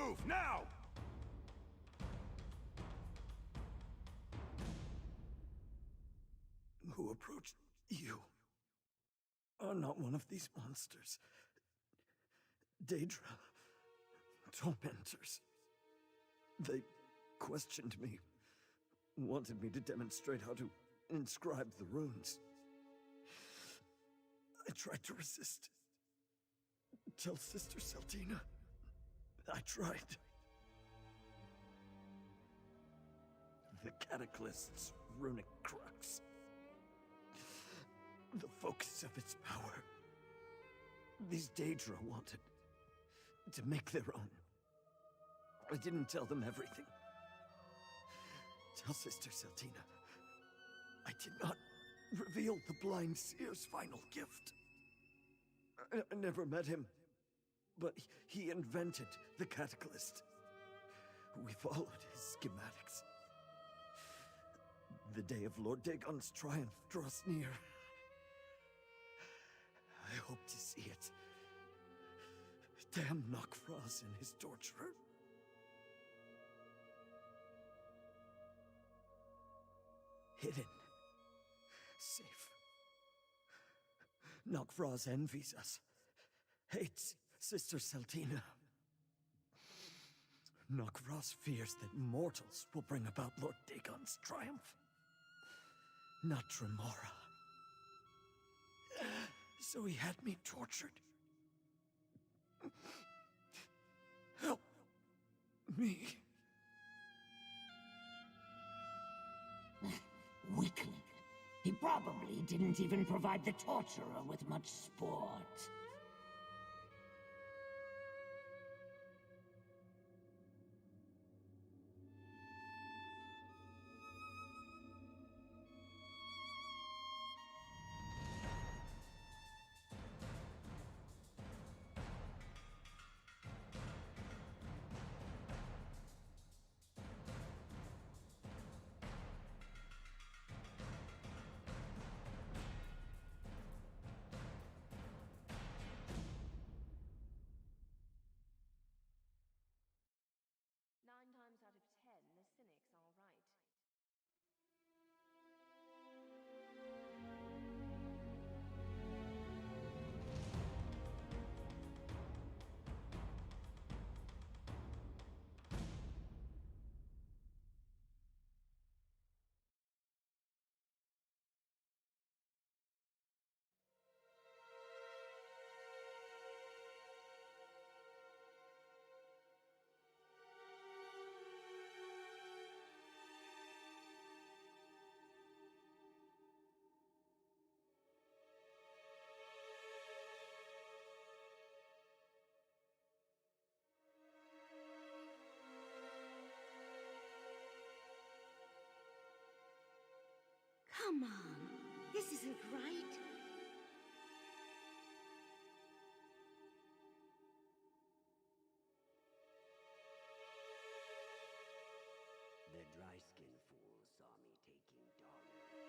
Move, now! Who approached you are not one of these monsters. Daedra. Tormentors. They questioned me, wanted me to demonstrate how to inscribe the runes. I tried to resist. Tell Sister Seltina. I tried. The Cataclyst's runic crux. The focus of its power. These Daedra wanted to make their own. I didn't tell them everything. Tell Sister Seltina. I did not reveal the blind seer's final gift. I never met him, but he invented the Cataclyst. We followed his schematics. The day of Lord Dagon's triumph draws near. I hope to see it. Damn Knockfrost and his torturer. Hidden. Safe. Knockfrost envies us. Hates Sister Seltina. Knockfrost fears that mortals will bring about Lord Dagon's triumph. Not Tremora. So he had me tortured. Help me. Weakling. He probably didn't even provide the torturer with much sport. Come on, this isn't right. The dry-skin fool saw me taking Darwin,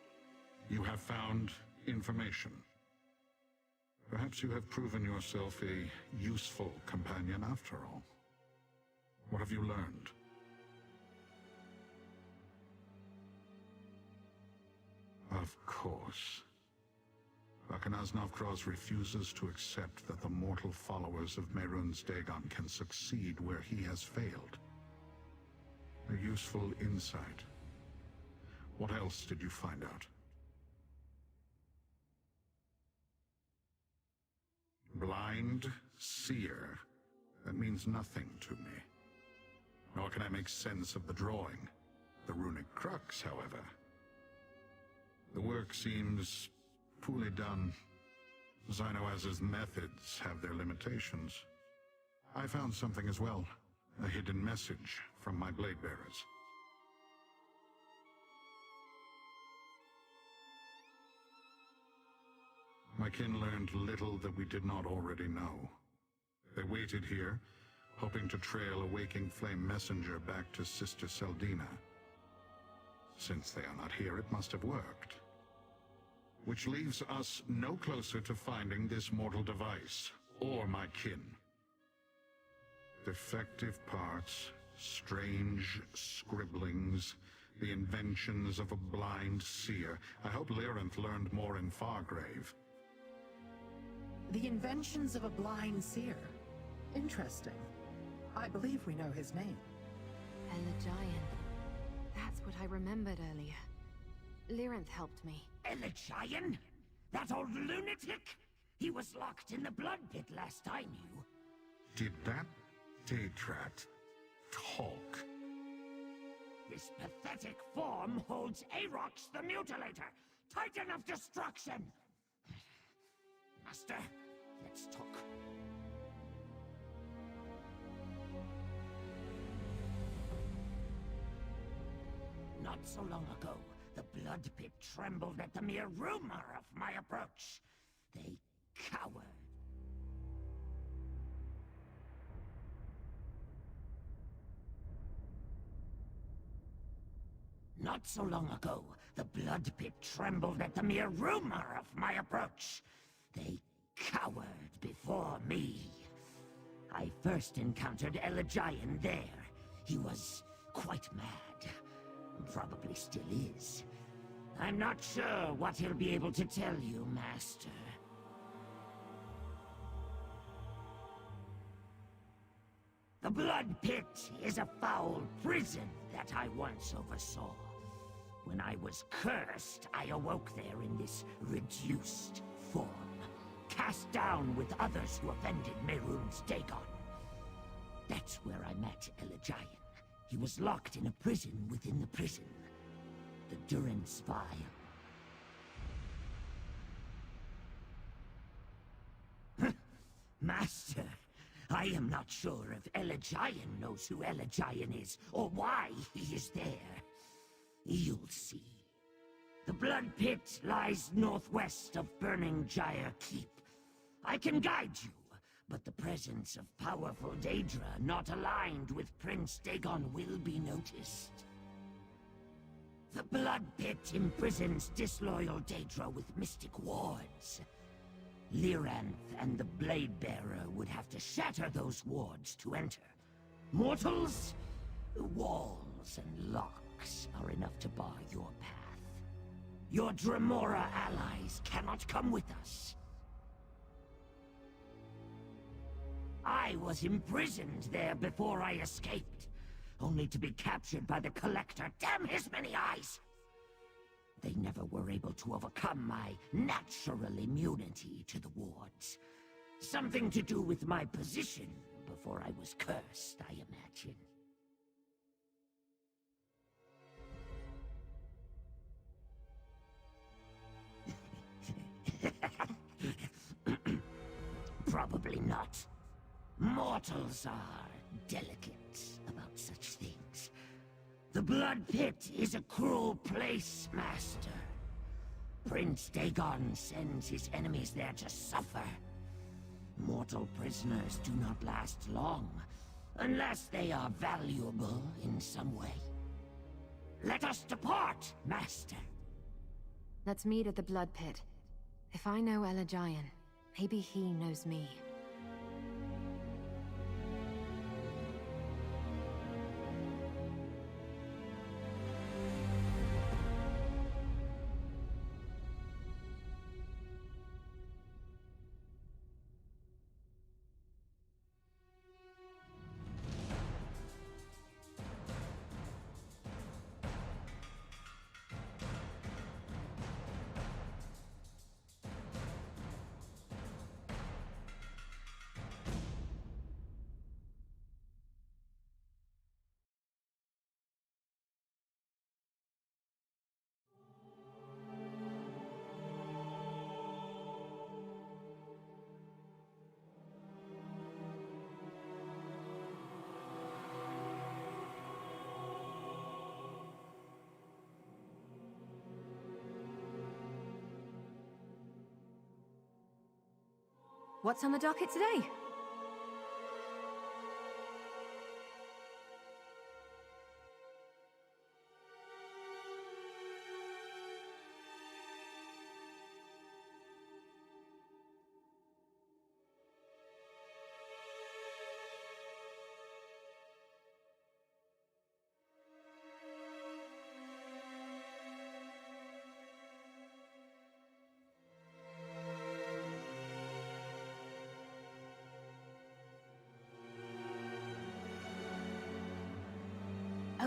so I gave it. You have found information. Perhaps you have proven yourself a useful companion after all. What have you learned? Of course. Bakanaz Navkraz refuses to accept that the mortal followers of Mehrunes Dagon can succeed where he has failed. A useful insight. What else did you find out? Blind Seer. That means nothing to me. Nor can I make sense of the drawing. The runic crux, however. The work seems poorly done. Xynoaz's methods have their limitations. I found something as well. A hidden message from my blade bearers. My kin learned little that we did not already know. They waited here, hoping to trail a waking flame messenger back to Sister Seldina. Since they are not here, it must have worked. Which leaves us no closer to finding this mortal device, or my kin. Defective parts, strange scribblings, the inventions of a blind seer. I hope Lyranth learned more in Fargrave. The inventions of a blind seer. Interesting. I believe we know his name. Elagian. That's what I remembered earlier. Lyranth helped me. Elagian? That old lunatic? He was locked in the blood pit last I knew. Did that Daedrat talk? This pathetic form holds Arox the Mutilator, Titan of Destruction! Master, let's talk. Not so long ago, the blood pit trembled at the mere rumor of my approach. They cowered. Not so long ago, the blood pit trembled at the mere rumor of my approach. They cowered before me. I first encountered Elagian there. He was quite mad. Probably still is. I'm not sure what he'll be able to tell you, Master. The Blood Pit is a foul prison that I once oversaw. When I was cursed, I awoke there in this reduced form, cast down with others who offended Mehrunes Dagon. That's where I met Elagian. He was locked in a prison within the prison. The Durance Vile. Master, I am not sure if Elagian knows who Elagian is, or why he is there. You'll see. The Blood Pit lies northwest of Burning Gyre Keep. I can guide you, but the presence of powerful Daedra not aligned with Prince Dagon will be noticed. The Blood Pit imprisons disloyal Daedra with mystic wards. Lyranth and the Blade Bearer would have to shatter those wards to enter. Mortals? Walls and locks are enough to bar your path. Your Dremora allies cannot come with us. I was imprisoned there before I escaped, only to be captured by the Collector. Damn his many eyes! They never were able to overcome my natural immunity to the wards. Something to do with my position before I was cursed, I imagine. Probably not. Mortals are delicate about such things. The Blood Pit is a cruel place, Master. Prince Dagon sends his enemies there to suffer. Mortal prisoners do not last long, unless they are valuable in some way. Let us depart, Master. Let's meet at the Blood Pit. If I know Elagian, maybe he knows me. What's on the docket today?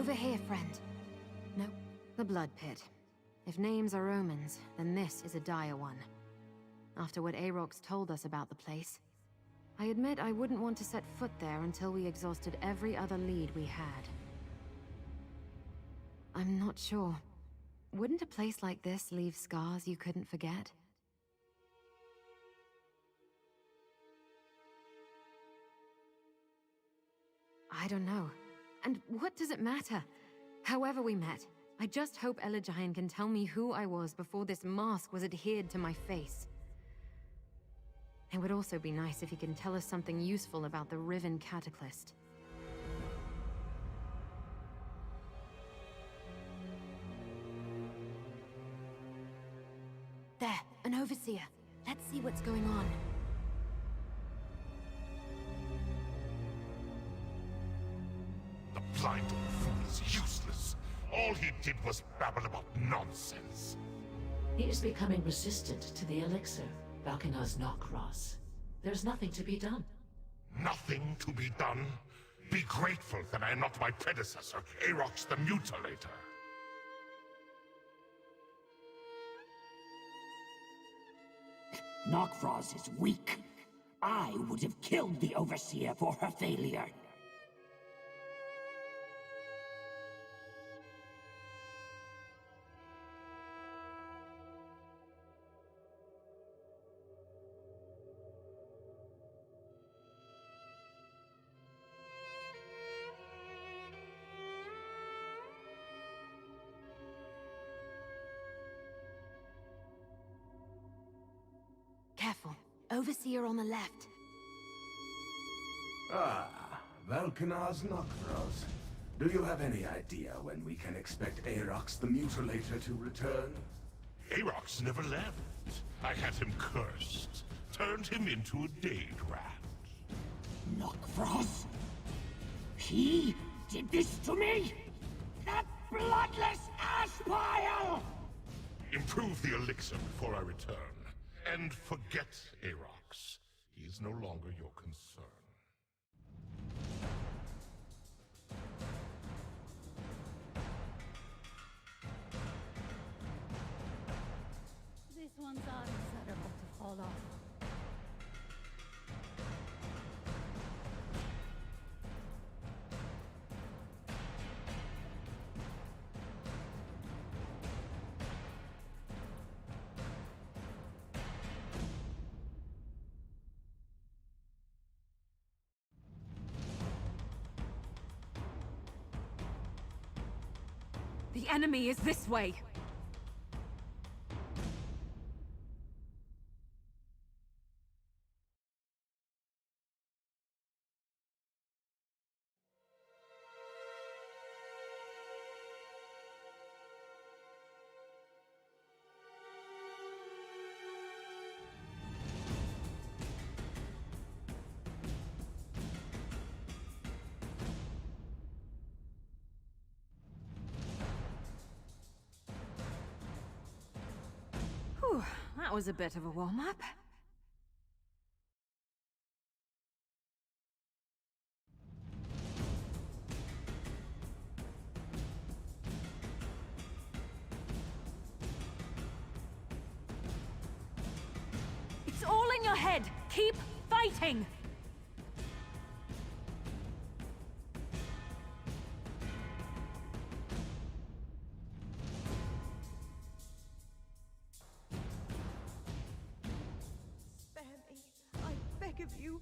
Over here, friend. Nope. The Blood Pit. If names are omens, then this is a dire one. After what Aarox told us about the place, I admit I wouldn't want to set foot there until we exhausted every other lead we had. I'm not sure. Wouldn't a place like this leave scars you couldn't forget? I don't know. And what does it matter? However we met, I just hope Elegian can tell me who I was before this mask was adhered to my face. It would also be nice if he can tell us something useful about the Riven Cataclysm. There, an overseer. Let's see what's going on. The blind old fool is useless. All he did was babble about nonsense. He is becoming resistant to the elixir, Valkenar's Knockross. There's nothing to be done. Nothing to be done? Be grateful that I am not my predecessor, Aarox the Mutilator. Knockfrost is weak. I would have killed the Overseer for her failure. Careful. Overseer on the left. Ah, Valkenar's Knockfrost. Do you have any idea when we can expect Aarox the Mutilator to return? Aarox never left. I had him cursed. Turned him into a Dade rat. Knockfrost? He did this to me? That bloodless aspile! Improve the elixir before I return. And forget Aarox. He is no longer your concern. This one's unsettlable to fall off. The enemy is this way! Whew, that was a bit of a warm-up. It's all in your head! Keep fighting! Of you.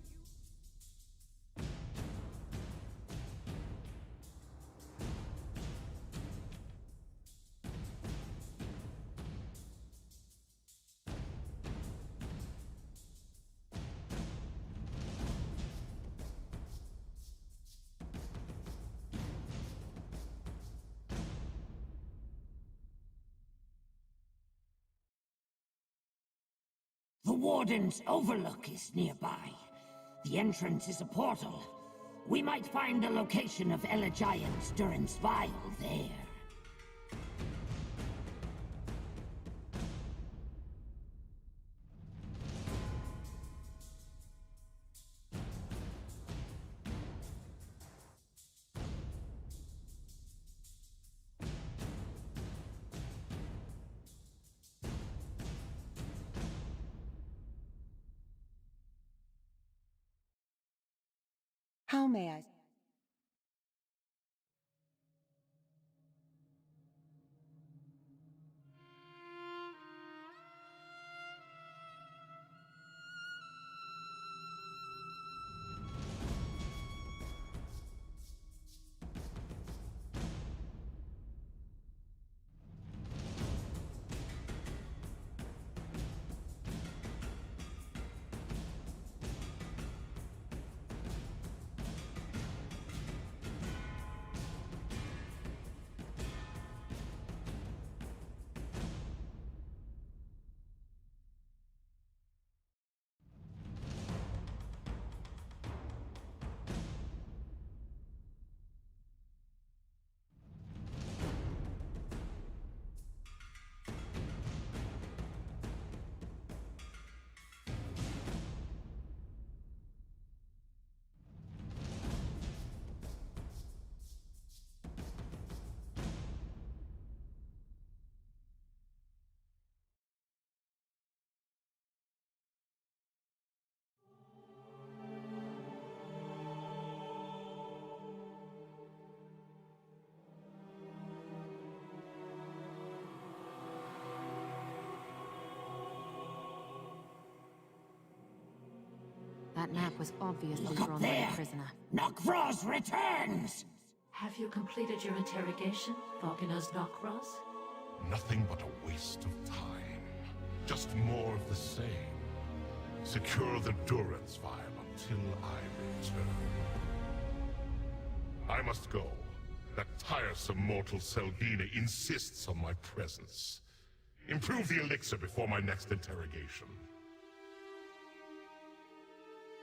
The Warden's Overlook is nearby. The entrance is a portal. We might find the location of Elegian's Durin's Vial there. How may I? That map was obviously Look drawn up by there! the prisoner. Nokros returns! Have you completed your interrogation, Falconers Nokros? Nothing but a waste of time. Just more of the same. Secure the Durance vial until I return. I must go. That tiresome mortal Selbina insists on my presence. Improve the elixir before my next interrogation.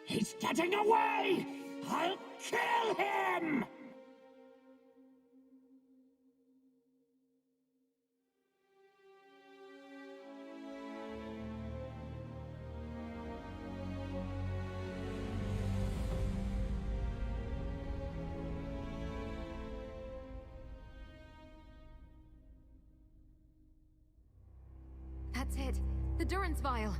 He's getting away! I'll kill him! That's it. The Durance vial.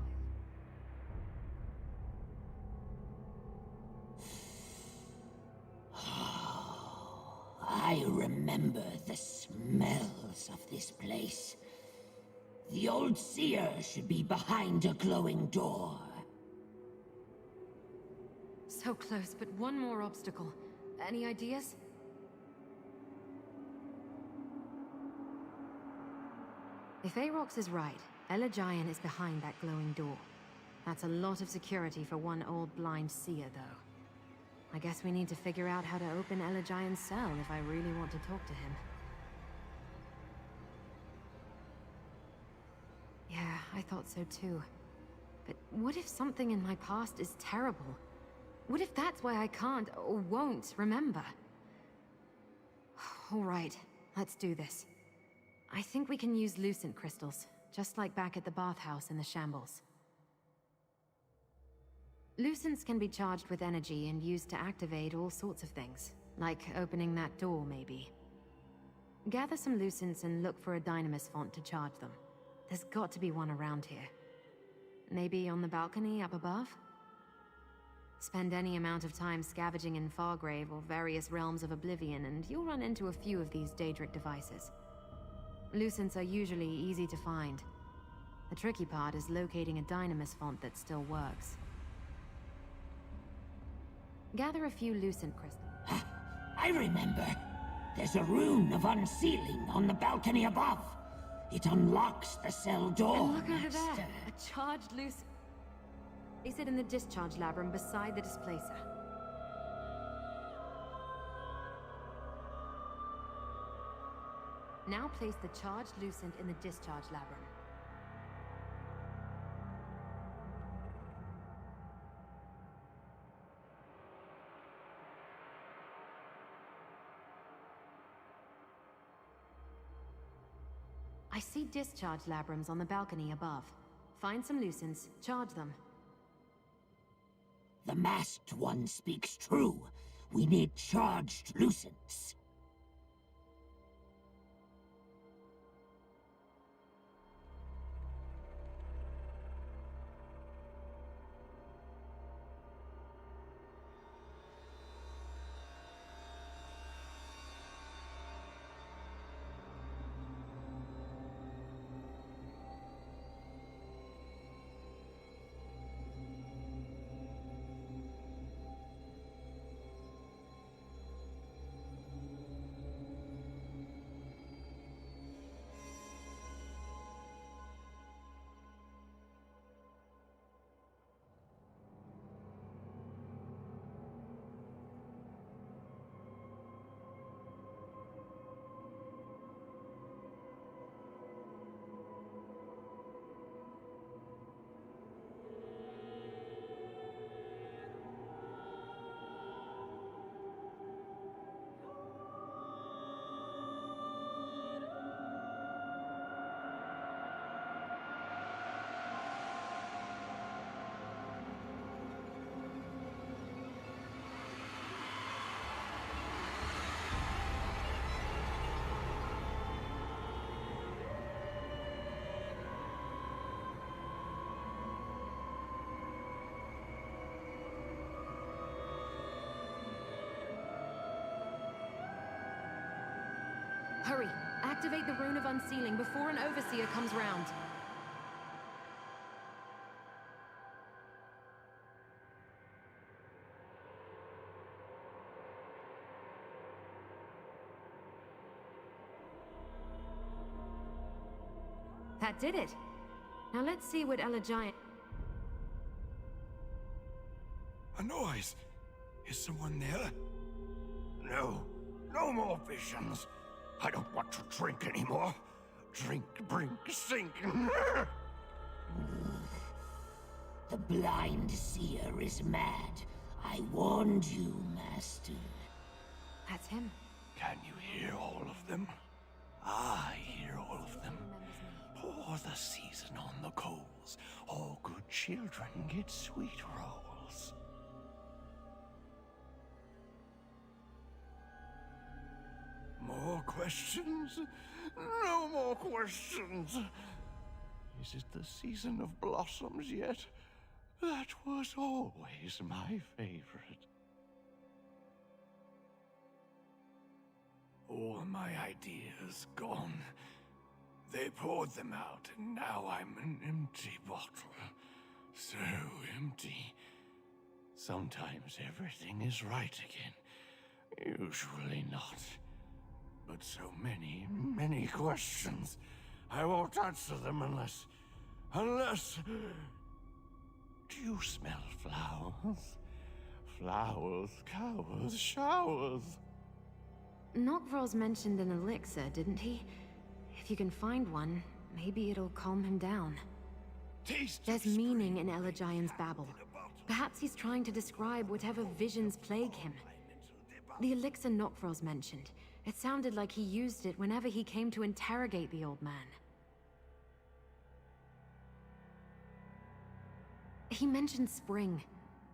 I remember the smells of this place. The old Seer should be behind a glowing door. So close, but one more obstacle. Any ideas? If Aarox is right, Elegion is behind that glowing door. That's a lot of security for one old blind seer, though. I guess we need to figure out how to open Elegion's cell if I really want to talk to him. Yeah, I thought so too. But what if something in my past is terrible? What if that's why I can't or won't remember? All right, let's do this. I think we can use Lucent crystals, just like back at the bathhouse in the Shambles. Lucents can be charged with energy and used to activate all sorts of things, like opening that door, maybe. Gather some Lucents and look for a Dynamis font to charge them. There's got to be one around here. Maybe on the balcony up above? Spend any amount of time scavenging in Fargrave or various realms of Oblivion, and you'll run into a few of these Daedric devices. Lucents are usually easy to find. The tricky part is locating a Dynamis font that still works. Gather a few Lucent crystals. I remember. There's a Rune of Unsealing on the balcony above. It unlocks the cell door. And look over there, a charged Lucent. Place it in the discharge labrum beside the displacer. Now place the charged Lucent in the discharge labrum. I see discharge labrums on the balcony above. Find some Lucents, charge them. The masked one speaks true. We need charged Lucents. Hurry! Activate the Rune of Unsealing before an Overseer comes round. That did it. Now let's see what Elijah... A noise! Is someone there? No. No more visions. I don't want to drink anymore. Drink, brink, sink. The blind seer is mad. I warned you, Master. That's him. Can you hear all of them? I hear all of them. Pour the season on the coals. All good children get sweet rolls. More questions? No more questions. Is it the season of blossoms yet? That was always my favorite. All my ideas gone. They poured them out, and now I'm an empty bottle. So empty. Sometimes everything is right again. Usually not. But so many, many questions. I won't answer them unless... Do you smell flowers? Flowers, cowers, showers. Nokvros mentioned an elixir, didn't he? If you can find one, maybe it'll calm him down. There's meaning in Elijah's babble. Perhaps he's trying to describe whatever visions plague him. The elixir Nokvros mentioned. It sounded like he used it whenever he came to interrogate the old man. He mentioned spring.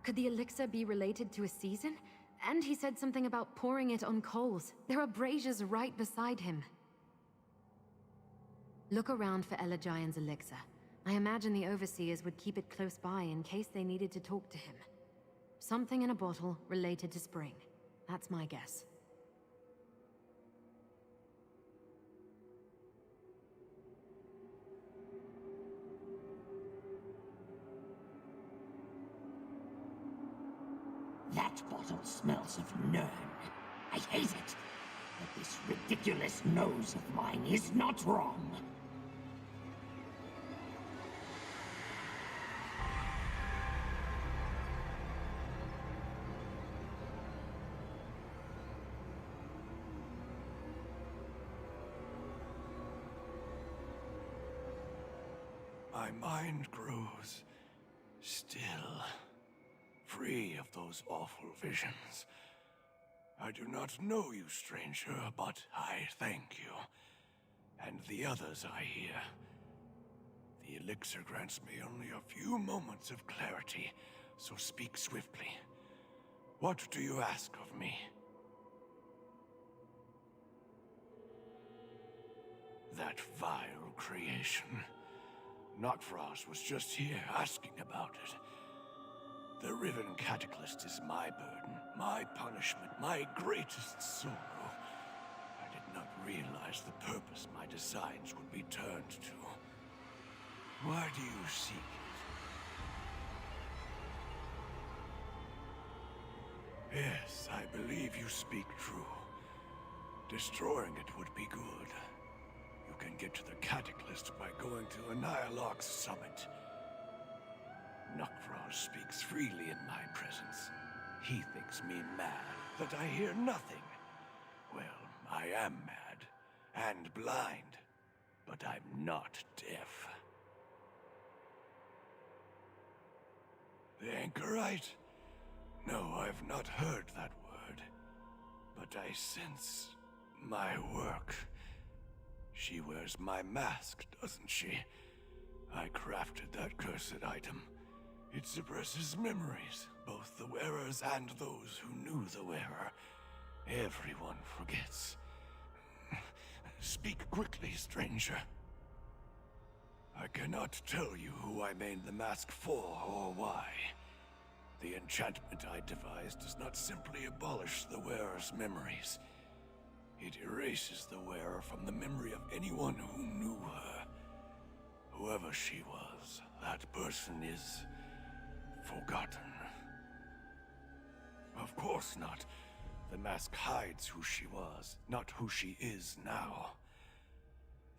Could the elixir be related to a season? And he said something about pouring it on coals. There are braziers right beside him. Look around for Elijah's elixir. I imagine the Overseers would keep it close by in case they needed to talk to him. Something in a bottle related to spring. That's my guess. That bottle smells of Nern. I hate it. But this ridiculous nose of mine is not wrong. My mind grows still. Free of those awful visions. I do not know you, stranger, but I thank you. And the others I hear. The elixir grants me only a few moments of clarity, so speak swiftly. What do you ask of me? That vile creation. Nokvros was just here asking about it. The Riven Cataclysm is my burden, my punishment, my greatest sorrow. I did not realize the purpose my designs would be turned to. Why do you seek it? Yes, I believe you speak true. Destroying it would be good. You can get to the Cataclysm by going to Annihilox Summit. Nokvros speaks freely in my presence. He thinks me mad, that I hear nothing. Well, I am mad, and blind, but I'm not deaf. The Anchorite? No, I've not heard that word. But I sense my work. She wears my mask, doesn't she? I crafted that cursed item. It suppresses memories, both the wearers and those who knew the wearer. Everyone forgets. Speak quickly, stranger. I cannot tell you who I made the mask for or why. The enchantment I devised does not simply abolish the wearer's memories. It erases the wearer from the memory of anyone who knew her. Whoever she was, that person is forgotten. Of course not. The mask hides who she was, not who she is now.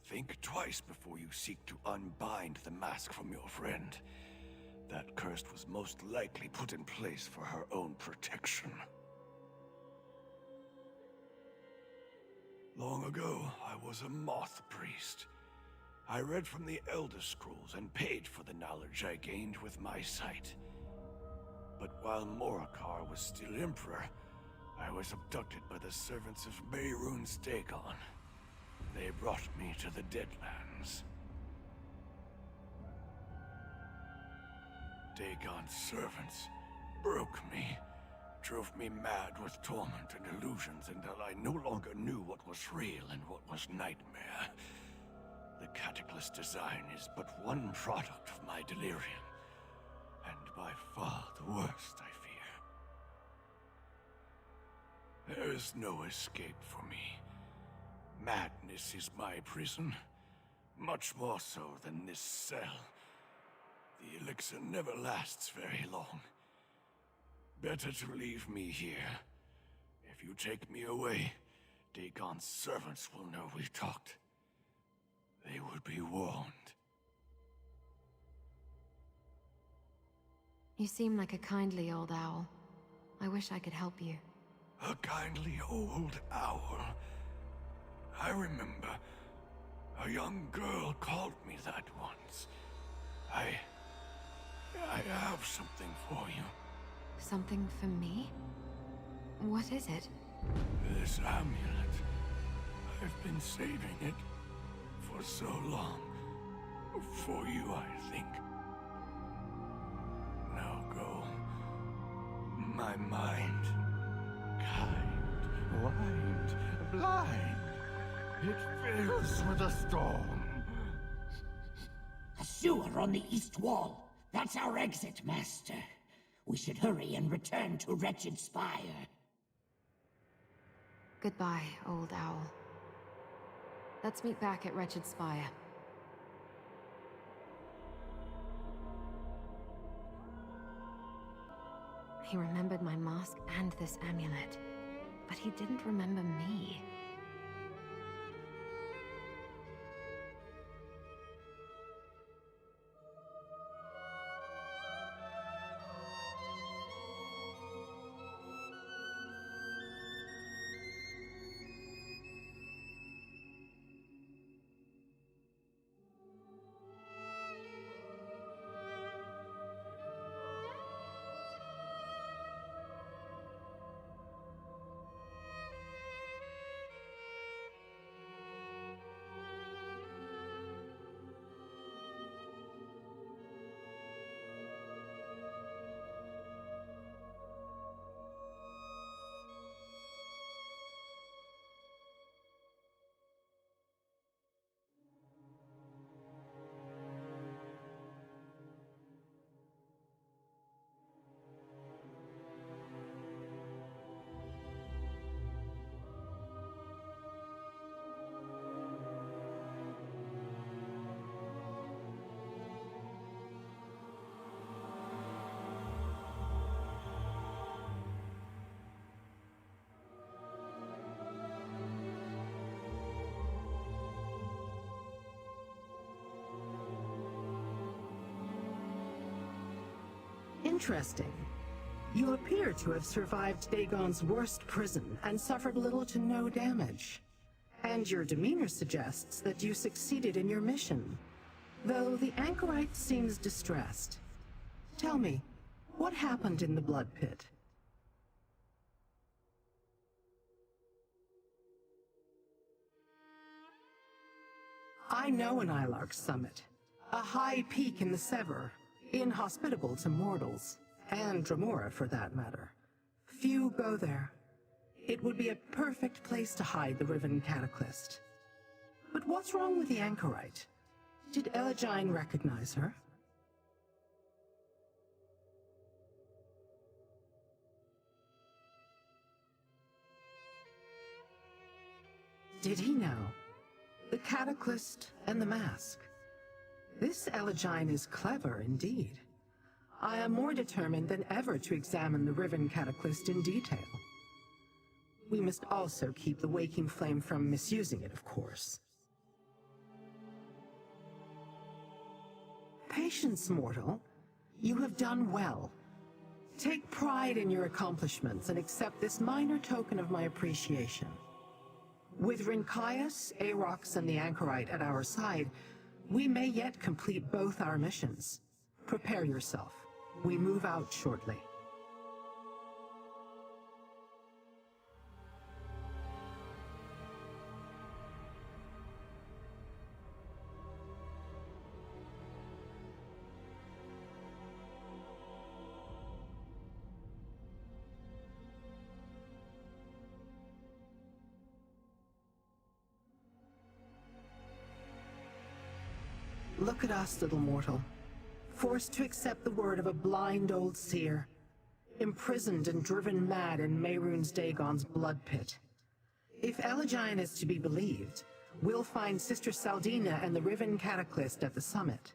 Think twice before you seek to unbind the mask from your friend. That curse was most likely put in place for her own protection. Long ago, I was a moth priest. I read from the Elder Scrolls and paid for the knowledge I gained with my sight. But while Morikar was still Emperor, I was abducted by the servants of Rune's Dagon. They brought me to the Deadlands. Dagon's servants broke me, drove me mad with torment and illusions until I no longer knew what was real and what was nightmare. The Cataclysm design is but one product of my delirium, and by far the worst, I fear. There is no escape for me. Madness is my prison, much more so than this cell. The elixir never lasts very long. Better to leave me here. If you take me away, Dagon's servants will know we talked. They will be warned. You seem like a kindly old owl. I wish I could help you. A kindly old owl. I remember a young girl called me that once. I have something for you. Something for me? What is it? This amulet. I've been saving it for so long. For you, I think. Now go. My mind. Kind, blind, blind. It fills with a storm. A sewer on the east wall. That's our exit, Master. We should hurry and return to Wretched Spire. Goodbye, old owl. Let's meet back at Wretched Spire. He remembered my mask and this amulet, but he didn't remember me. Interesting. You appear to have survived Dagon's worst prison and suffered little to no damage. And your demeanor suggests that you succeeded in your mission, though the anchorite seems distressed. Tell me, what happened in the Blood Pit? I know an Ilark's summit, a high peak in the Sever, inhospitable to mortals, and Dremora for that matter. Few go there. It would be a perfect place to hide the Riven Cataclysm. But what's wrong with the anchorite? Did Elegine recognize her? Did he know? The Cataclysm and the Mask. This Elegine is clever indeed. I am more determined than ever to examine the Riven Cataclysm in detail. We must also keep the Waking Flame from misusing it, of course. Patience, mortal. You have done well. Take pride in your accomplishments and accept this minor token of my appreciation. With Rinkias, Arox, and the Anchorite at our side, we may yet complete both our missions. Prepare yourself. We move out shortly. Look at us, little mortal. Forced to accept the word of a blind old seer. Imprisoned and driven mad in Mehrunes Dagon's blood pit. If Elegine is to be believed, we'll find Sister Saldina and the Riven Cataclysm at the summit.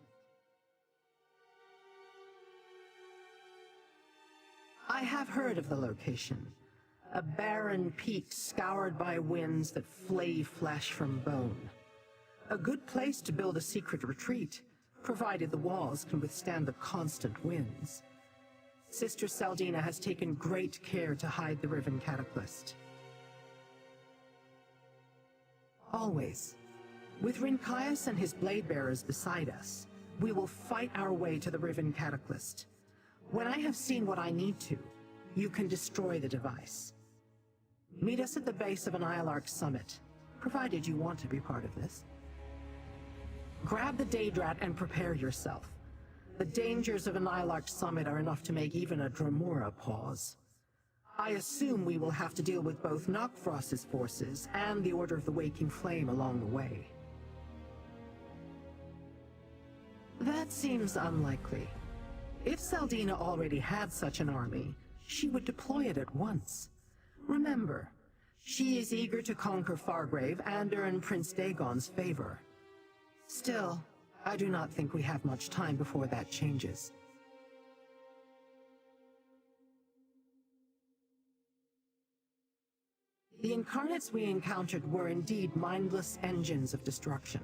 I have heard of the location. A barren peak scoured by winds that flay flesh from bone. A good place to build a secret retreat, provided the walls can withstand the constant winds. Sister Saldina has taken great care to hide the Riven Cataclysm. Always. With Rinkias and his blade bearers beside us, we will fight our way to the Riven Cataclysm. When I have seen what I need to, you can destroy the device. Meet us at the base of an Ilark summit, provided you want to be part of this. Grab the Daedrat and prepare yourself. The dangers of an Ilark summit are enough to make even a Dremora pause. I assume we will have to deal with both Nokfrost's forces and the Order of the Waking Flame along the way. That seems unlikely. If Saldina already had such an army, she would deploy it at once. Remember, she is eager to conquer Fargrave and earn Prince Dagon's favor. Still, I do not think we have much time before that changes. The incarnates we encountered were indeed mindless engines of destruction.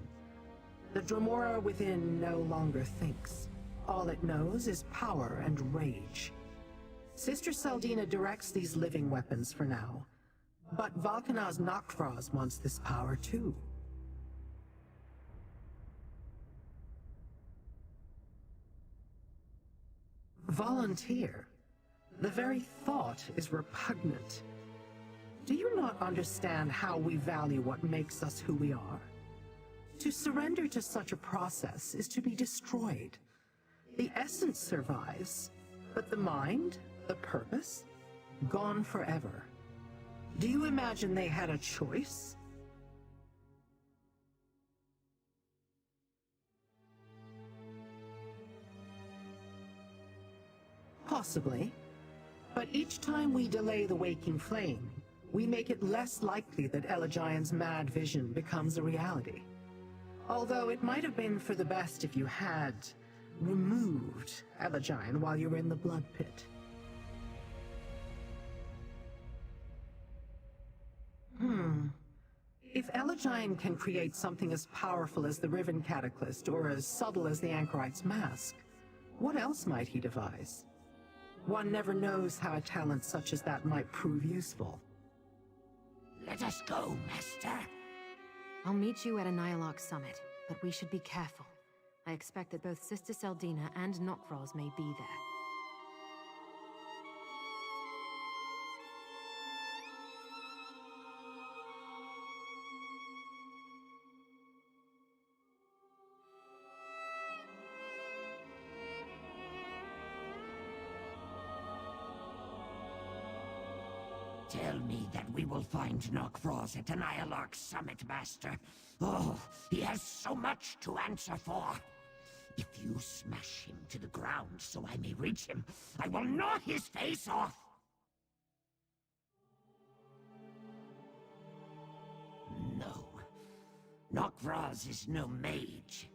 The Dremora within no longer thinks. All it knows is power and rage. Sister Saldina directs these living weapons for now, but Valkanaz Nokfraz wants this power too. Volunteer. The very thought is repugnant. Do you not understand how we value what makes us who we are? To surrender to such a process is to be destroyed. The essence survives, but the mind, the purpose, gone forever. Do you imagine they had a choice? Possibly. But each time we delay the Waking Flame, we make it less likely that Elegine's mad vision becomes a reality. Although it might have been for the best if you had removed Elegine while you were in the Blood Pit. If Elegine can create something as powerful as the Riven Cataclysm or as subtle as the Anchorite's mask, what else might he devise? One never knows how a talent such as that might prove useful. Let us go, Master. I'll meet you at a Nylark summit, but we should be careful. I expect that both Sister Saldina and Nokfraz may be there. Tell me that we will find Nokfraz at an Ilark summit, Master. Oh, he has so much to answer for. If you smash him to the ground so I may reach him, I will gnaw his face off! No. Nokvraz is no mage.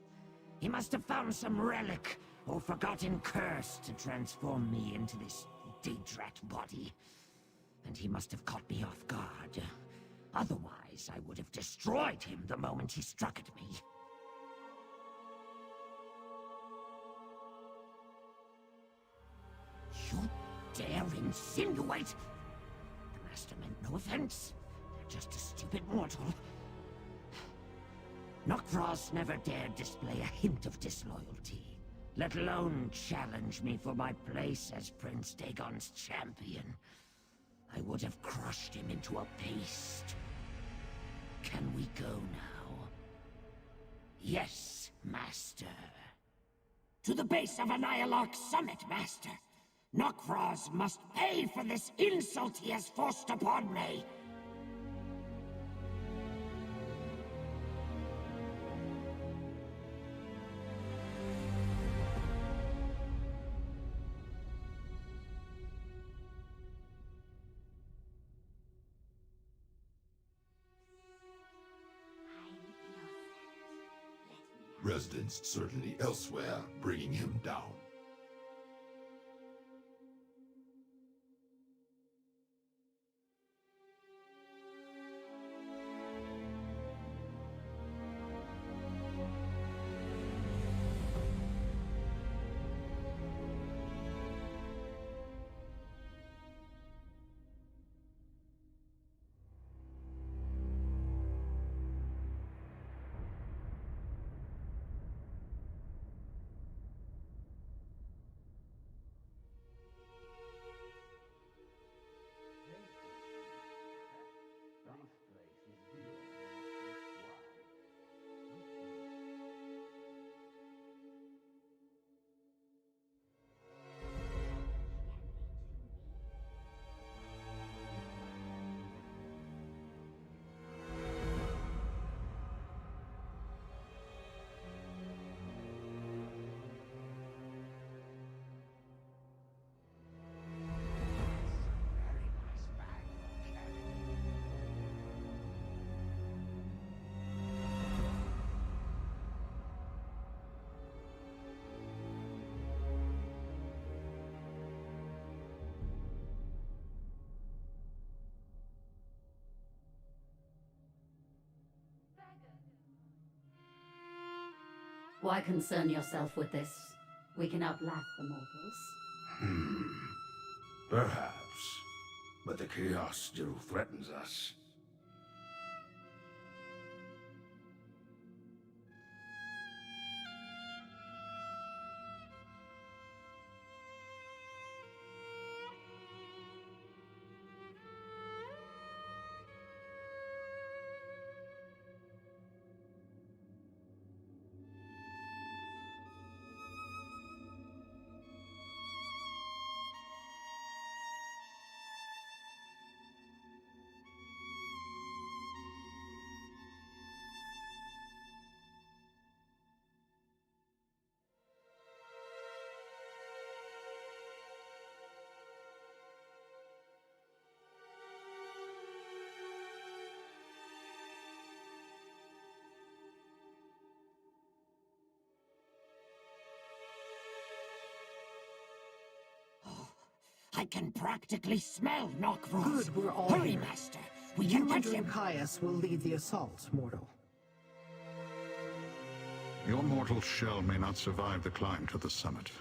He must have found some relic or forgotten curse to transform me into this Daedrat body. And he must have caught me off guard. Otherwise, I would have destroyed him the moment he struck at me. You dare insinuate? The Master meant no offense. They're just a stupid mortal. Nokvraz never dared display a hint of disloyalty, let alone challenge me for my place as Prince Dagon's champion. I would have crushed him into a paste. Can we go now? Yes, Master. To the base of Anialark Summit, Master. Nokvraz must pay for this insult he has forced upon me. Residents certainly elsewhere, bringing him down. Why concern yourself with this? We can outlast the mortals. Perhaps. But the chaos still threatens us. I can practically smell Nokvraz. Good, we're all Hurry, here. Master. We You can and catch him. Caius will lead the assault, mortal. Your mortal shell may not survive the climb to the summit,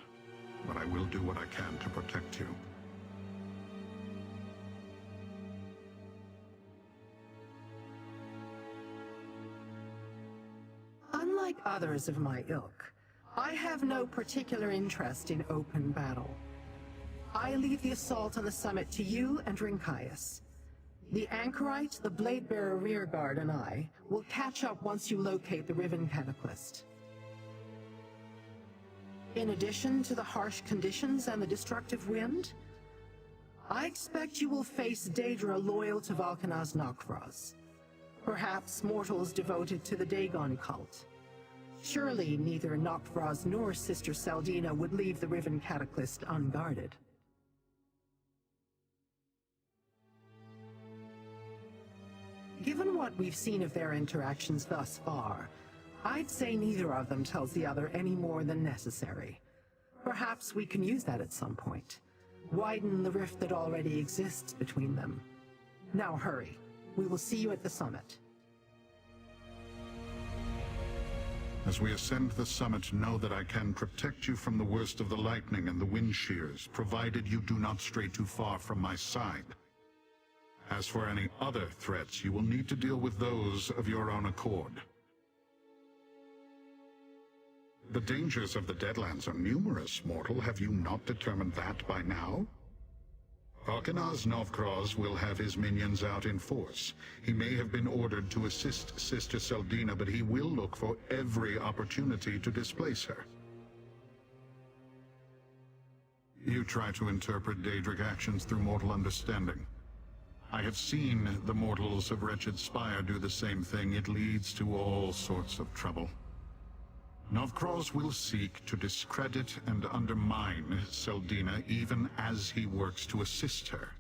but I will do what I can to protect you. Unlike others of my ilk, I have no particular interest in open battle. I leave the assault on the summit to you and Caius. The Anchorite, the Bladebearer rearguard, and I will catch up once you locate the Riven Cataclysm. In addition to the harsh conditions and the destructive wind, I expect you will face Daedra loyal to Valkanaz Nokvraz. Perhaps mortals devoted to the Dagon cult. Surely neither Nokvraz nor Sister Saldina would leave the Riven Cataclysm unguarded. Given what we've seen of their interactions thus far, I'd say neither of them tells the other any more than necessary. Perhaps we can use that at some point. Widen the rift that already exists between them. Now hurry. We will see you at the summit. As we ascend the summit, know that I can protect you from the worst of the lightning and the wind shears, provided you do not stray too far from my side. As for any other threats, you will need to deal with those of your own accord. The dangers of the Deadlands are numerous, mortal. Have you not determined that by now? Arkanaz Novkroz will have his minions out in force. He may have been ordered to assist Sister Seldina, but he will look for every opportunity to displace her. You try to interpret Daedric actions through mortal understanding. I have seen the mortals of Wretched Spire do the same thing. It leads to all sorts of trouble. Novkroz will seek to discredit and undermine Seldina even as he works to assist her.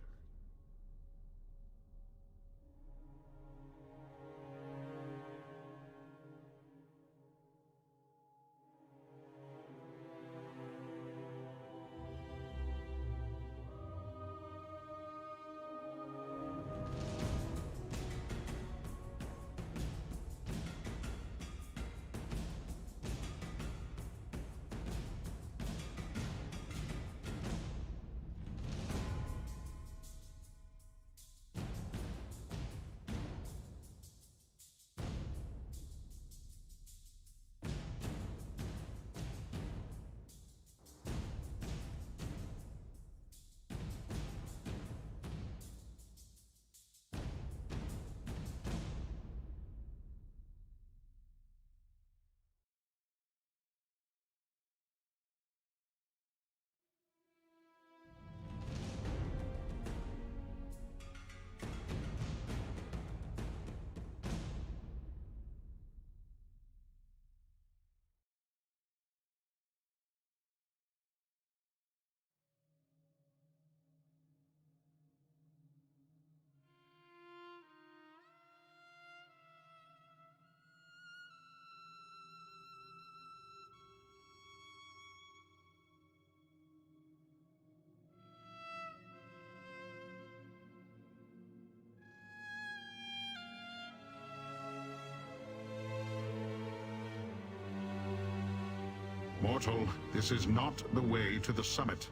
Mortal, this is not the way to the summit.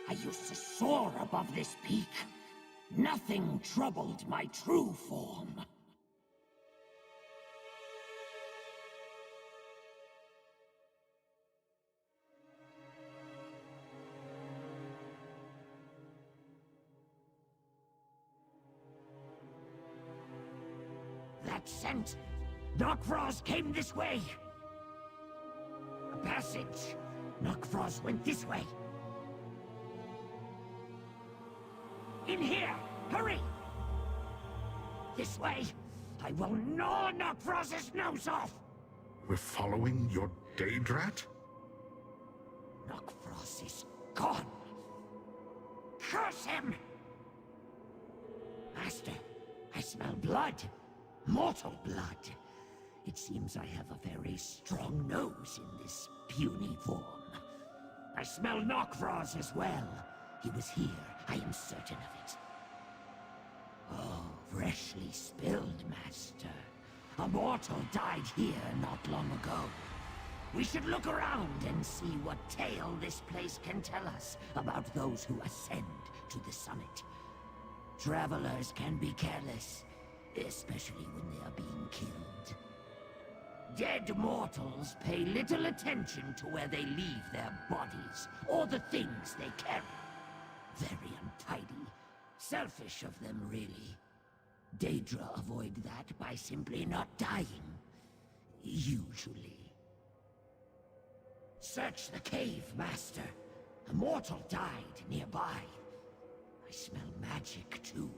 I used to soar above this peak. Nothing troubled my true form. That scent! Nokfrost came this way! A passage! Nokfrost went this way! In here! Hurry! This way! I will gnaw Nokfrost's nose off! We're following your Daedrat? Nokfrost is gone! Curse him! Master, I smell blood. Mortal blood. It seems I have a very strong nose in this puny form. I smell Nokfrost as well. He was here, I am certain of it. Oh, freshly spilled, Master. A mortal died here not long ago. We should look around and see what tale this place can tell us about those who ascend to the summit. Travelers can be careless, especially when they are being killed. Dead mortals pay little attention to where they leave their bodies or the things they carry. Very untidy. Selfish of them, really. Daedra avoid that by simply not dying. Usually. Search the cave, Master. A mortal died nearby. I smell magic, too.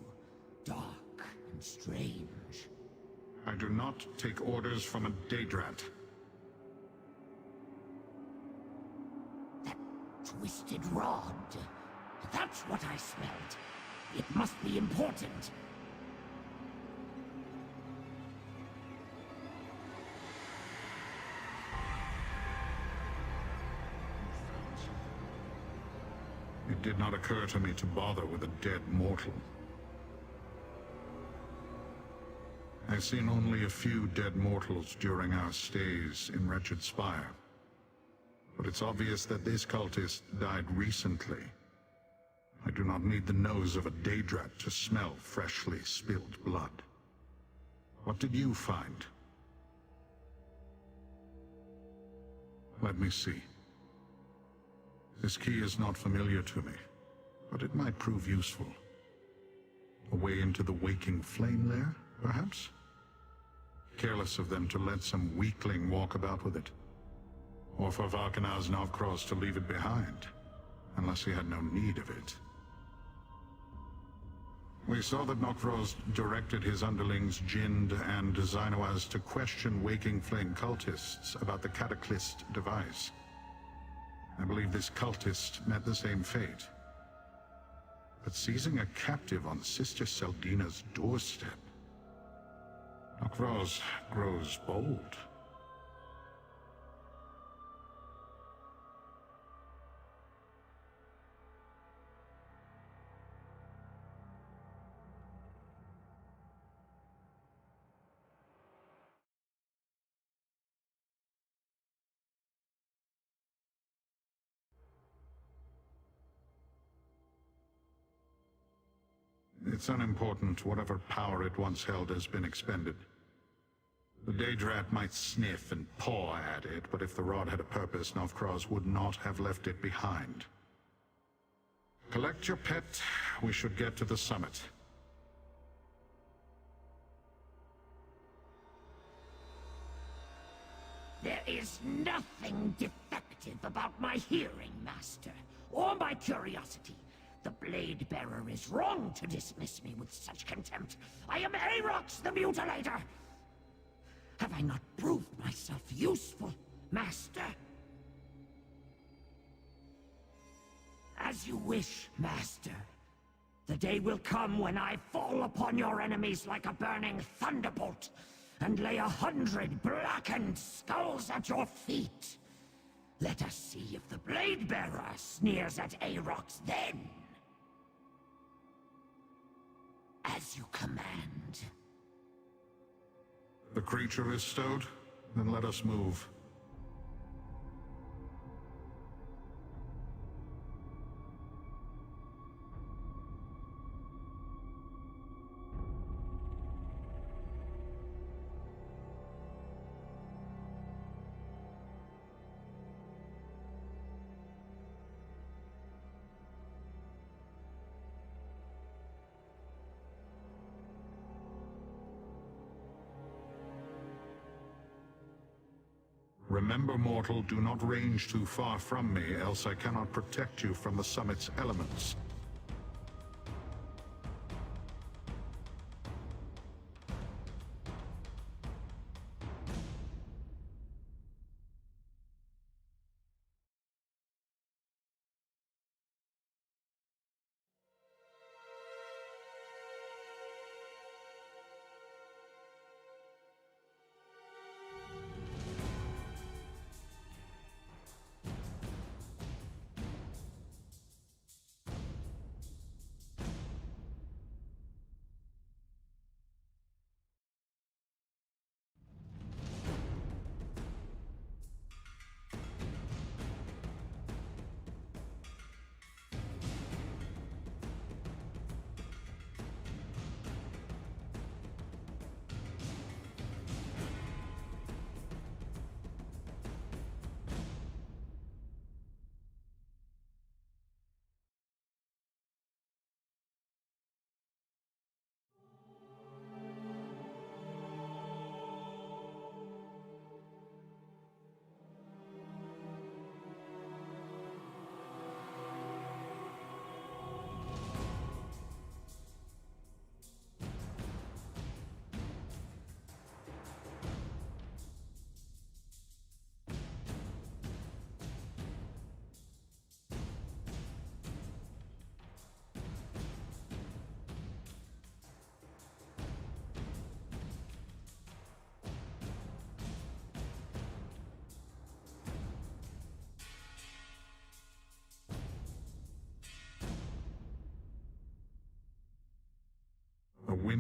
Dark and strange. I do not take orders from a Daedrat. That twisted rod. That's what I smelled. It must be important. It did not occur to me to bother with a dead mortal. I've seen only a few dead mortals during our stays in Wretched Spire. But it's obvious that this cultist died recently. I do not need the nose of a Daedrat to smell freshly spilled blood. What did you find? Let me see. This key is not familiar to me, but it might prove useful. A way into the waking flame lair, perhaps? Careless of them to let some weakling walk about with it. Or for Valkenaz Novkros to leave it behind, unless he had no need of it. We saw that Novkros directed his underlings Jind and Zainoaz to question Waking Flame cultists about the Cataclysm device. I believe this cultist met the same fate. But seizing a captive on Sister Seldina's doorstep... Novkros grows bold. It's unimportant. Whatever power it once held has been expended. The Daedrat might sniff and paw at it, but if the rod had a purpose, Novkros would not have left it behind. Collect your pet. We should get to the summit. There is nothing defective about my hearing, Master, or my curiosity. The Blade Bearer is wrong to dismiss me with such contempt. I am Aarox the Mutilator! Have I not proved myself useful, Master? As you wish, Master. The day will come when I fall upon your enemies like a burning thunderbolt, and lay 100 blackened skulls at your feet. Let us see if the Blade Bearer sneers at Aarox then. As you command. The creature is stowed? Then let us move. Remember, mortal, do not range too far from me, else I cannot protect you from the summit's elements.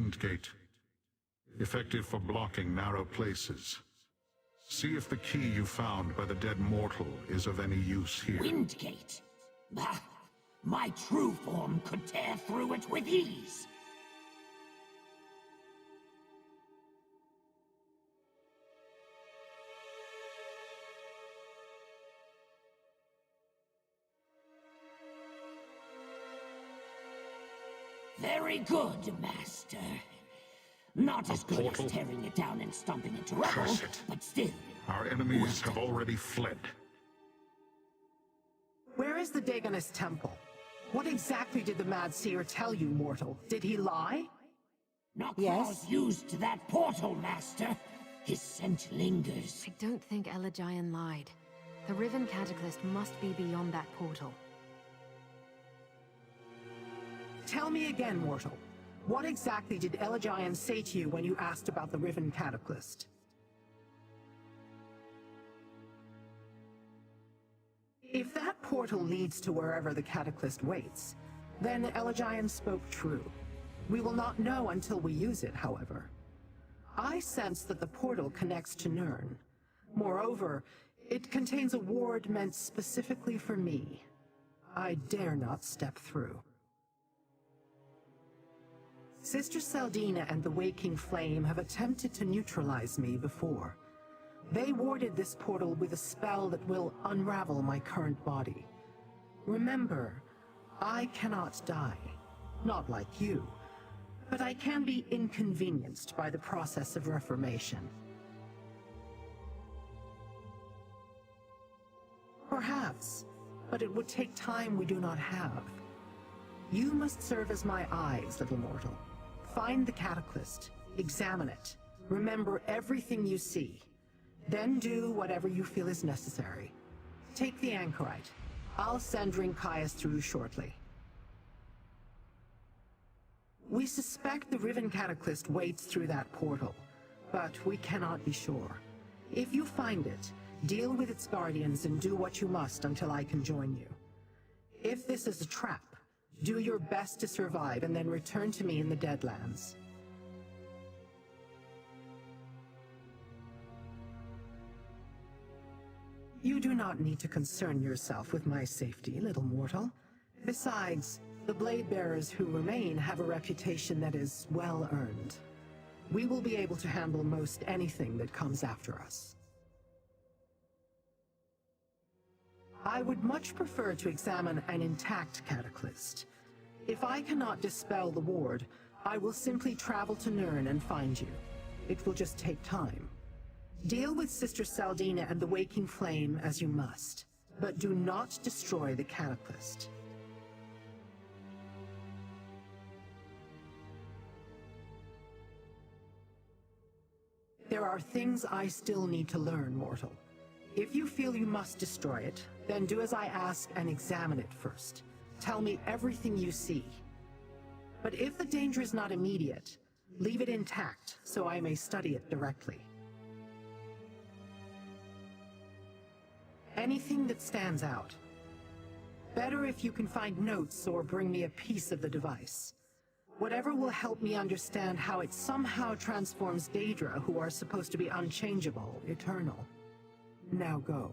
Wind Gate. Effective for blocking narrow places. See if the key you found by the dead mortal is of any use here. Windgate? Bah! My true form could tear through it with ease! Very good, Master. Not as good as tearing it down and stomping it to rubble, but still. Our enemies have already fled. Where is the Dagonist Temple? What exactly did the Mad Seer tell you, mortal? Did he lie? Knockclaws used that portal, Master. His scent lingers. I don't think Elegion lied. The Riven Cataclysm must be beyond that portal. Tell me again, mortal. What exactly did Elegion say to you when you asked about the Riven Cataclysm? If that portal leads to wherever the Cataclysm waits, then Elegion spoke true. We will not know until we use it, however. I sense that the portal connects to Nirn. Moreover, it contains a ward meant specifically for me. I dare not step through. Sister Seldina and the Waking Flame have attempted to neutralize me before. They warded this portal with a spell that will unravel my current body. Remember, I cannot die. Not like you. But I can be inconvenienced by the process of reformation. Perhaps, but it would take time we do not have. You must serve as my eyes, little mortal. Find the Cataclysm, examine it, remember everything you see. Then do whatever you feel is necessary. Take the Anchorite. I'll send Rinkias through shortly. We suspect the Riven Cataclysm waits through that portal, but we cannot be sure. If you find it, deal with its guardians and do what you must until I can join you. If this is a trap, do your best to survive and then return to me in the Deadlands. You do not need to concern yourself with my safety, little mortal. Besides, the Blade Bearers who remain have a reputation that is well earned. We will be able to handle most anything that comes after us. I would much prefer to examine an intact Cataclysm. If I cannot dispel the ward, I will simply travel to Nirn and find you. It will just take time. Deal with Sister Seldina and the Waking Flame as you must, but do not destroy the Cataclysm. There are things I still need to learn, mortal. If you feel you must destroy it, then do as I ask and examine it first. Tell me everything you see. But if the danger is not immediate, leave it intact so I may study it directly. Anything that stands out. Better if you can find notes or bring me a piece of the device. Whatever will help me understand how it somehow transforms Daedra, who are supposed to be unchangeable, eternal. Now go.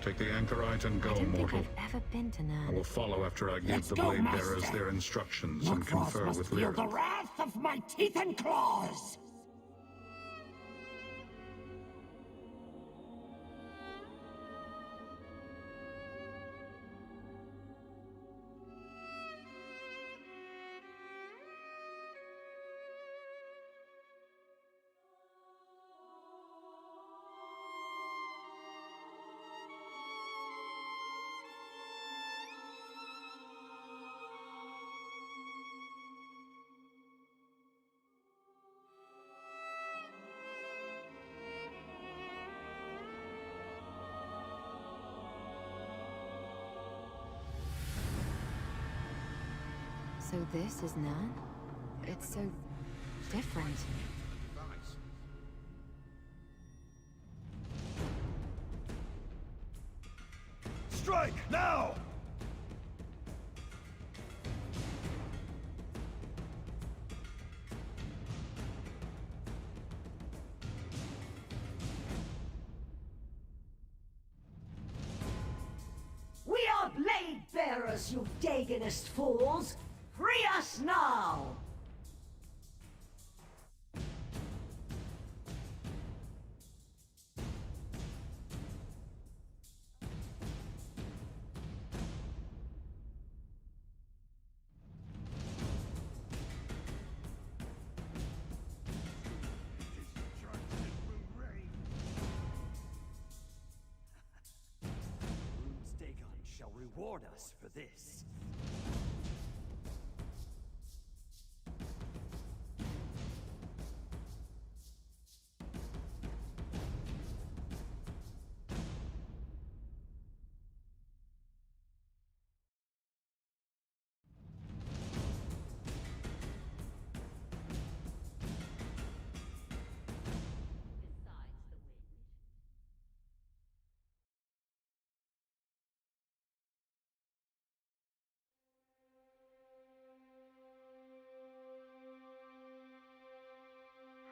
Take the Anchorite and go, I don't mortal. think I've ever been to Nirn. I will follow after I give Let's the go, Blade Bearers Master. their instructions and Knockclaws confer must with feel Lyra. the wrath of my teeth and claws! So this is Nirn? It's so different. Strike, now! bearers, you Dagonist fools! Free us now! Shall reward us for this.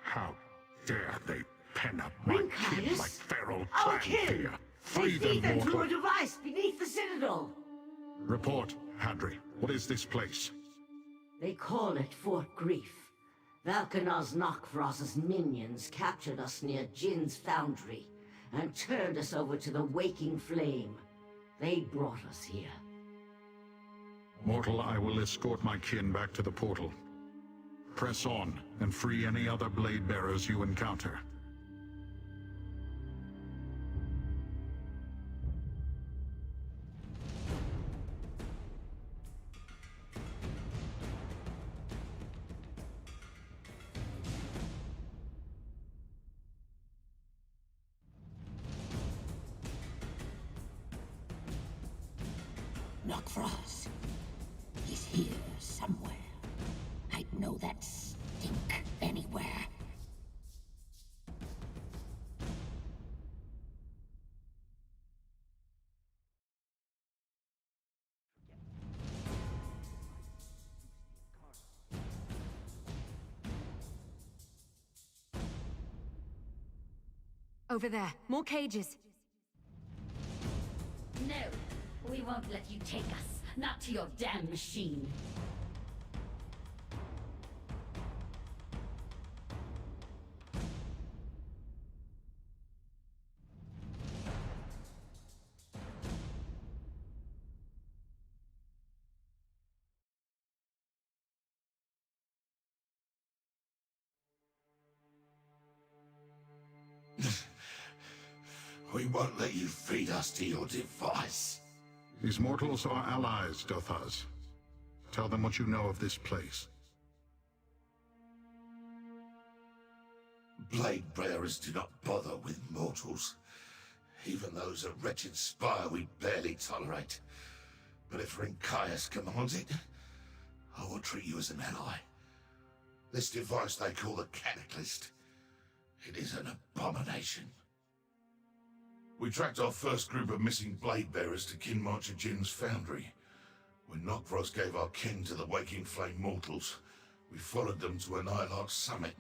How dare they pen up my kin like feral Our clan kin! fear? They Free feed them, them through a mortal. device beneath the Citadel! Report, Hadri. What is this place? They call it Fort Grief. Valkanaz Nokvros's minions captured us near Jin's foundry and turned us over to the Waking Flame. They brought us here. Mortal, I will escort my kin back to the portal. Press on, and free any other blade bearers you encounter. Nokvros. He's here somewhere. I'd know that stink anywhere. Over there, more cages. No, we won't let you take us. Not to your damn machine. We won't let you feed us to your device. These mortals are allies, Dothas. Tell them what you know of this place. Blade bearers do not bother with mortals. Even those a wretched spire we barely tolerate. But if Rinkaius commands it, I will treat you as an ally. This device they call the Cataclysm. It is an abomination. We tracked our first group of missing blade bearers to Kinmarcher Jin's foundry. When Nokvros gave our kin to the Waking Flame mortals, we followed them to an Ilark summit.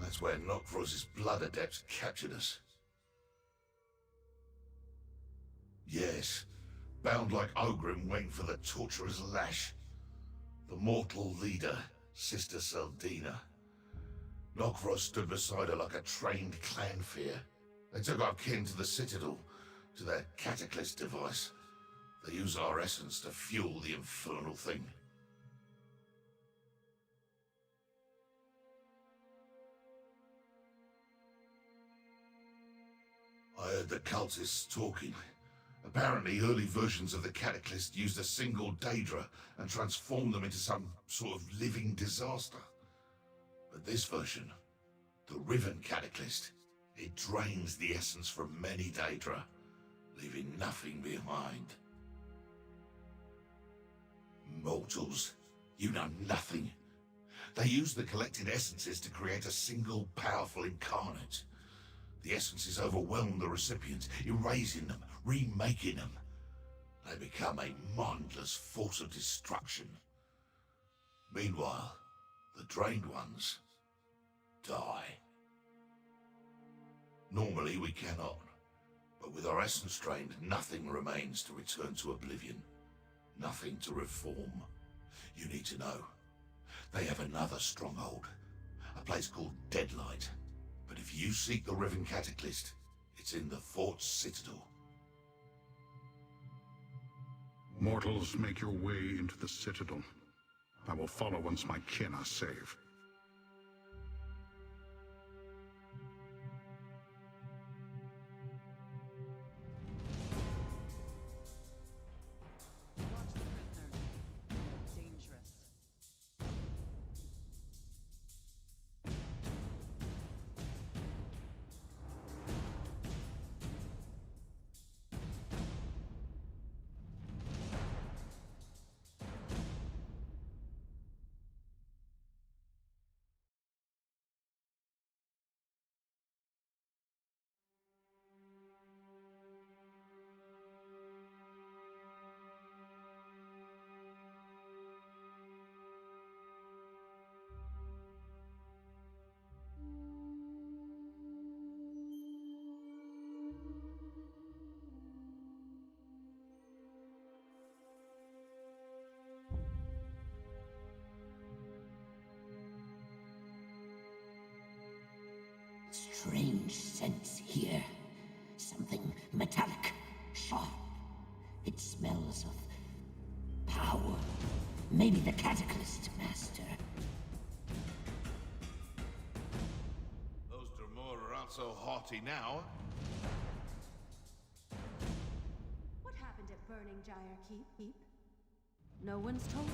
That's where Nokvros's blood adepts captured us. Yes, bound like Ogrim waiting for the torturer's lash. The mortal leader, Sister Seldina. Nokvros stood beside her like a trained clan fear. They took our kin to the Citadel, to their Cataclysm device. They use our essence to fuel the infernal thing. I heard the cultists talking. Apparently, early versions of the Cataclysm used a single Daedra and transformed them into some sort of living disaster. But this version, the Riven Cataclysm, it drains the essence from many Daedra, leaving nothing behind. Mortals, you know nothing. They use the collected essences to create a single powerful incarnate. The essences overwhelm the recipients, erasing them, remaking them. They become a mindless force of destruction. Meanwhile, the drained ones die. Normally we cannot, but with our essence drained, nothing remains to return to oblivion. Nothing to reform. You need to know. They have another stronghold. A place called Deadlands. But if you seek the Riven Cataclysm, it's in the fort's citadel. Mortals, make your way into the citadel. I will follow once my kin are safe. Strange sense here. Something metallic, sharp. It smells of power. Maybe the Cataclysm Master. Those Dremora aren't so haughty now. What happened at Burning Gyre Keep? No one's told me.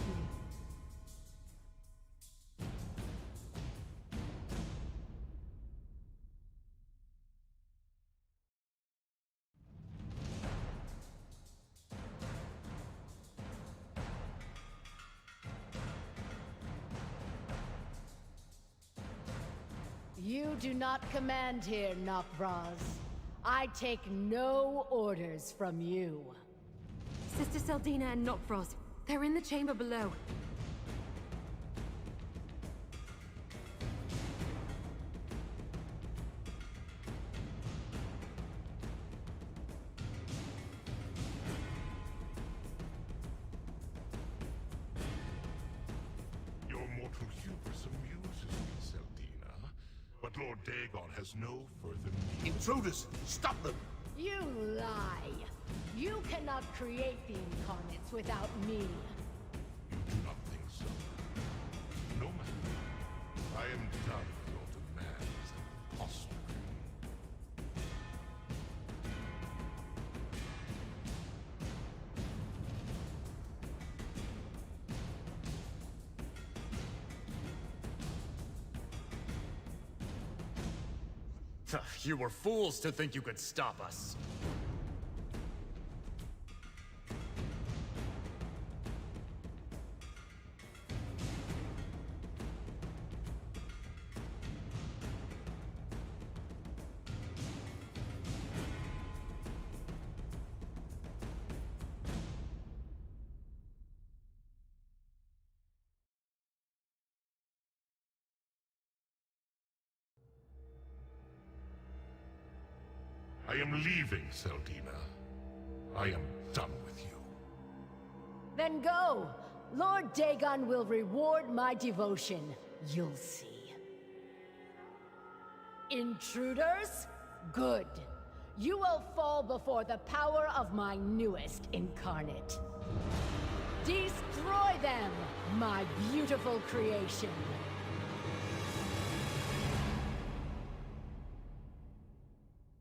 You do not command here, Nok'Vraz. I take no orders from you. Sister Seldina and Nok'Vraz, they're in the chamber below. Your mortal hubris amuses me, Seldina. But Lord Dagon has no further need. Intruders! Stop them! You lie. You cannot create the incarnates without me. You do not think so. No matter. I am done with your demands and posturing. You were fools to think you could stop us. I am leaving, Seldina. I am done with you. Then go. Lord Dagon will reward my devotion. You'll see. Intruders? Good. You will fall before the power of my newest incarnate. Destroy them, my beautiful creation.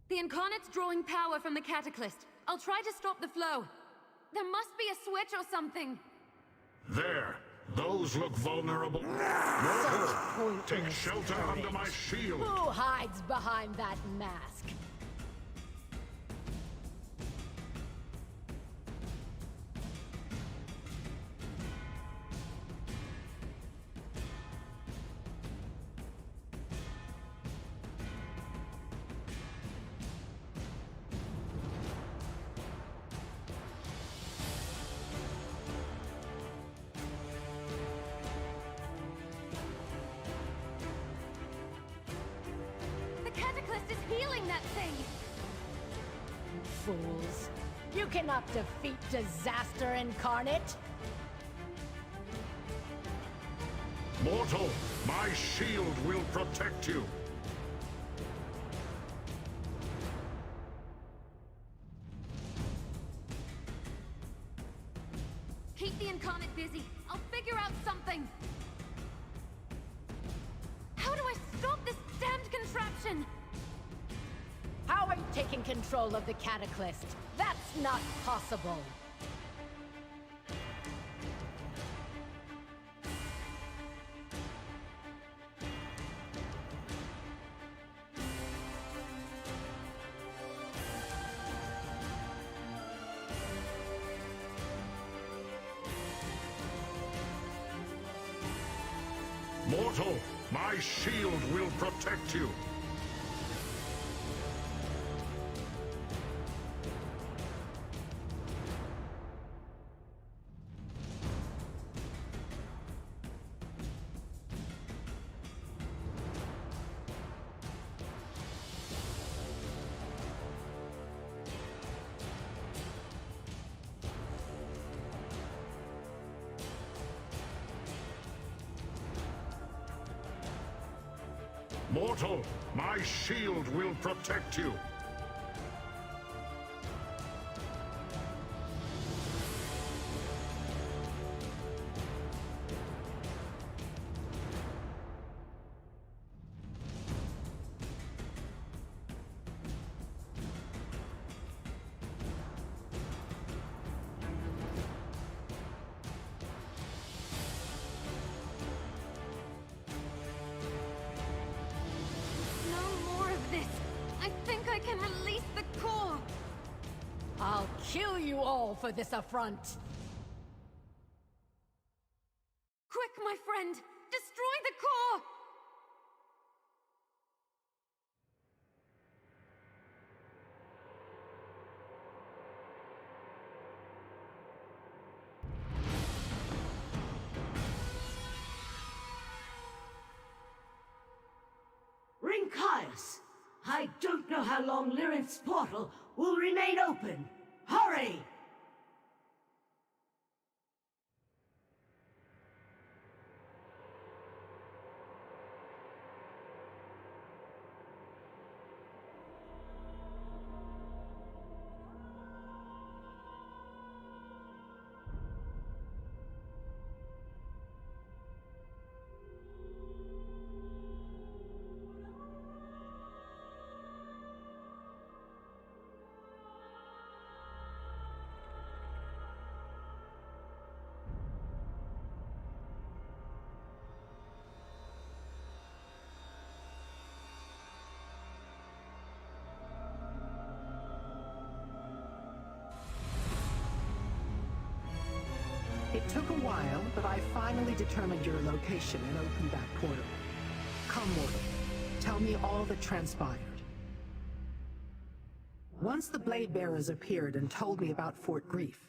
The Incarnate's drawing power from the Cataclysm. I'll try to stop the flow. There must be a switch or something. There! Those look vulnerable. Such Take shelter under my shield. Who hides behind that mask? The Cataclysm is healing that thing! Fools. You cannot defeat disaster incarnate! Mortal, my shield will protect you. Keep the Incarnate busy. I'll figure out something. How do I stop this damned contraption? How are you taking control of the Cataclysm? That's not possible! Mortal, my shield will protect you. Mortal, my shield will protect you. I'll kill you all for this affront! Quick, my friend! Destroy the core! Rinkias! I don't know how long Lyrinth's portal will remain open. Hurry! It took a while, but I finally determined your location and opened that portal. Come, Warden. Tell me all that transpired. Once the Blade Bearers appeared and told me about Fort Grief,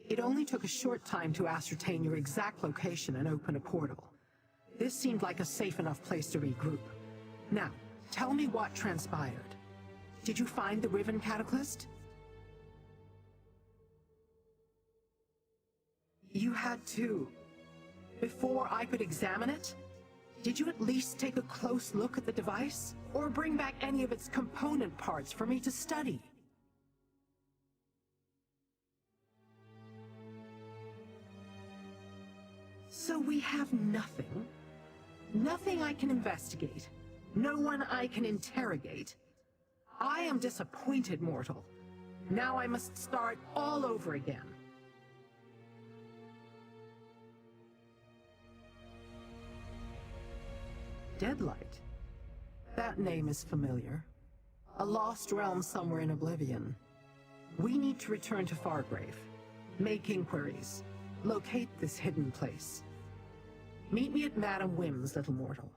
it only took a short time to ascertain your exact location and open a portal. This seemed like a safe enough place to regroup. Now, tell me what transpired. Did you find the Riven Cataclysm? You had to. Before I could examine it? Did you at least take a close look at the device? Or bring back any of its component parts for me to study? So we have nothing? Nothing I can investigate? No one I can interrogate? I am disappointed, mortal. Now I must start all over again. Deadlight? That name is familiar. A lost realm somewhere in Oblivion. We need to return to Fargrave. Make inquiries. Locate this hidden place. Meet me at Madam Wim's, little mortal.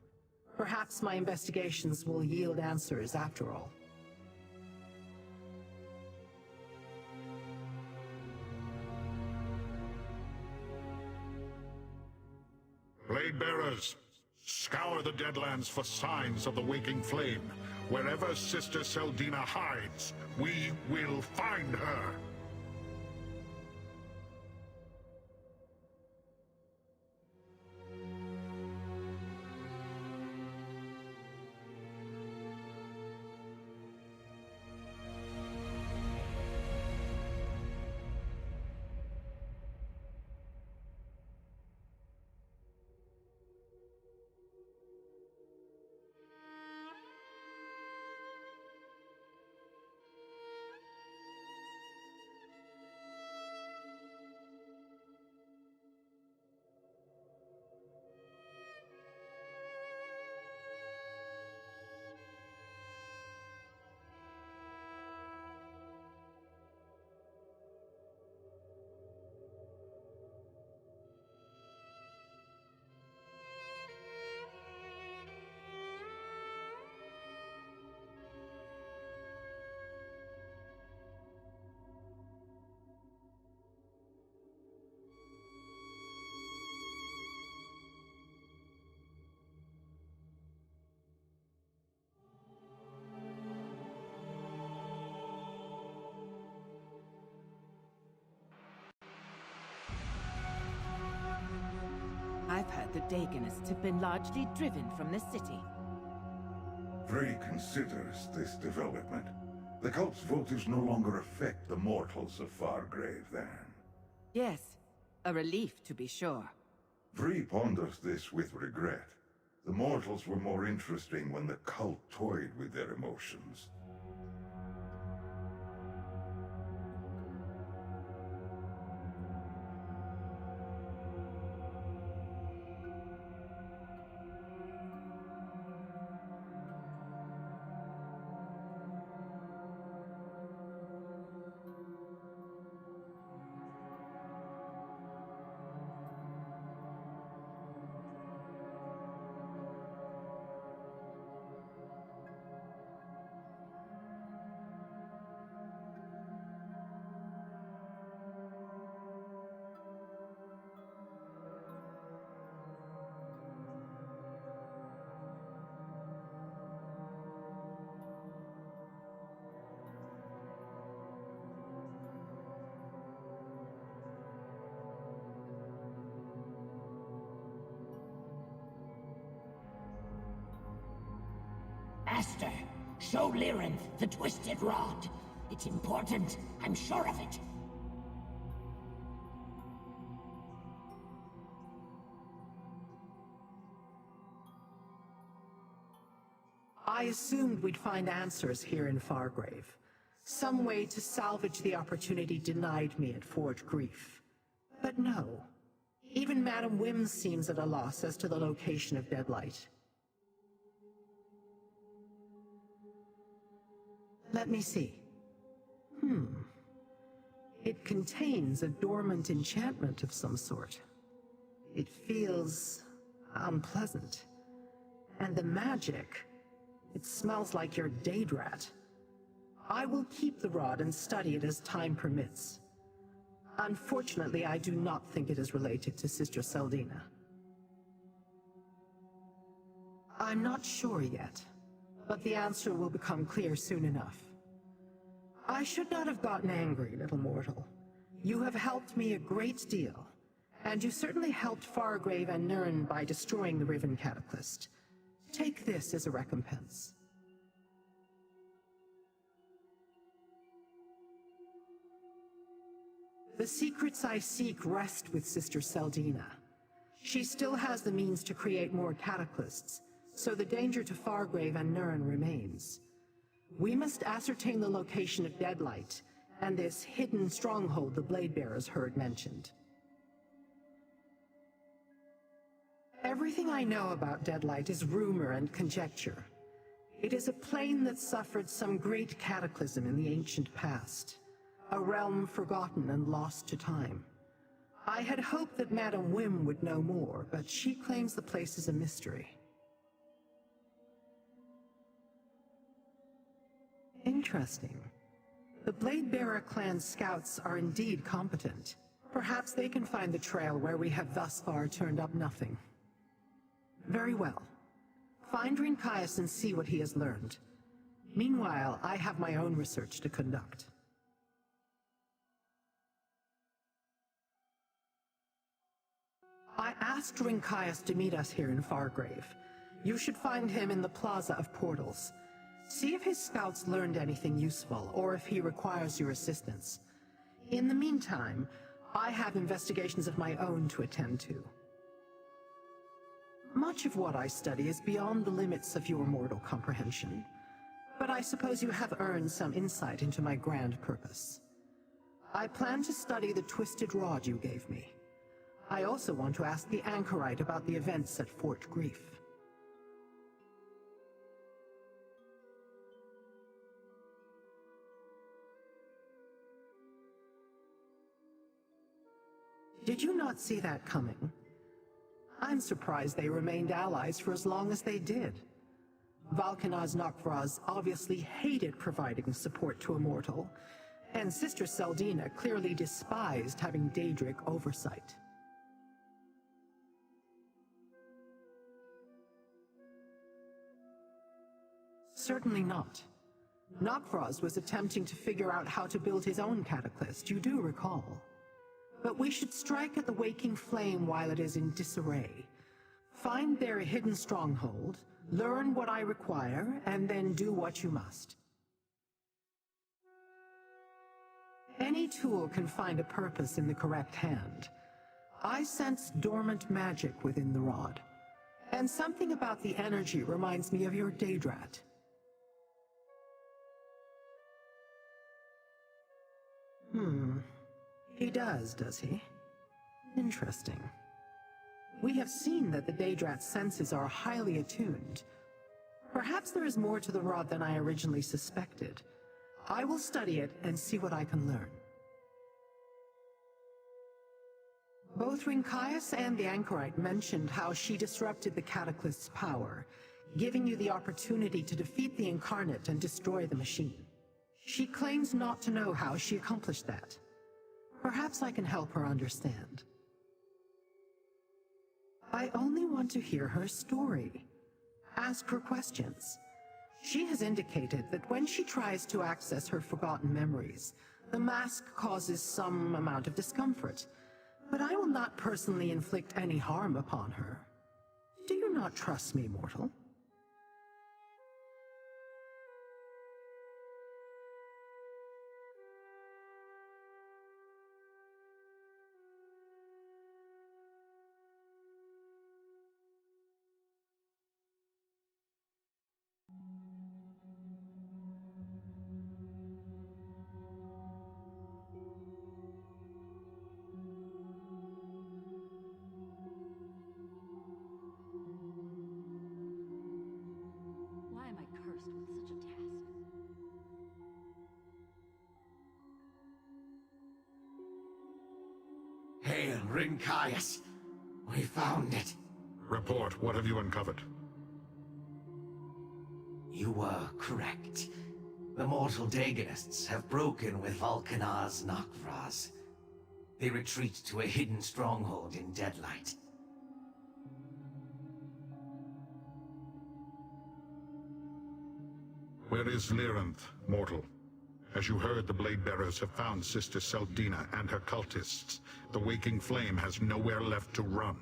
Perhaps my investigations will yield answers after all. Blade Bearers, scour the Deadlands for signs of the waking flame. Wherever Sister Seldina hides, we will find her. the Dagonists have been largely driven from the city. Frey considers this development. The cult's votives no longer affect the mortals of Fargrave, then. Yes, a relief to be sure. Frey ponders this with regret. The mortals were more interesting when the cult toyed with their emotions. Master, show Lyrinth the twisted rod. It's important, I'm sure of it. I assumed we'd find answers here in Fargrave. Some way to salvage the opportunity denied me at Forge Grief. But no. Even Madam Wim seems at a loss as to the location of Deadlight. Let me see. It contains a dormant enchantment of some sort. It feels unpleasant. And the magic, it smells like your Daedrat. I will keep the rod and study it as time permits. Unfortunately, I do not think it is related to Sister Seldina. I'm not sure yet, but the answer will become clear soon enough. I should not have gotten angry, little mortal. You have helped me a great deal, and you certainly helped Fargrave and Nirn by destroying the Riven Cataclysm. Take this as a recompense. The secrets I seek rest with Sister Seldina. She still has the means to create more cataclysms, so the danger to Fargrave and Nirn remains. We must ascertain the location of Deadlight, and this hidden stronghold the Bladebearers heard mentioned. Everything I know about Deadlight is rumor and conjecture. It is a plane that suffered some great cataclysm in the ancient past, a realm forgotten and lost to time. I had hoped that Madam Wim would know more, but she claims the place is a mystery. Interesting. The Bladebearer clan's scouts are indeed competent. Perhaps they can find the trail where we have thus far turned up nothing. Very well. Find Rinkias and see what he has learned. Meanwhile, I have my own research to conduct. I asked Rinkias to meet us here in Fargrave. You should find him in the Plaza of Portals. See if his scouts learned anything useful, or if he requires your assistance. In the meantime, I have investigations of my own to attend to. Much of what I study is beyond the limits of your mortal comprehension, but I suppose you have earned some insight into my grand purpose. I plan to study the twisted rod you gave me. I also want to ask the Anchorite about the events at Fort Grief. Did you not see that coming? I'm surprised they remained allies for as long as they did. Valkanaz Nokvraz obviously hated providing support to a mortal, and Sister Seldina clearly despised having Daedric oversight. Certainly not. Nokvraz was attempting to figure out how to build his own cataclysm, you do recall. But we should strike at the waking flame while it is in disarray. Find their hidden stronghold, learn what I require, and then do what you must. Any tool can find a purpose in the correct hand. I sense dormant magic within the rod, and something about the energy reminds me of your Daedrat. He does he? Interesting. We have seen that the Daedrat's senses are highly attuned. Perhaps there is more to the rod than I originally suspected. I will study it and see what I can learn. Both Rinkias and the Anchorite mentioned how she disrupted the Cataclyst's power, giving you the opportunity to defeat the Incarnate and destroy the machine. She claims not to know how she accomplished that. Perhaps I can help her understand. I only want to hear her story. Ask her questions. She has indicated that when she tries to access her forgotten memories, the mask causes some amount of discomfort, but I will not personally inflict any harm upon her. Do you not trust me, mortal? Why am I cursed with such a task? Hail, Rinkias! We found it. Report, what have you uncovered? You were correct. The mortal Dagonists have broken with Vulcanar's Nokvraz. They retreat to a hidden stronghold in Deadlight. Where is Lyranth, mortal? As you heard, the Blade-Bearers have found Sister Seldina and her cultists. The Waking Flame has nowhere left to run.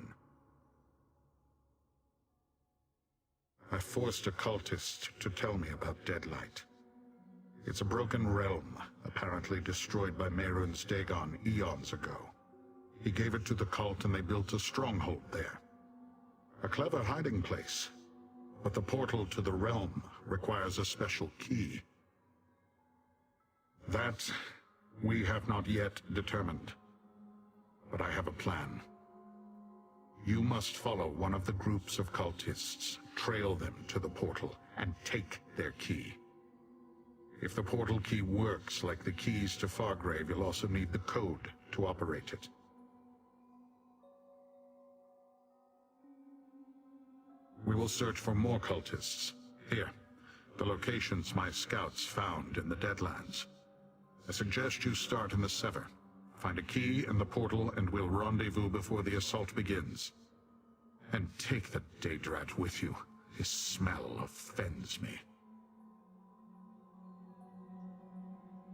I forced a cultist to tell me about Deadlight. It's a broken realm, apparently destroyed by Mehrunes Dagon eons ago. He gave it to the cult and they built a stronghold there. A clever hiding place, but the portal to the realm requires a special key. That we have not yet determined, but I have a plan. You must follow one of the groups of cultists, trail them to the portal, and take their key. If the portal key works like the keys to Fargrave, you'll also need the code to operate it. We will search for more cultists. Here, the locations my scouts found in the Deadlands. I suggest you start in the Sever. Find a key in the portal and we'll rendezvous before the assault begins. And take the Daedrat with you. His smell offends me.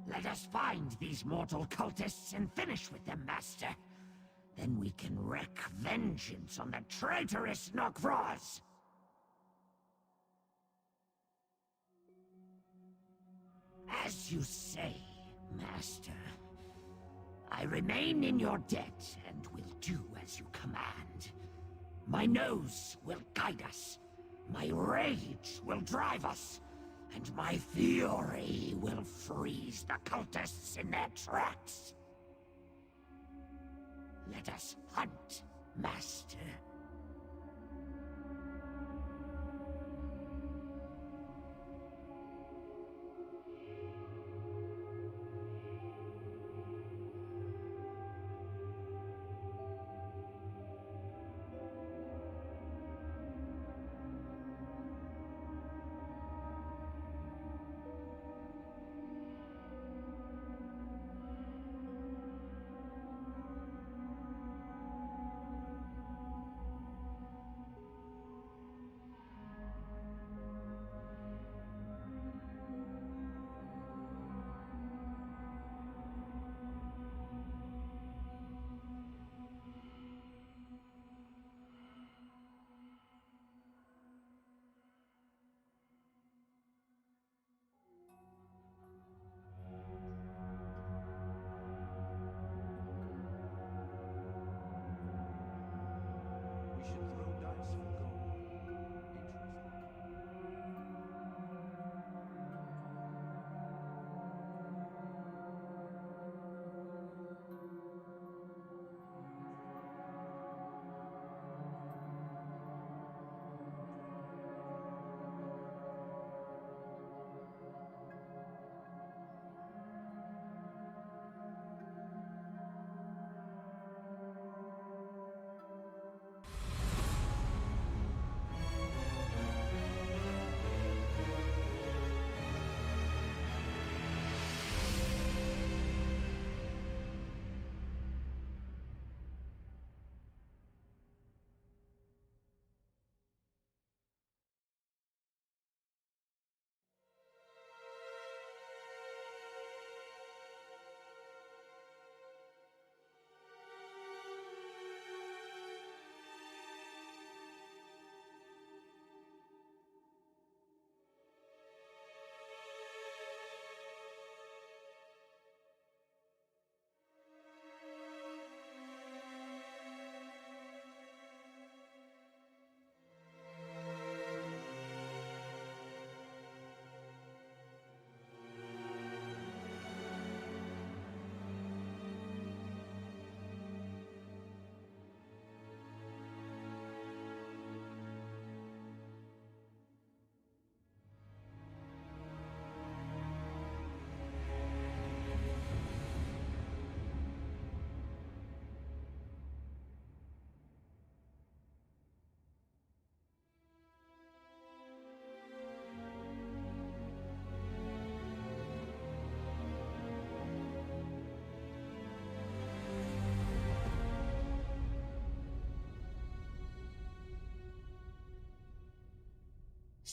Let us find these mortal cultists and finish with them, Master. Then we can wreak vengeance on the traitorous Nokvraz. As you say, Master. I remain in your debt and will do as you command. My nose will guide us. My rage will drive us. And my fury will freeze the cultists in their tracks. Let us hunt, Master.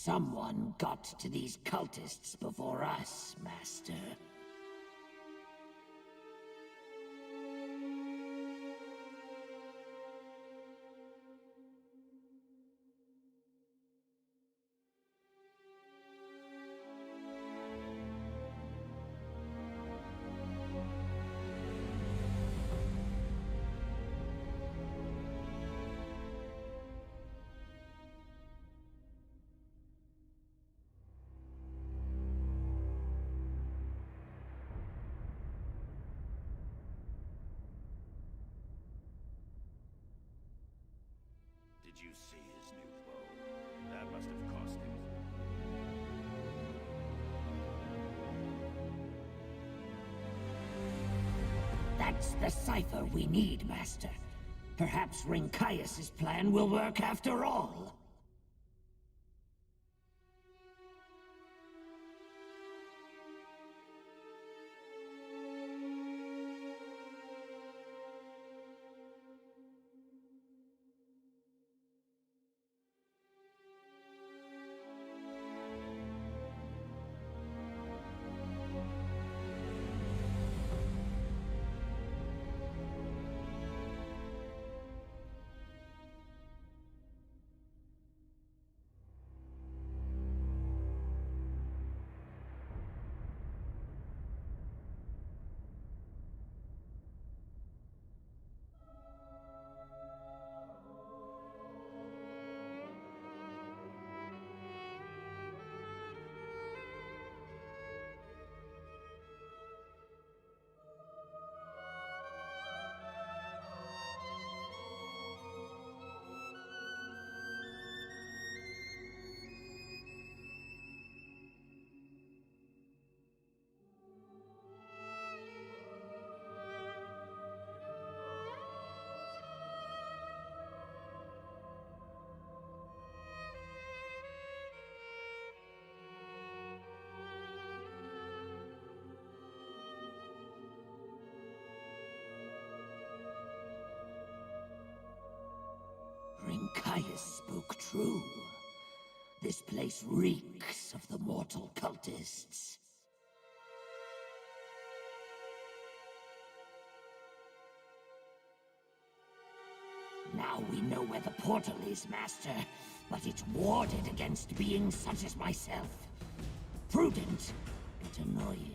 Someone got to these cultists before us, Master. Did you see his new bow? That must have cost him. That's the cipher we need, Master. Perhaps Rinkias' plan will work after all. Rinkias spoke true. This place reeks of the mortal cultists. Now we know where the portal is, Master, but it's warded against beings such as myself. Prudent, but annoying.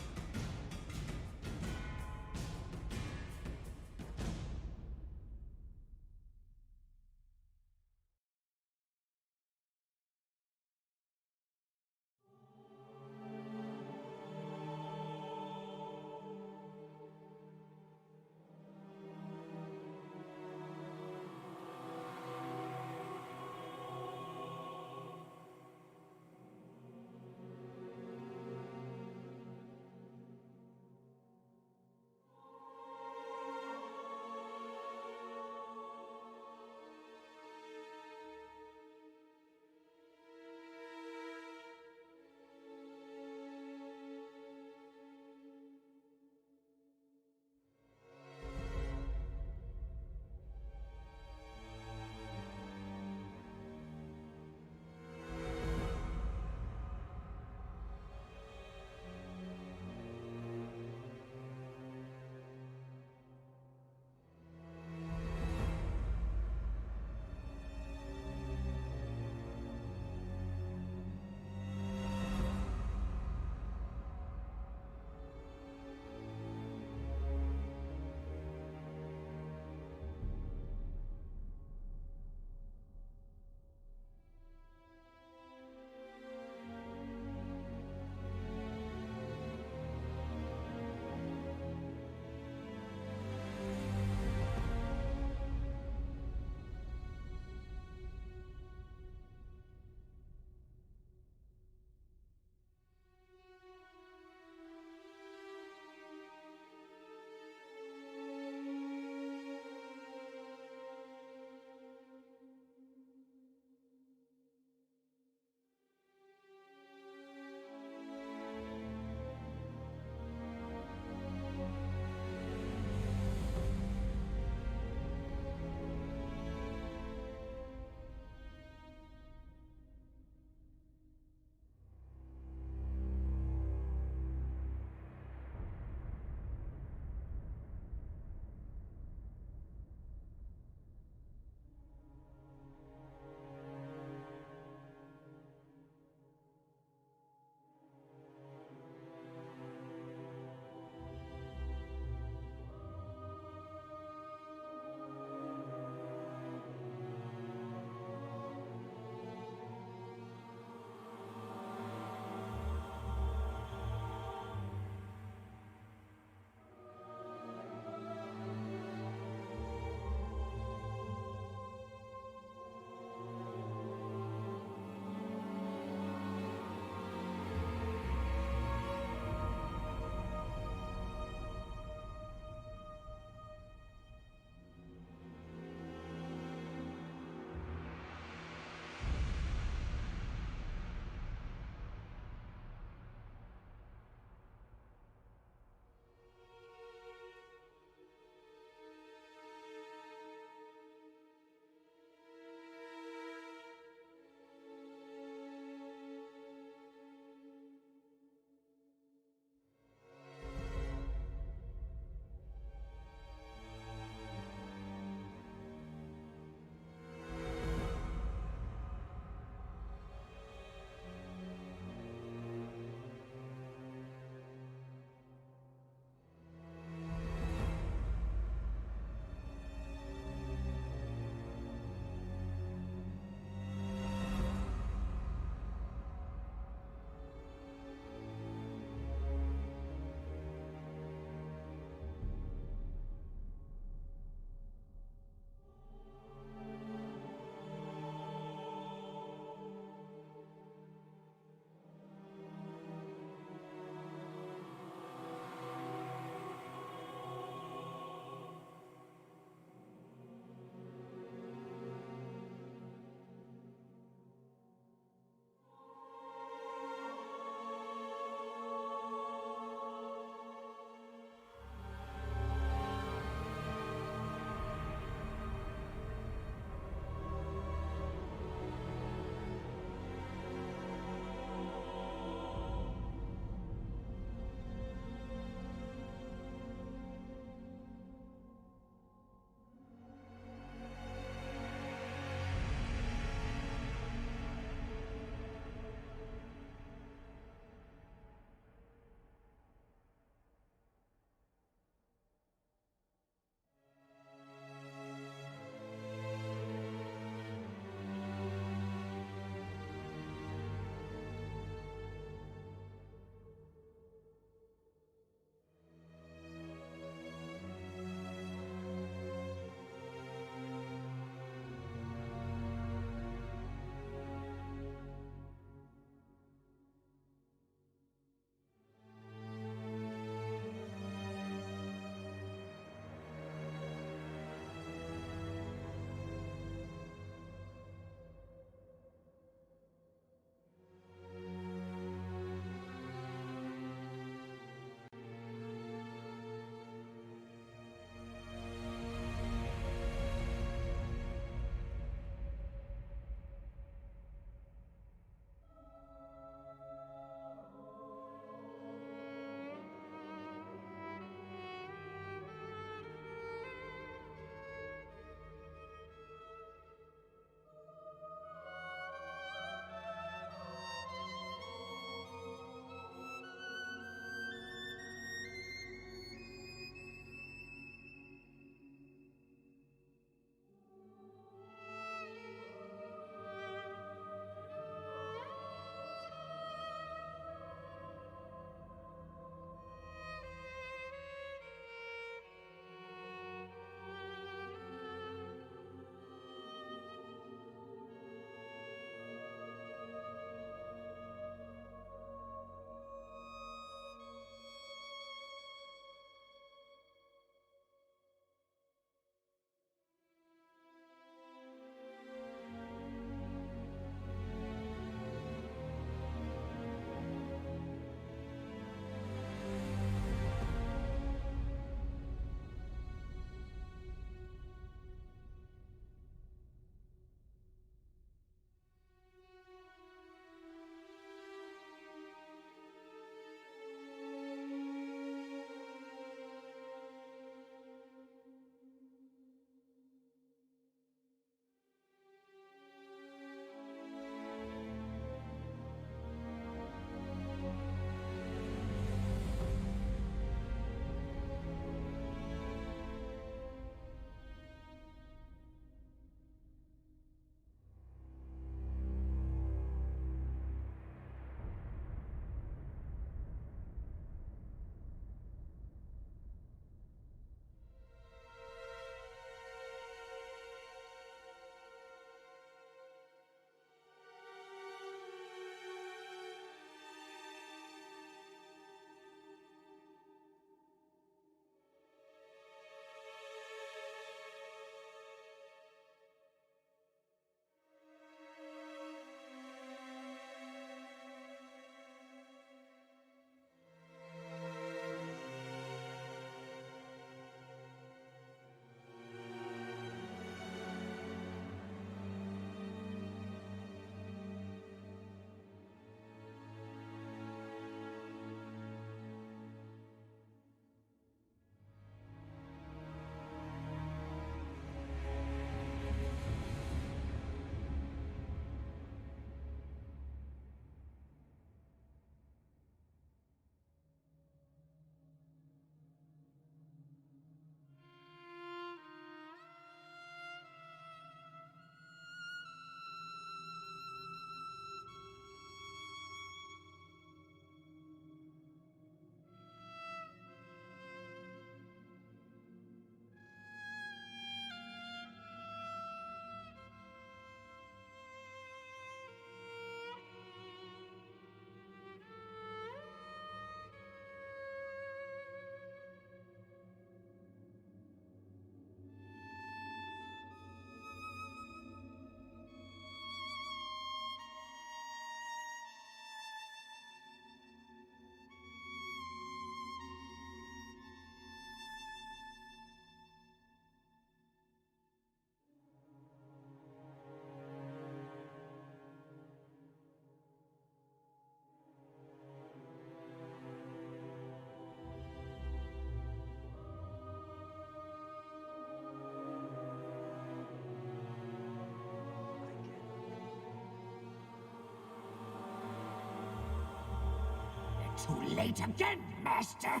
too late again, Master.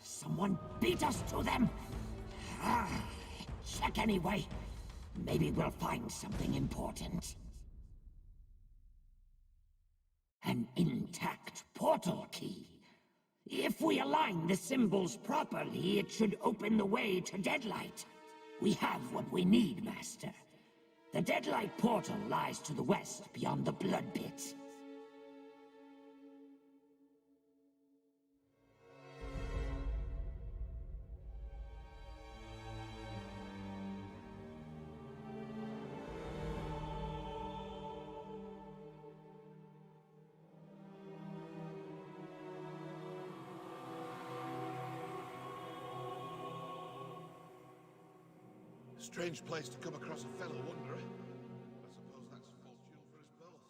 Someone beat us to them. Check anyway. Maybe we'll find something important. An intact portal key. If we align the symbols properly, it should open the way to Deadlight. We have what we need, Master. The Deadlight portal lies to the west, beyond the Blood Pit. Strange place to come across a fellow wanderer. I suppose that's fortune for us both.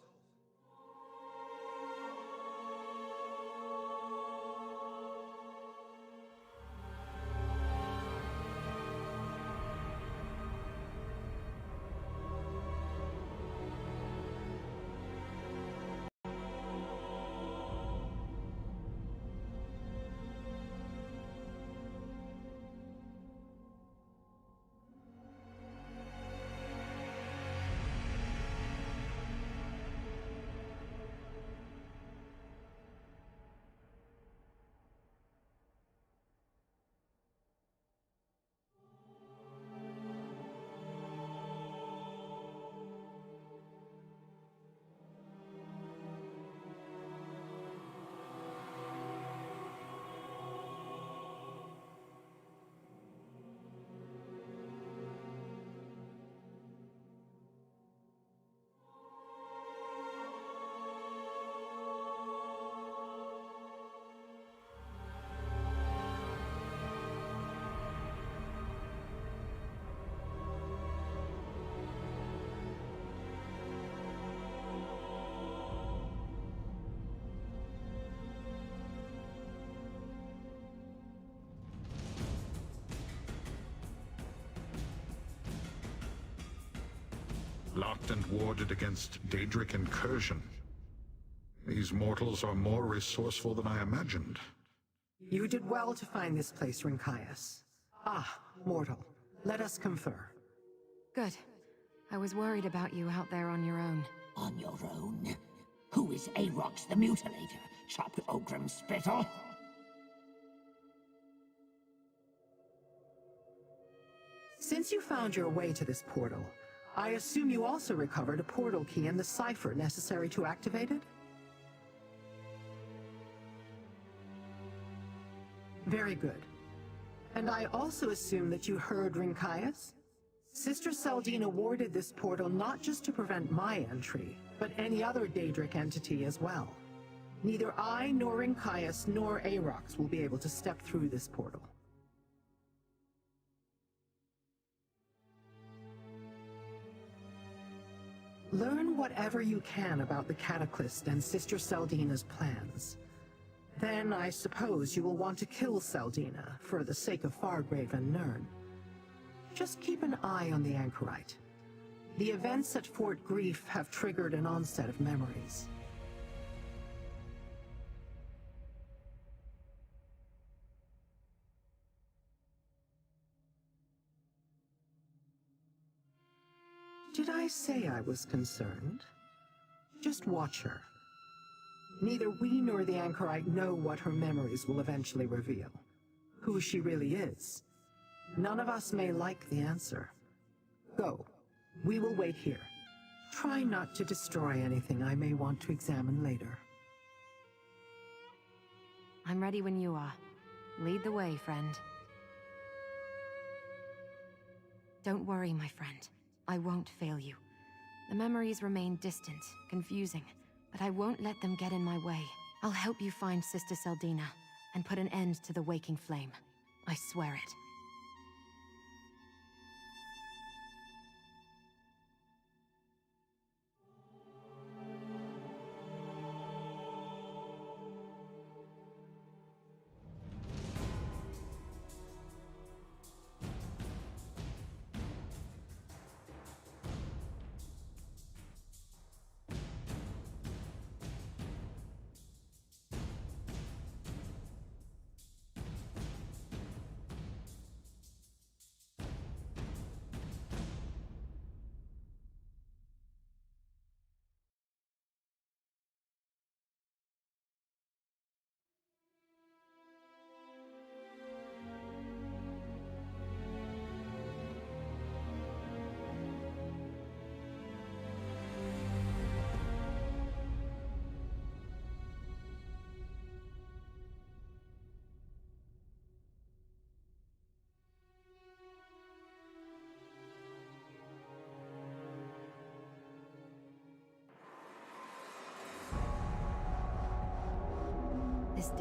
Locked and warded against Daedric incursion. These mortals are more resourceful than I imagined. You did well to find this place, Rinkias. Ah, mortal. Let us confer. Good. I was worried about you out there on your own. On your own? Who is Aarox the Mutilator? Chopped Ogrim's spittle? Since you found your way to this portal, I assume you also recovered a portal key and the cipher necessary to activate it? Very good. And I also assume that you heard Rinkias? Sister Seldine awarded this portal not just to prevent my entry, but any other Daedric entity as well. Neither I, nor Rinkias, nor Aarox will be able to step through this portal. Learn whatever you can about the Cataclysm and Sister Seldina's plans. Then I suppose you will want to kill Seldina for the sake of Fargrave and Nirn. Just keep an eye on the Anchorite. The events at Fort Grief have triggered an onset of memories. Did I say I was concerned? Just watch her. Neither we nor the Anchorite know what her memories will eventually reveal. Who she really is. None of us may like the answer. Go. We will wait here. Try not to destroy anything I may want to examine later. I'm ready when you are. Lead the way, friend. Don't worry, my friend. I won't fail you. The memories remain distant, confusing, but I won't let them get in my way. I'll help you find Sister Seldina, and put an end to the waking flame. I swear it.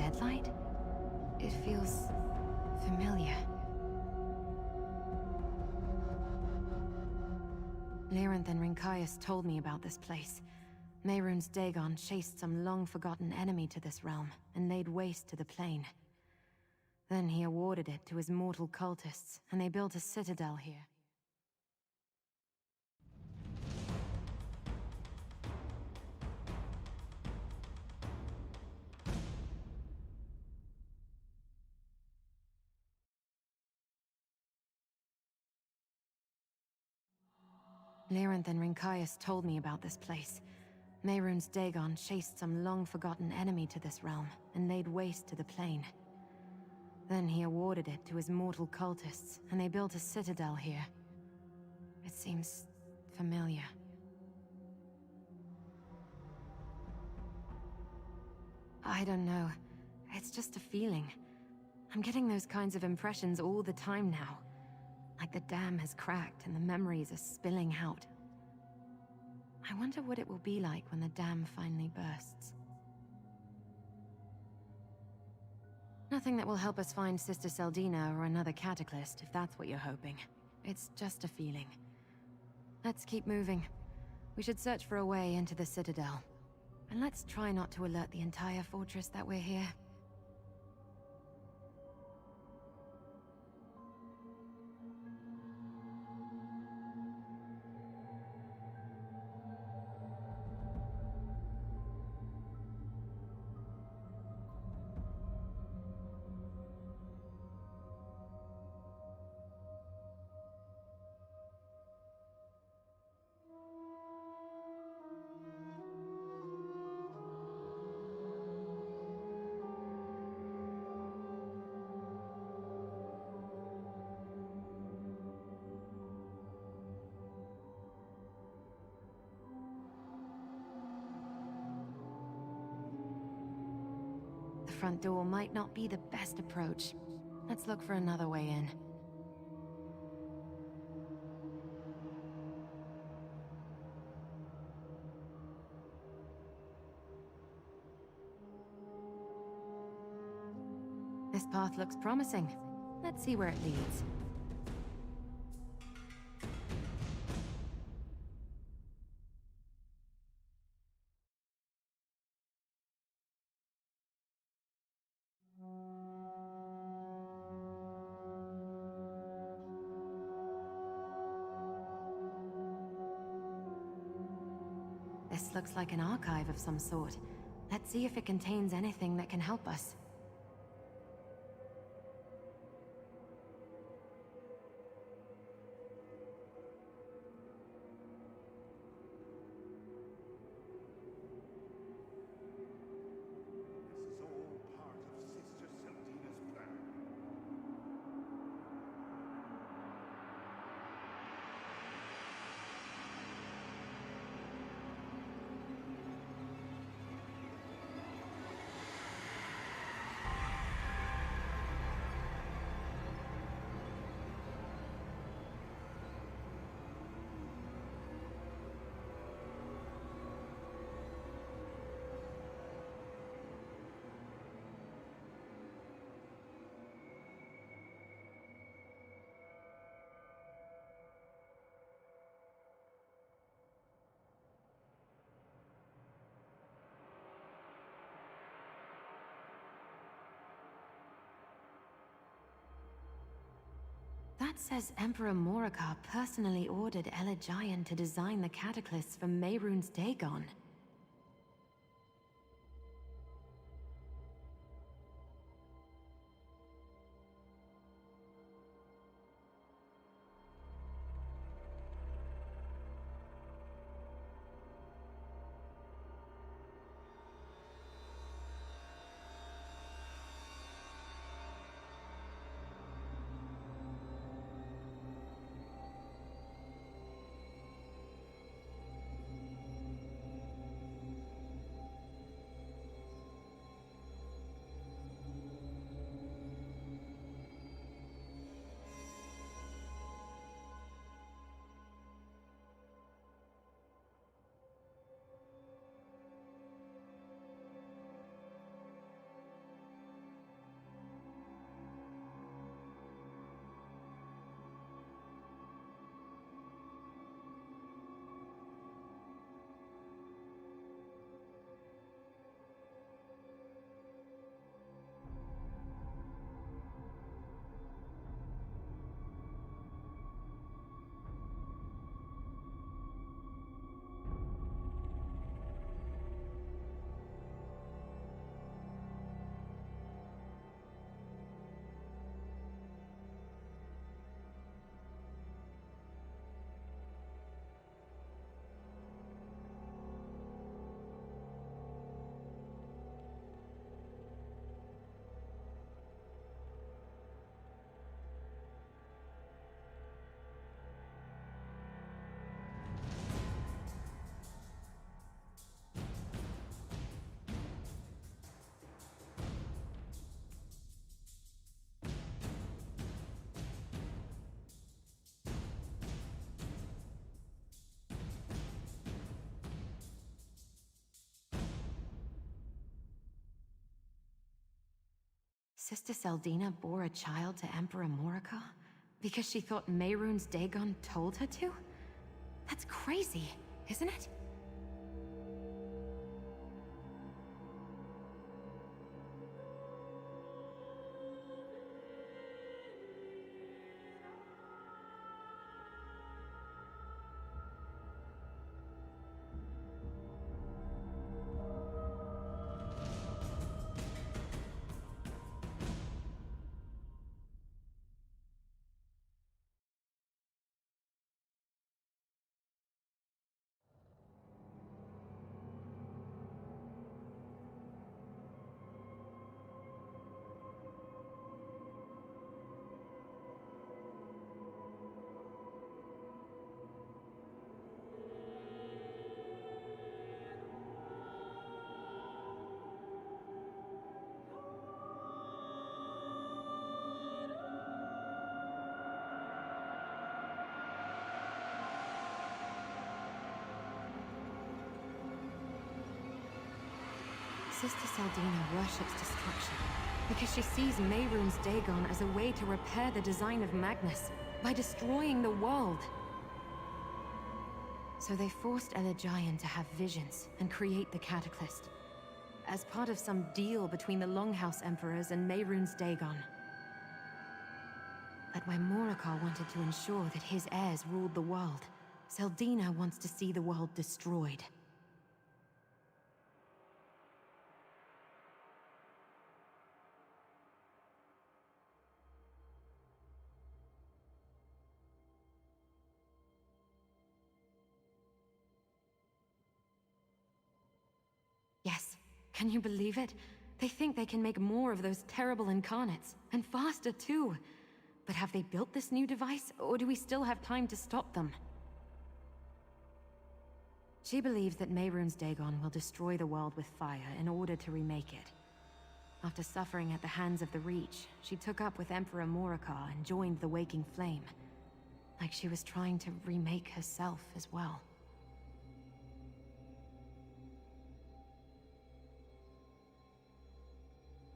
deadlight? It feels familiar. Lyranth and Rinkaius told me about this place. Mehrunes Dagon chased some long-forgotten enemy to this realm and laid waste to the plain. Then he awarded it to his mortal cultists, and they built a citadel here. Lyranth and Rinkaius told me about this place. Mehrunes Dagon chased some long-forgotten enemy to this realm and laid waste to the plain. Then he awarded it to his mortal cultists, and they built a citadel here. It seems familiar. I don't know. It's just a feeling. I'm getting those kinds of impressions all the time now. Like the dam has cracked and the memories are spilling out. I wonder what it will be like when the dam finally bursts. Nothing that will help us find Sister Seldina or another Cataclysm, if that's what you're hoping. It's just a feeling. Let's keep moving. We should search for a way into the Citadel. And let's try not to alert the entire fortress that we're here. The front door might not be the best approach. Let's look for another way in. This path looks promising. Let's see where it leads. This looks like an archive of some sort. Let's see if it contains anything that can help us. That says Emperor Morikar personally ordered Elegian to design the Cataclysm for Mehrunes Dagon. Sister Seldina bore a child to Emperor Morica because she thought Mehrunes Dagon told her to? That's crazy, isn't it? Sister Seldina worships destruction because she sees Mehrunes Dagon as a way to repair the design of Magnus by destroying the world. So they forced Elegian to have visions and create the Cataclysm as part of some deal between the Longhouse Emperors and Mehrunes Dagon. But when Morica wanted to ensure that his heirs ruled the world, Seldina wants to see the world destroyed. Yes. Can you believe it? They think they can make more of those terrible incarnates, and faster too. But have they built this new device, or do we still have time to stop them? She believes that Mehrunes Dagon will destroy the world with fire in order to remake it. After suffering at the hands of the Reach, she took up with Emperor Morica and joined the Waking Flame. Like she was trying to remake herself as well.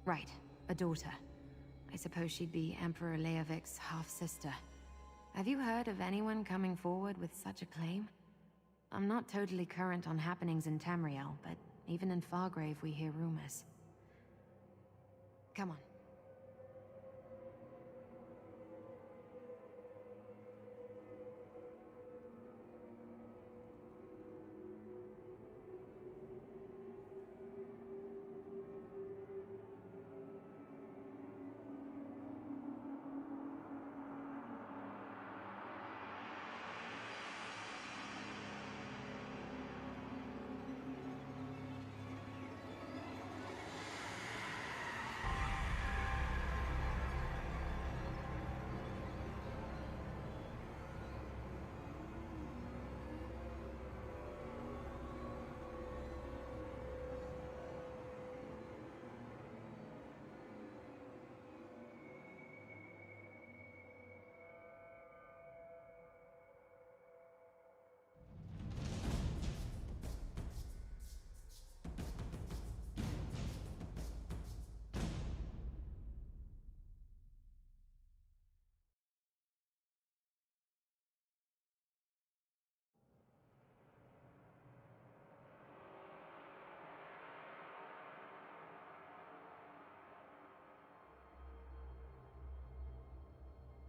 Right, a daughter. I suppose she'd be Emperor Leovik's half-sister. Have you heard of anyone coming forward with such a claim? I'm not totally current on happenings in Tamriel, but even in Fargrave we hear rumors. Come on.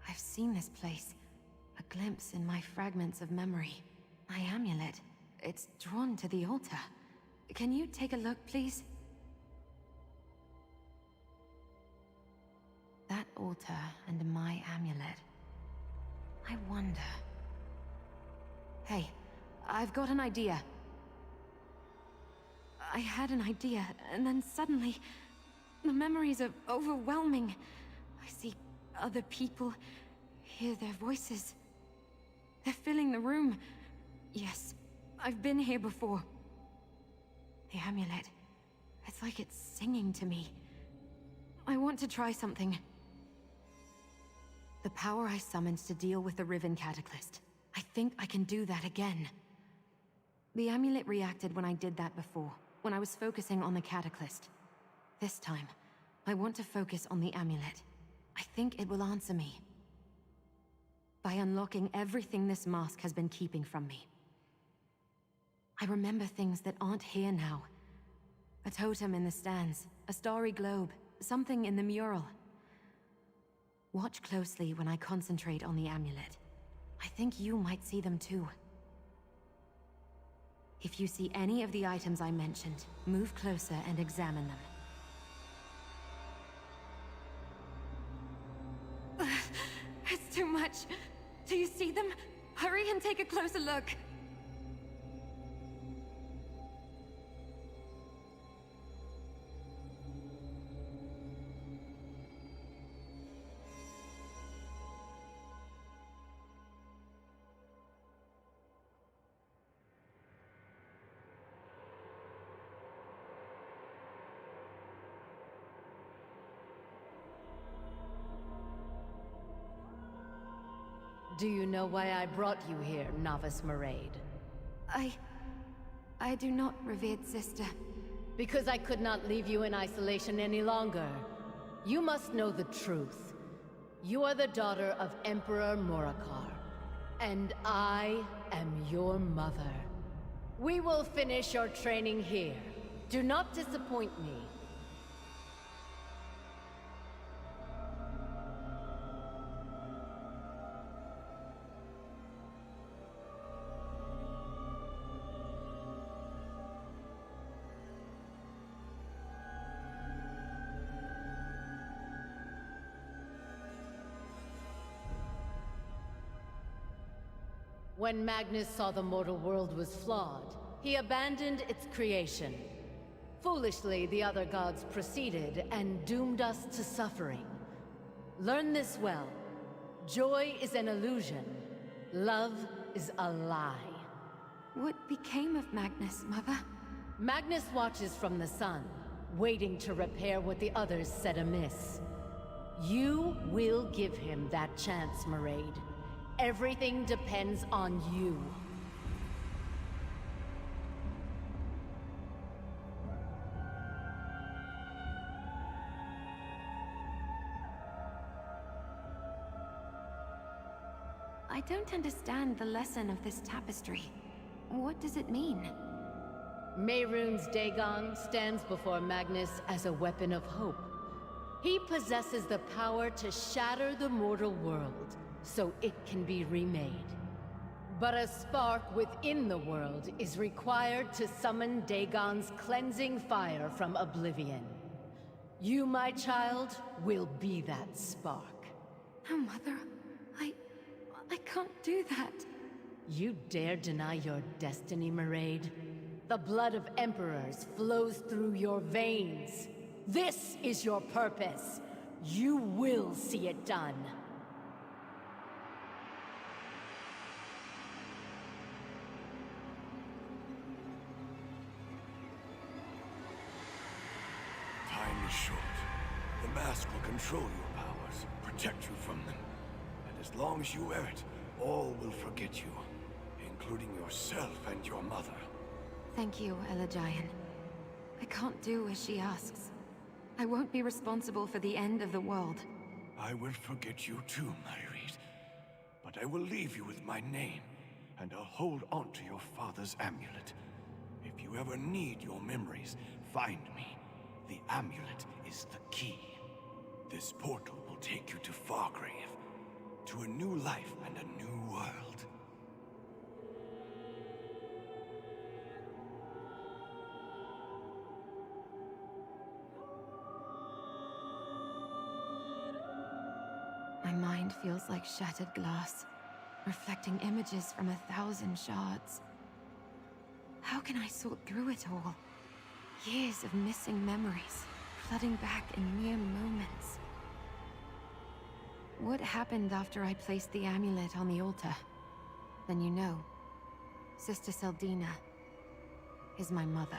I've seen this place. A glimpse in my fragments of memory. My amulet. It's drawn to the altar. Can you take a look, please? That altar and my amulet. I wonder... Hey, I've got an idea. I had an idea, and then suddenly... the memories are overwhelming. I see other people, hear their voices. They're filling the room. Yes, I've been here before. The amulet. It's like it's singing to me. I want to try something. The power I summoned to deal with the Riven Cataclysm. I think I can do that again. The amulet reacted when I did that before, when I was focusing on the Cataclysm. This time, I want to focus on the amulet. I think it will answer me. By unlocking everything this mask has been keeping from me. I remember things that aren't here now. A totem in the stands, a starry globe, something in the mural. Watch closely when I concentrate on the amulet. I think you might see them too. If you see any of the items I mentioned, move closer and examine them. It's too much. Do you see them? Hurry and take a closer look. Do you know why I brought you here, Novice Maraid? I do not, revered sister. Because I could not leave you in isolation any longer. You must know the truth. You are the daughter of Emperor Morakar, and I am your mother. We will finish your training here. Do not disappoint me. When Magnus saw the mortal world was flawed, he abandoned its creation. Foolishly, the other gods proceeded and doomed us to suffering. Learn this well. Joy is an illusion. Love is a lie. What became of Magnus, Mother? Magnus watches from the sun, waiting to repair what the others set amiss. You will give him that chance, Maraid. Everything depends on you. I don't understand the lesson of this tapestry. What does it mean? Mehrunes Dagon stands before Magnus as a weapon of hope. He possesses the power to shatter the mortal world, so it can be remade. But a spark within the world is required to summon Dagon's cleansing fire from oblivion. You, my child, will be that spark. Oh, Mother, I can't do that. You dare deny your destiny, Maraid? The blood of emperors flows through your veins. This is your purpose. You will see it done. Time is short. The mask will control your powers, protect you from them. And as long as you wear it, all will forget you, including yourself and your mother. Thank you, Elagian. I can't do as she asks. I won't be responsible for the end of the world. I will forget you too, Maraid. But I will leave you with my name, and I'll hold on to your father's amulet. If you ever need your memories, find me. The amulet is the key. This portal will take you to Fargrave, to a new life and a new world. My mind feels like shattered glass, reflecting images from 1,000 shards. How can I sort through it all? Years of missing memories, flooding back in mere moments. What happened after I placed the amulet on the altar? Then you know. Sister Seldina is my mother.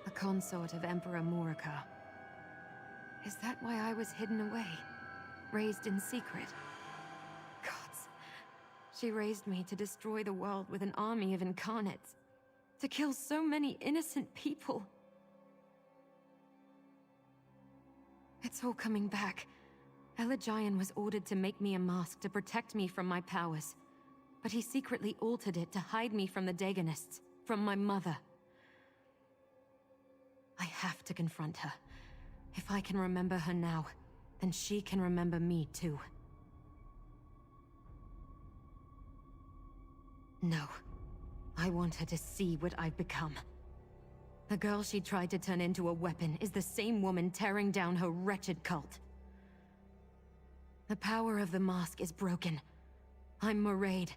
A consort of Emperor Morakar. Is that why I was hidden away? Raised in secret? Gods. She raised me to destroy the world with an army of incarnates. To kill so many innocent people. It's all coming back. Elagian was ordered to make me a mask to protect me from my powers. But he secretly altered it to hide me from the Dagonists, from my mother. I have to confront her. If I can remember her now, then she can remember me too. No. I want her to see what I've become. The girl she tried to turn into a weapon is the same woman tearing down her wretched cult. The power of the mask is broken. I'm Maraid,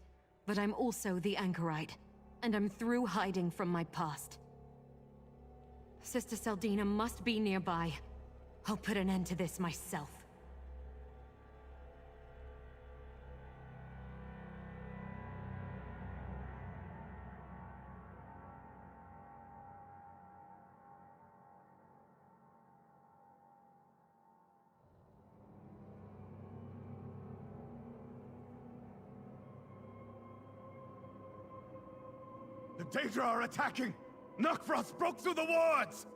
but I'm also the Anchorite, and I'm through hiding from my past. Sister Seldina must be nearby. I'll put an end to this myself. The Daedra are attacking! Knockfrost broke through the wards!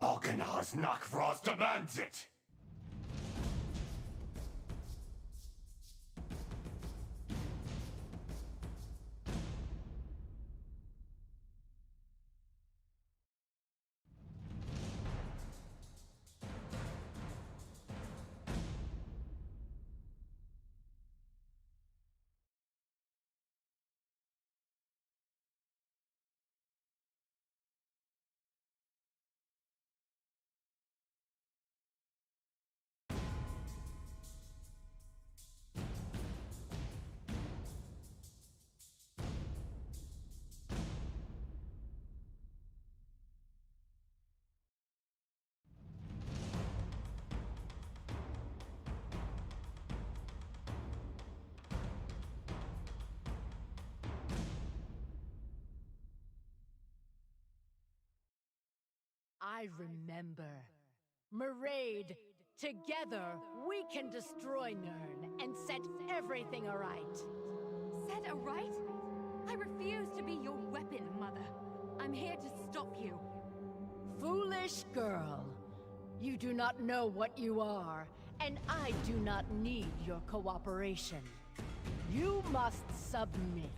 Alkanar's Knockfrost demands it! I remember. Maraid, together we can destroy Nirn and set everything aright. Set aright? I refuse to be your weapon, Mother. I'm here to stop you. Foolish girl. You do not know what you are, and I do not need your cooperation. You must submit.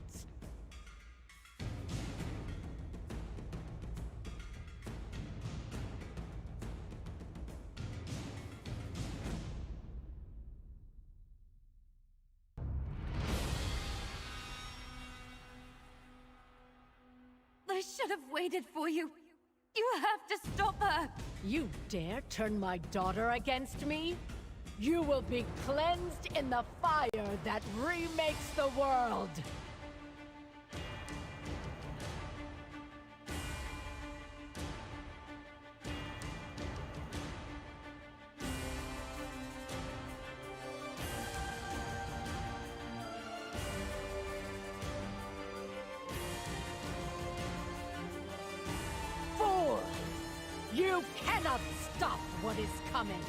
I should have waited for you. You have to stop her! You dare turn my daughter against me? You will be cleansed in the fire that remakes the world! You cannot stop what is coming!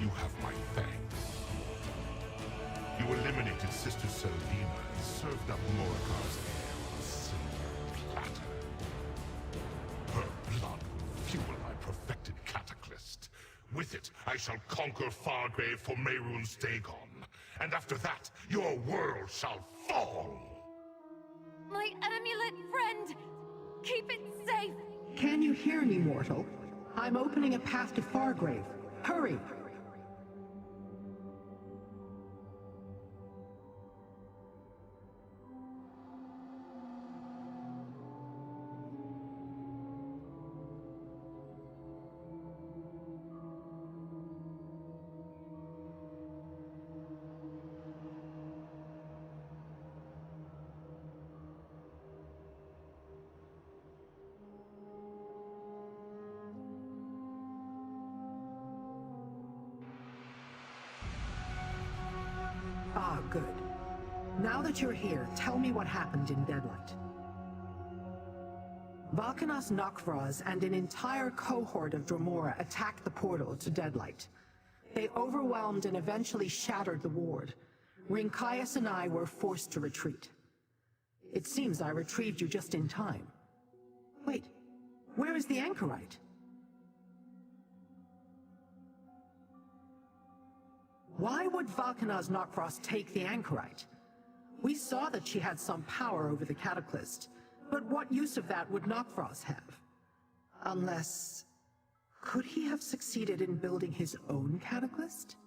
You have my thanks. You eliminated Sister Seldina and served up Morika's heir on a silver platter. Her blood will fuel my perfected cataclysm. With it, I shall conquer Fargrave for Mehrunes Dagon. And after that, your world shall fall! My amulet friend! Keep it safe! Can you hear me, mortal? I'm opening a path to Fargrave. Hurry! Ah, good. Now that you're here, tell me what happened in Deadlight. Valkanas Nakvraz and an entire cohort of Dremora attacked the portal to Deadlight. They overwhelmed and eventually shattered the ward. Rinkias and I were forced to retreat. It seems I retrieved you just in time. Wait, where is the anchorite? Why would Valkanas Nakvraz take the anchorite? We saw that she had some power over the Cataclysm, but what use of that would Nakvraz have? Unless... could he have succeeded in building his own Cataclysm?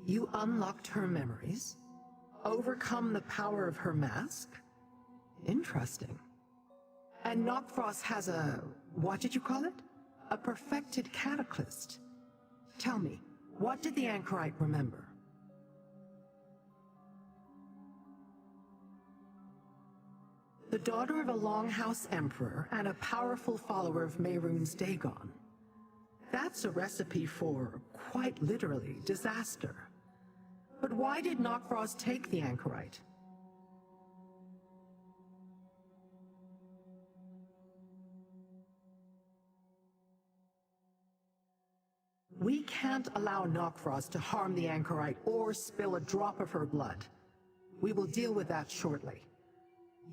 You unlocked her memories? Overcome the power of her mask? Interesting. And Nakvraz has a... what did you call it? A perfected cataclysm. Tell me, what did the anchorite remember? The daughter of a Longhouse Emperor and a powerful follower of Mehrunes Dagon. That's a recipe for, quite literally, disaster. But why did Nakvraz take the anchorite? We can't allow Nakvraz to harm the anchorite or spill a drop of her blood. We will deal with that shortly.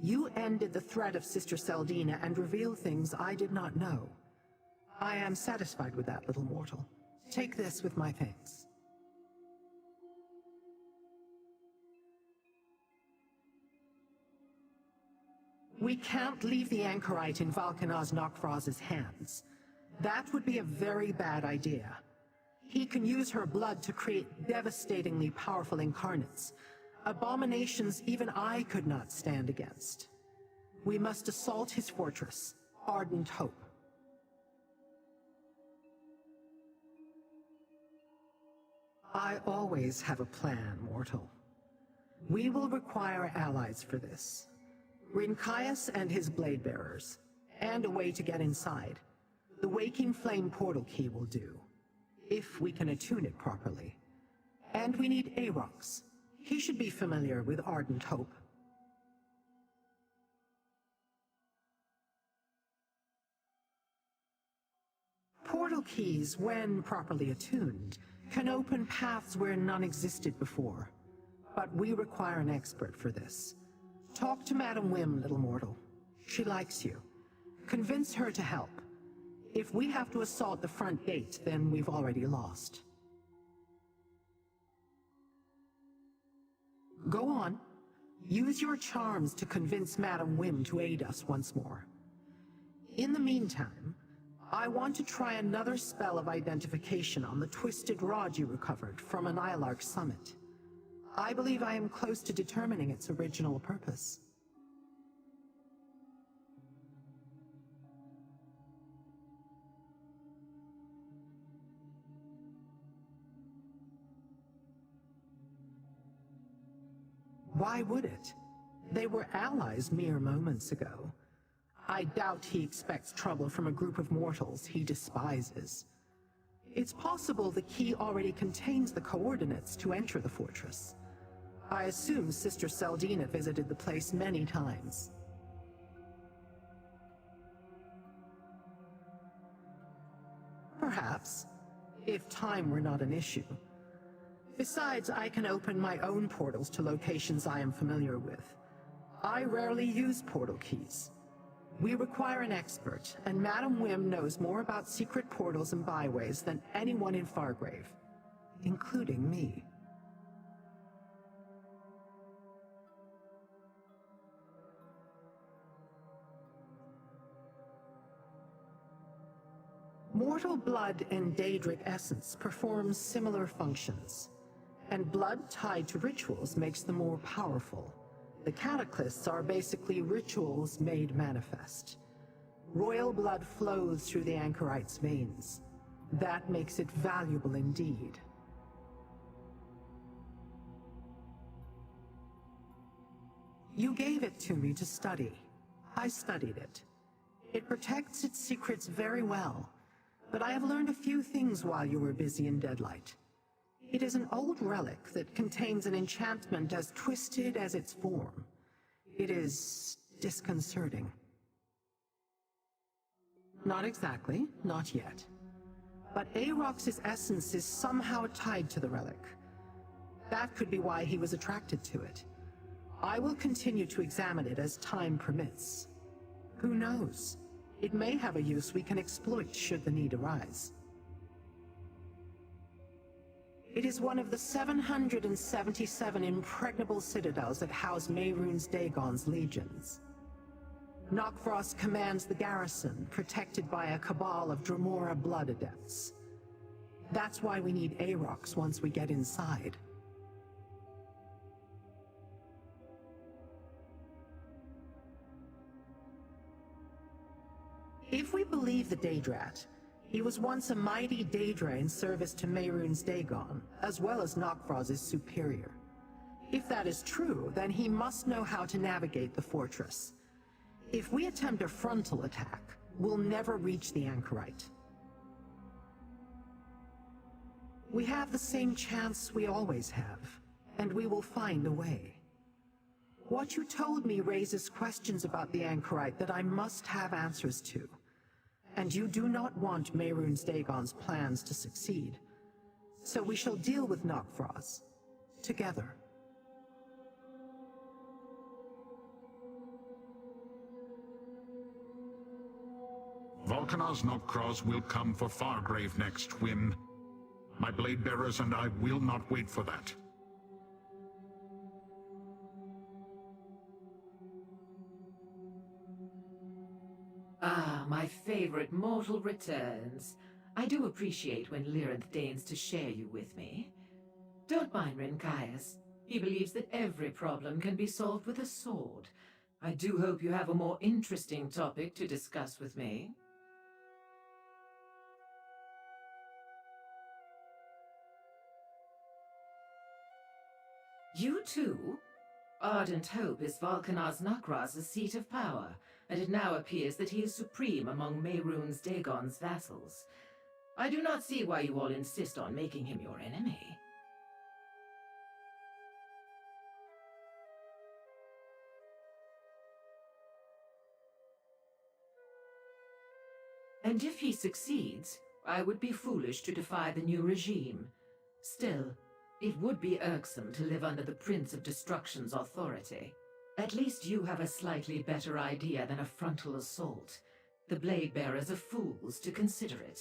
You ended the threat of Sister Seldina and revealed things I did not know. I am satisfied with that, little mortal. Take this with my thanks. We can't leave the anchorite in Valkanas Nakvraz's hands. That would be a very bad idea. He can use her blood to create devastatingly powerful incarnates, abominations even I could not stand against. We must assault his fortress, Ardent Hope. I always have a plan, mortal. We will require allies for this. Rinkias and his blade bearers, and a way to get inside. The Waking Flame portal key will do, if we can attune it properly. And we need Aarox. He should be familiar with Ardent Hope. Portal keys, when properly attuned, can open paths where none existed before. But we require an expert for this. Talk to Madam Wim, little mortal. She likes you. Convince her to help. If we have to assault the front gate, then we've already lost. Go on. Use your charms to convince Madam Wim to aid us once more. In the meantime, I want to try another spell of identification on the twisted rod you recovered from an Ilark summit. I believe I am close to determining its original purpose. Why would it? They were allies mere moments ago. I doubt he expects trouble from a group of mortals he despises. It's possible the key already contains the coordinates to enter the fortress. I assume Sister Seldina visited the place many times. Perhaps, if time were not an issue. Besides, I can open my own portals to locations I am familiar with. I rarely use portal keys. We require an expert, and Madam Wim knows more about secret portals and byways than anyone in Fargrave, including me. Mortal blood and Daedric essence performs similar functions, and blood tied to rituals makes them more powerful. The cataclysms are basically rituals made manifest. Royal blood flows through the Anchorite's veins. That makes it valuable indeed. You gave it to me to study. I studied it. It protects its secrets very well, but I have learned a few things while you were busy in Deadlight. It is an old relic that contains an enchantment as twisted as its form. It is disconcerting. Not exactly, not yet. But Aarox's essence is somehow tied to the relic. That could be why he was attracted to it. I will continue to examine it as time permits. Who knows? It may have a use we can exploit should the need arise. It is one of the 777 impregnable citadels that house Mehrunes Dagon's legions. Knockfrost commands the garrison, protected by a cabal of Dremora blood adepts. That's why we need Aarox once we get inside. If we believe the Daedrat, he was once a mighty Daedra in service to Mehrunes Dagon, as well as Knockfrost's superior. If that is true, then he must know how to navigate the fortress. If we attempt a frontal attack, we'll never reach the Anchorite. We have the same chance we always have, and we will find a way. What you told me raises questions about the Anchorite that I must have answers to. And you do not want Mehrunes Dagon's plans to succeed. So we shall deal with Knockfrost together. Volkanar's Knockcross will come for Fargrave next, Wim. My blade bearers and I will not wait for that. Ah, my favorite mortal returns. I do appreciate when Lyrinth deigns to share you with me. Don't mind Rincaius. He believes that every problem can be solved with a sword. I do hope you have a more interesting topic to discuss with me. You too? Ardent Hope is Volkanar's Knockfrost's seat of power, and it now appears that he is supreme among Mehrunes Dagon's vassals. I do not see why you all insist on making him your enemy. And if he succeeds, I would be foolish to defy the new regime. Still, it would be irksome to live under the Prince of Destruction's authority. At least you have a slightly better idea than a frontal assault. The blade bearers are fools to consider it.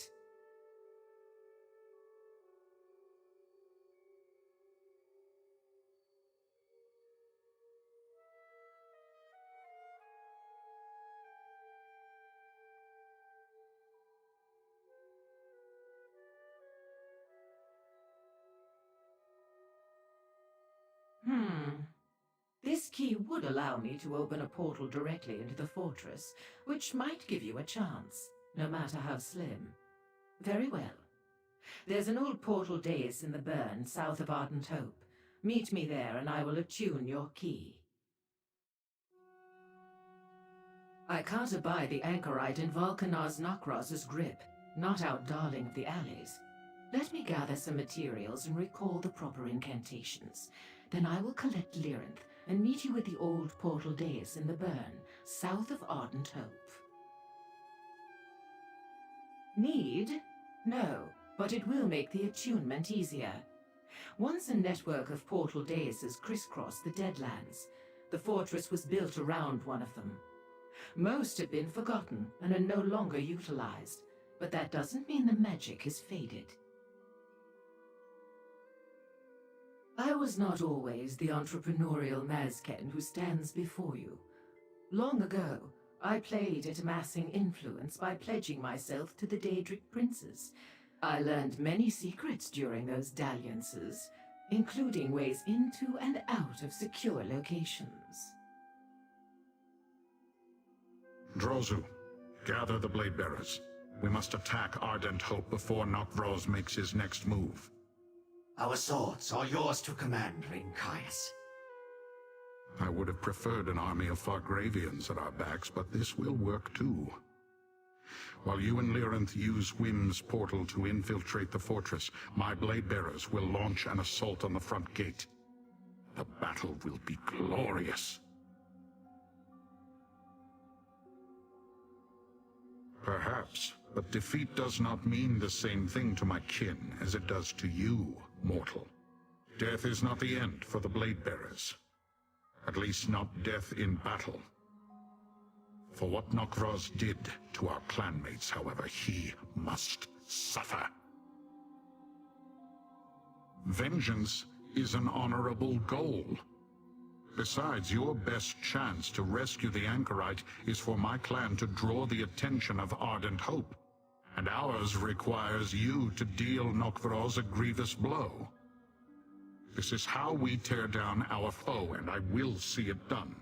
This key would allow me to open a portal directly into the fortress, which might give you a chance, no matter how slim. Very well. There's an old portal dais in the burn south of Ardent Hope. Meet me there and I will attune your key. I can't abide the Anchorite in Volkanar's Knockfrost's grip, not out darling of the alleys. Let me gather some materials and recall the proper incantations. Then I will collect Lyrinth and meet you at the old portal dais in the burn, south of Ardent Hope. Need? No, but it will make the attunement easier. Once a network of portal daises crisscrossed the Deadlands, the fortress was built around one of them. Most have been forgotten and are no longer utilized, but that doesn't mean the magic has faded. I was not always the entrepreneurial Mazken who stands before you. Long ago, I played at amassing influence by pledging myself to the Daedric princes. I learned many secrets during those dalliances, including ways into and out of secure locations. Drozu, gather the Blade Bearers. We must attack Ardent Hope before Nokvros makes his next move. Our swords are yours to command, Rinkias. I would have preferred an army of Fargravians at our backs, but this will work too. While you and Lyrinth use Wym's portal to infiltrate the fortress, my Blade Bearers will launch an assault on the front gate. The battle will be glorious. Perhaps, but defeat does not mean the same thing to my kin as it does to you, mortal. Death is not the end for the Blade Bearers. At least not death in battle. For what Nokvros did to our clanmates, however, he must suffer. Vengeance is an honorable goal. Besides, your best chance to rescue the Anchorite is for my clan to draw the attention of Ardent Hope, and ours requires you to deal Nokvros a grievous blow. This is how we tear down our foe, and I will see it done.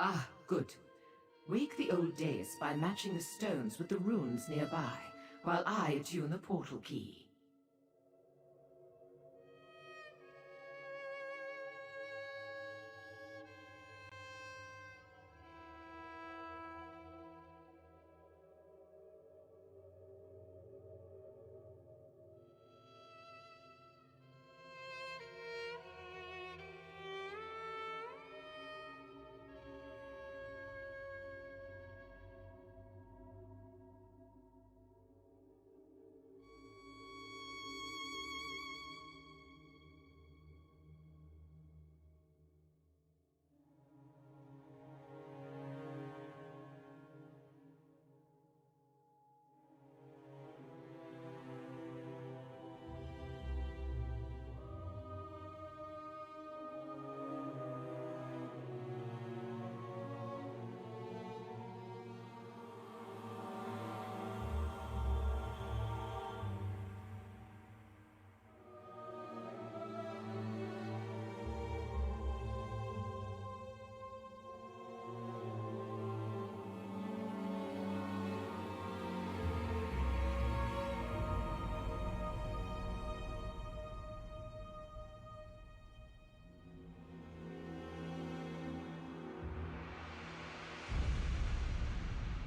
Ah, good. Wake the old dais by matching the stones with the runes nearby, while I attune the portal key.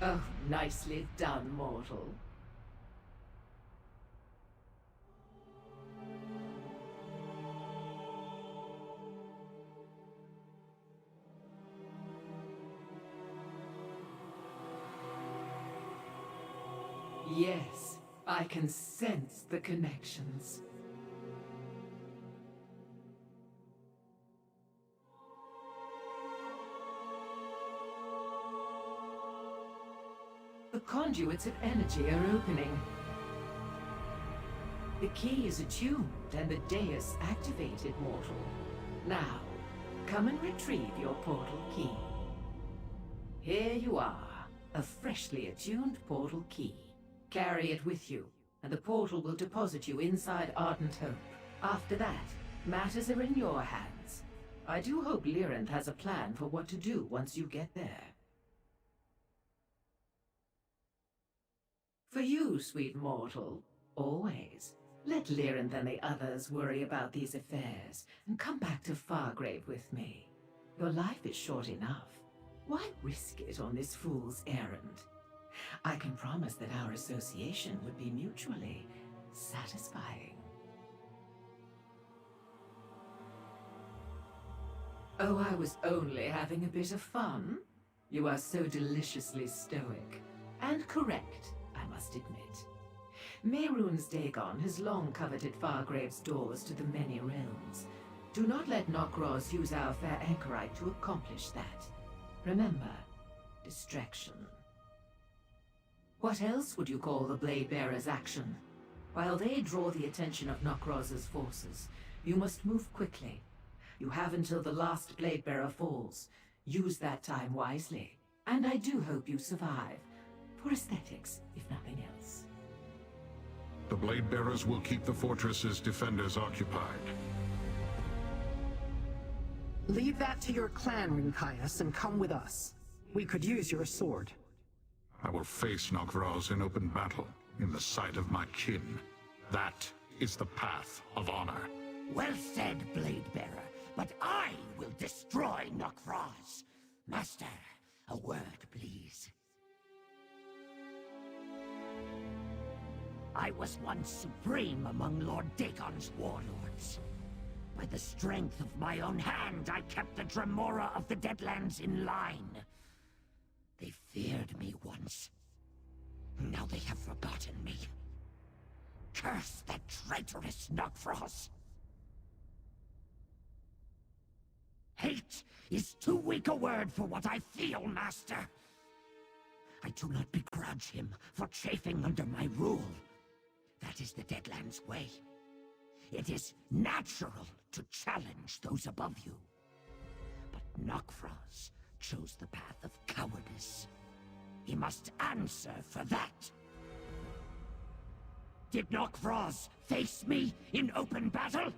Oh, nicely done, mortal. Yes, I can sense the connections. The conduits of energy are opening. The key is attuned and the dais activated, mortal. Now, come and retrieve your portal key. Here you are, a freshly attuned portal key. Carry it with you, and the portal will deposit you inside Ardent Hope. After that, matters are in your hands. I do hope Lyranth has a plan for what to do once you get there. For you, sweet mortal, always. Let Lyranth and the others worry about these affairs, and come back to Fargrave with me. Your life is short enough. Why risk it on this fool's errand? I can promise that our association would be mutually satisfying. Oh, I was only having a bit of fun. You are so deliciously stoic. And correct, I must admit. Mehrunes Dagon has long coveted Fargrave's doors to the many realms. Do not let Nokros use our fair anchorite to accomplish that. Remember, distraction. What else would you call the Blade Bearer's action? While they draw the attention of Nokros's forces, you must move quickly. You have until the last Blade Bearer falls. Use that time wisely. And I do hope you survive. For aesthetics, if nothing else. The Blade Bearers will keep the fortress's defenders occupied. Leave that to your clan, Rinkaias, and come with us. We could use your sword. I will face Nokros in open battle, in the sight of my kin. That is the path of honor. Well said, Blade Bearer, but I will destroy Nokros. Master, a word, please. I was once supreme among Lord Dagon's warlords. By the strength of my own hand, I kept the Dremora of the Deadlands in line. They feared me once. Now they have forgotten me. Curse that traitorous Nokros! Hate is too weak a word for what I feel, Master. I do not begrudge him for chafing under my rule. That is the Deadlands way. It is natural to challenge those above you. But Nokros chose the path of cowardice. He must answer for that. Did Nokros face me in open battle?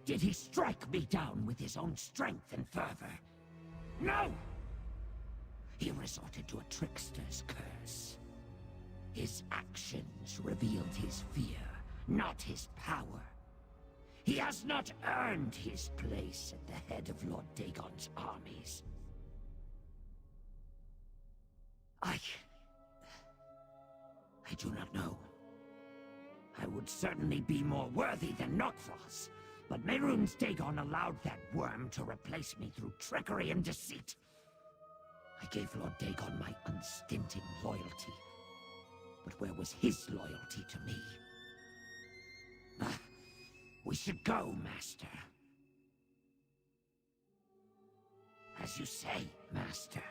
Did he strike me down with his own strength and fervor? No! He resorted to a trickster's curse. His actions revealed his fear, not his power. He has not earned his place at the head of Lord Dagon's armies. I do not know. I would certainly be more worthy than Nokros, but Mehrunes Dagon allowed that worm to replace me through trickery and deceit. I gave Lord Dagon my unstinting loyalty. But where was his loyalty to me? We should go, Master. As you say, Master.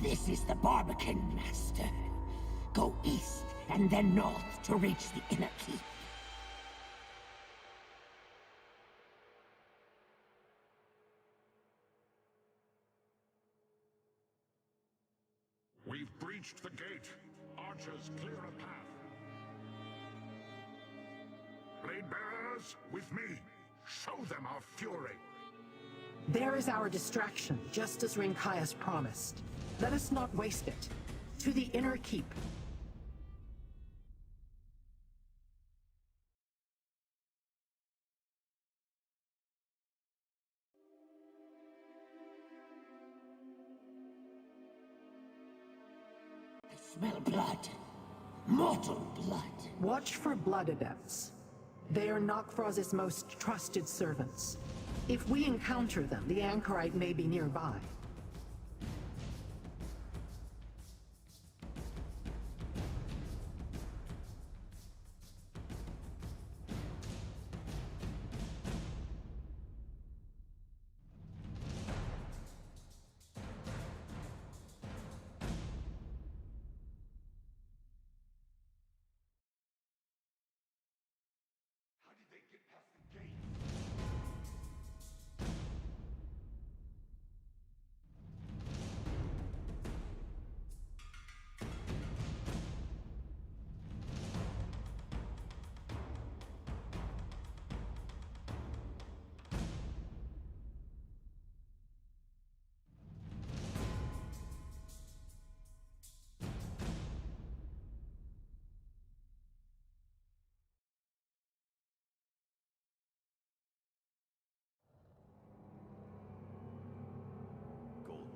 This is the Barbican, Master. Go east and then north to reach the inner keep. We've breached the gate. Archers, clear a path. Blade Bearers, with me. Show them our fury. There is our distraction, just as Rinkias promised. Let us not waste it. To the inner keep. I smell blood. Mortal blood. Watch for blood adepts. They are Nokfroz's most trusted servants. If we encounter them, the anchorite may be nearby.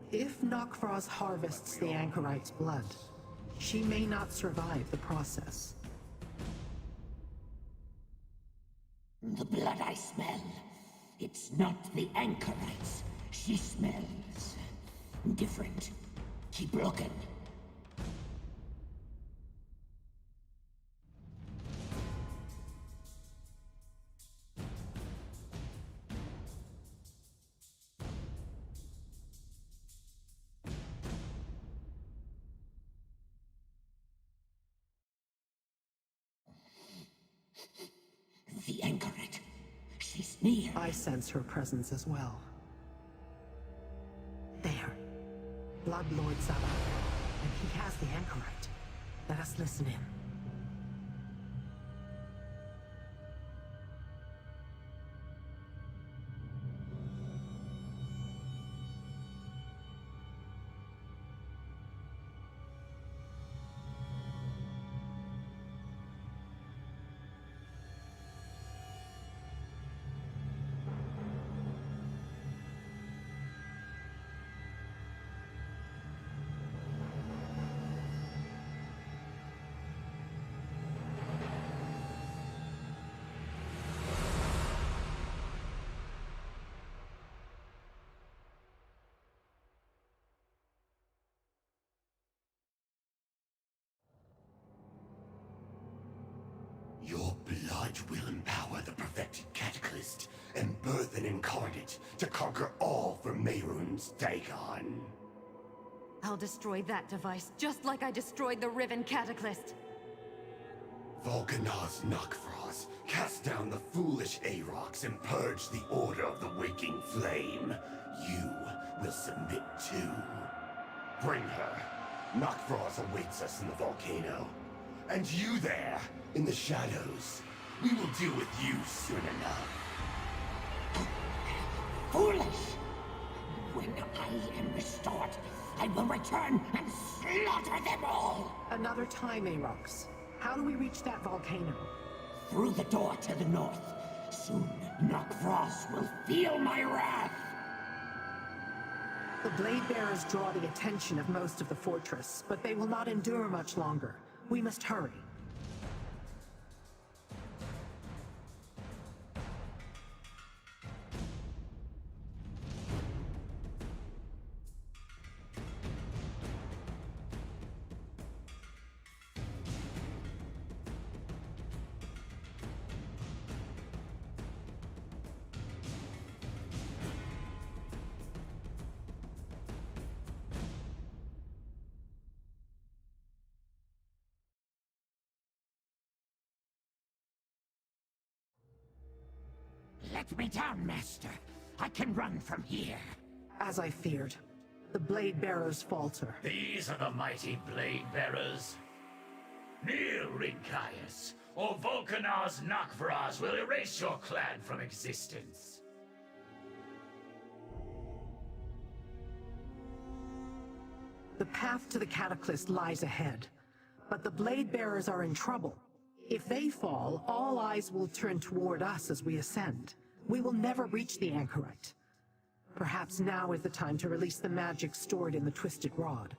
If Nokfroz harvests the anchorite's blood, she may not survive the process. The blood I smell. It's not the anchorites. She smells different. Keep looking. The anchorite. She's near. I sense her presence as well. There. Bloodlord Zaba. And he has the anchorite. Let us listen in. Your blood will empower the perfected cataclysm and birth an incarnate to conquer all for Mehrunes Dagon. I'll destroy that device, just like I destroyed the Riven Cataclysm. Volcanaz Nokfroz, cast down the foolish Aarox and purge the Order of the Waking Flame. You will submit too. Bring her. Nokfroz awaits us in the volcano. And you there, in the shadows. We will deal with you soon enough. Foolish! When I am restored, I will return and slaughter them all! Another time, Aarox. How do we reach that volcano? Through the door to the north. Soon, Nokfroz will feel my wrath! The Blade Bearers draw the attention of most of the fortress, but they will not endure much longer. We must hurry. Let me down, Master. I can run from here. As I feared, the Blade Bearers falter. These are the mighty Blade Bearers. Kneel, Rinkias, or Volkanar's Nakvraz will erase your clan from existence. The path to the Cataclysm lies ahead, but the Blade Bearers are in trouble. If they fall, all eyes will turn toward us as we ascend. We will never reach the Anchorite. Perhaps now is the time to release the magic stored in the Twisted Rod.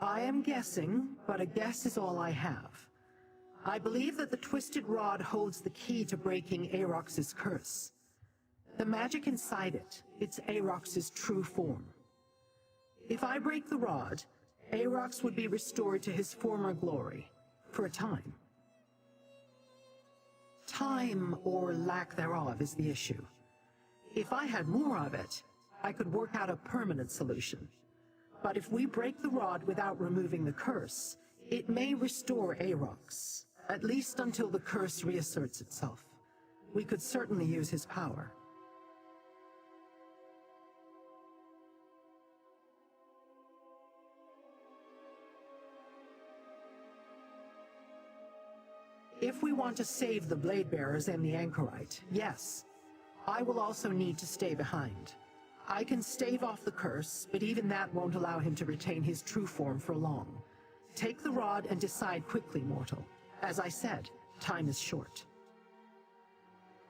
I am guessing, but a guess is all I have. I believe that the Twisted Rod holds the key to breaking Aarox's curse. The magic inside it, it's Aarox's true form. If I break the rod, Aarox would be restored to his former glory, for a time. Time, or lack thereof, is the issue. If I had more of it, I could work out a permanent solution. But if we break the rod without removing the curse, it may restore Aarox, at least until the curse reasserts itself. We could certainly use his power. If we want to save the Blade Bearers and the Anchorite, yes. I will also need to stay behind. I can stave off the curse, but even that won't allow him to retain his true form for long. Take the rod and decide quickly, mortal. As I said, time is short.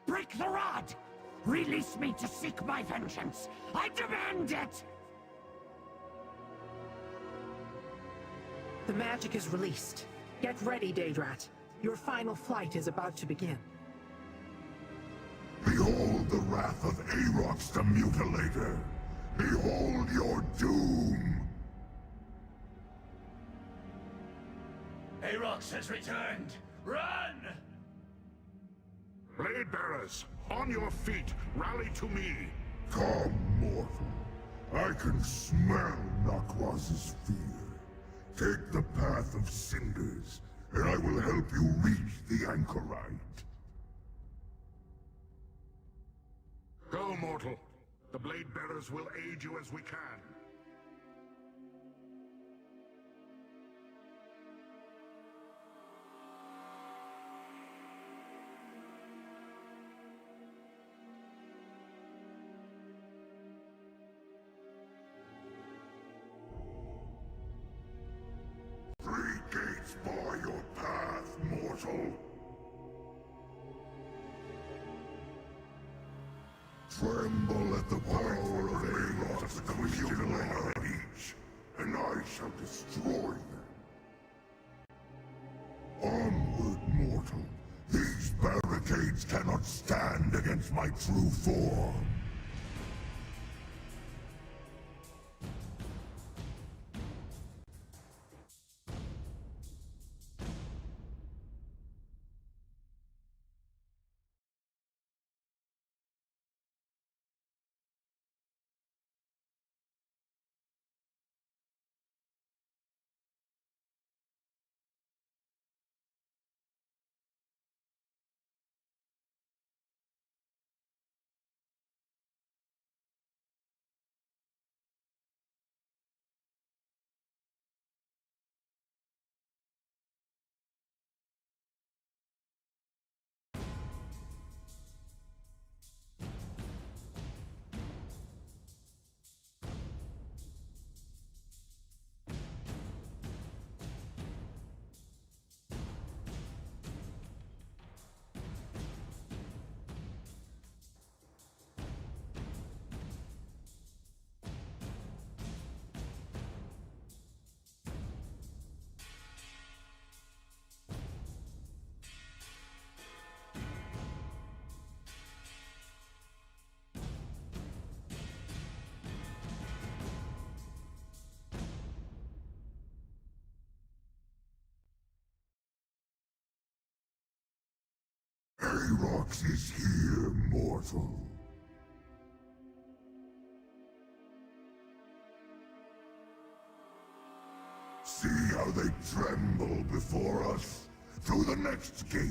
Break the rod! Release me to seek my vengeance! I demand it! The magic is released. Get ready, Daedrat. Your final flight is about to begin. Behold the wrath of Aarox the Mutilator! Behold your doom! Aarox has returned! Run! Blade Bearers, on your feet, rally to me! Come, mortal. I can smell Nakraz's fear. Take the path of cinders, and I will help you reach the Anchorite. Go, mortal. The Blade Bearers will aid you as we can. Three gates bar your path, mortal. Tremble at the power of Aarox the Mutilator each, and I shall destroy them. Onward, mortal. These barricades cannot stand against my true form. Aarox is here, mortal. See how they tremble before us? Through the next gate.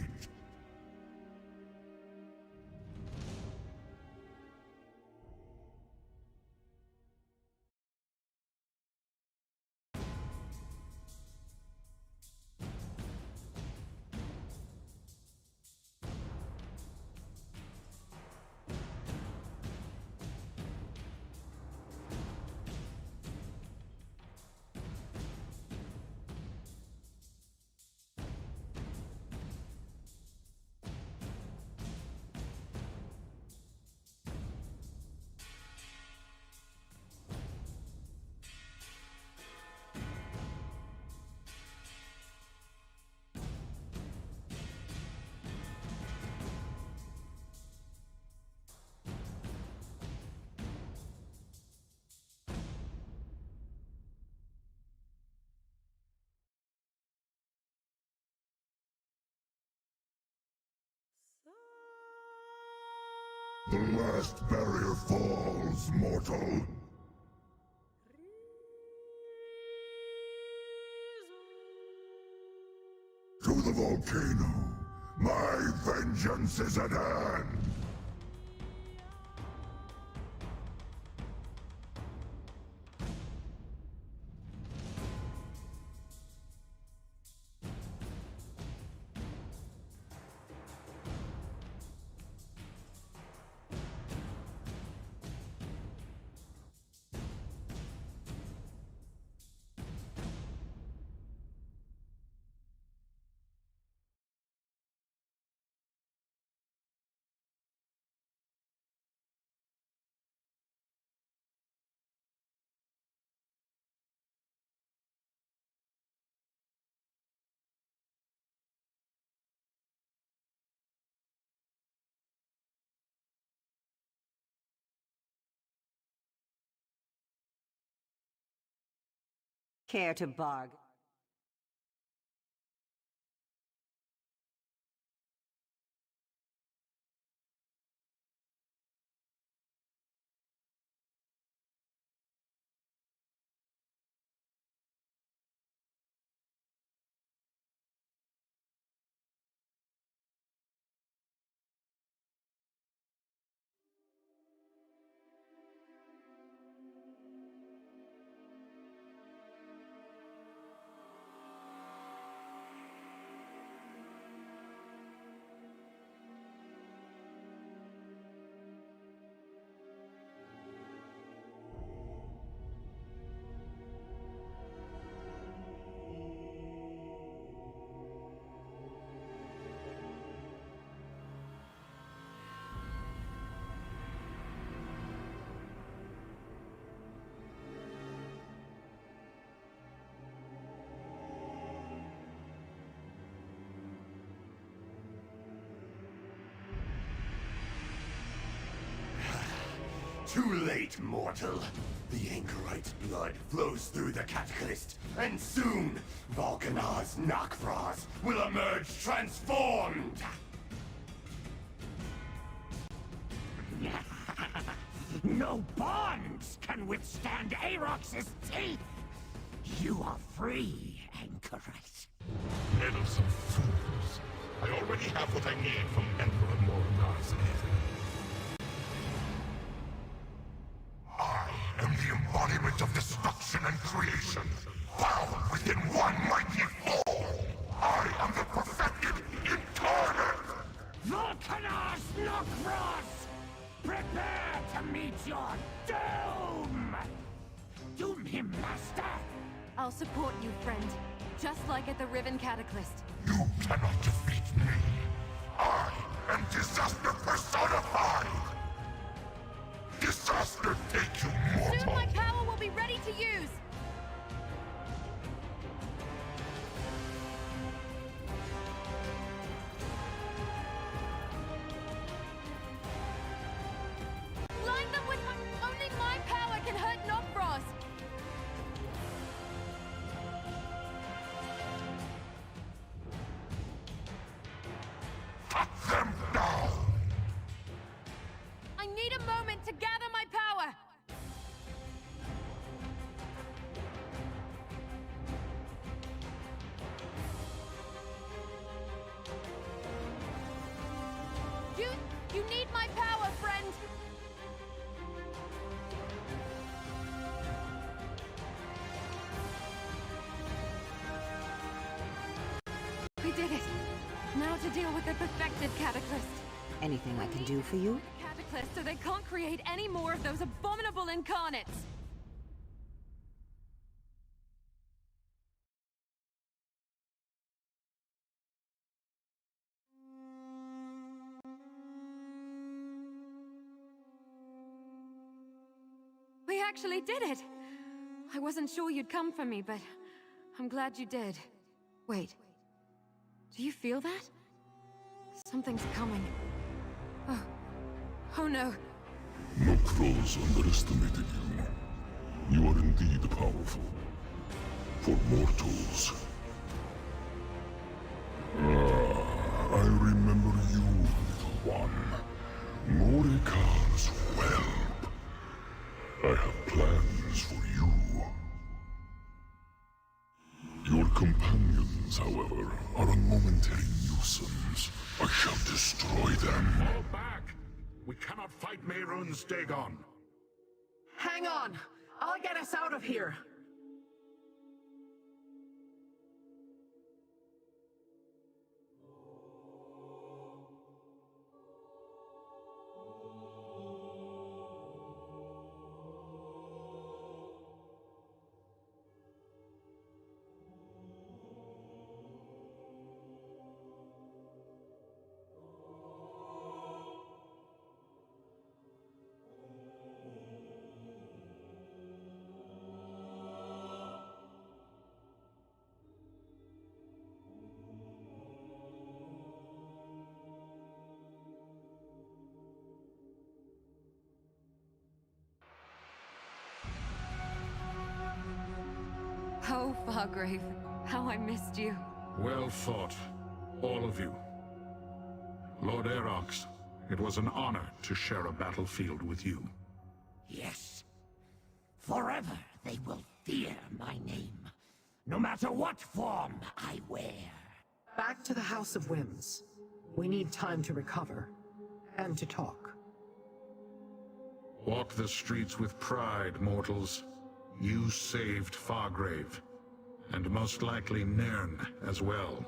The last barrier falls, mortal. To the volcano. My vengeance is at hand. Care to bargain? Too late, mortal. The anchorite's blood flows through the Cataclysm, and soon, Valkanar's Nakfraz will emerge transformed! No bonds can withstand Aarox's teeth! You are free, anchorite. Meddlesome fools. I already have what I need from Emperor Mordgar's head. I am the embodiment of destruction and creation, bound within one mighty fall. I am the perfected incarnate! Valkanar's Nakfraz! Prepare to meet your doom! Doom him, master! I'll support you, friend. Just like at the Riven Cataclysm. You cannot defeat me. I am disaster personified! Disaster take you, mortal! Soon my power will be ready to use! Line them with only my power can hurt Nakfraz! Cut them down! I need a moment to gather my power! You need my power, friend! We did it! Now to deal with the perfected Cataclysm. Anything I can do for you? Cataclysm so they can't create any more of those abominable incarnates! We actually did it! I wasn't sure you'd come for me, but I'm glad you did. Wait. Do you feel that? Something's coming. Oh no. Nakfraz underestimated you. You are indeed powerful. For mortals. I remember you, little one. Mordecai. companions, however, are a momentary nuisance. I shall destroy them. Fall back! We cannot fight Mehrunes Dagon. Hang on! I'll get us out of here! Oh, Fargrave, how I missed you. Well fought, all of you. Lord Aerox, it was an honor to share a battlefield with you. Yes. Forever they will fear my name, no matter what form I wear. Back to the House of Whims. We need time to recover, and to talk. Walk the streets with pride, mortals. You saved Fargrave, and most likely Nairn as well.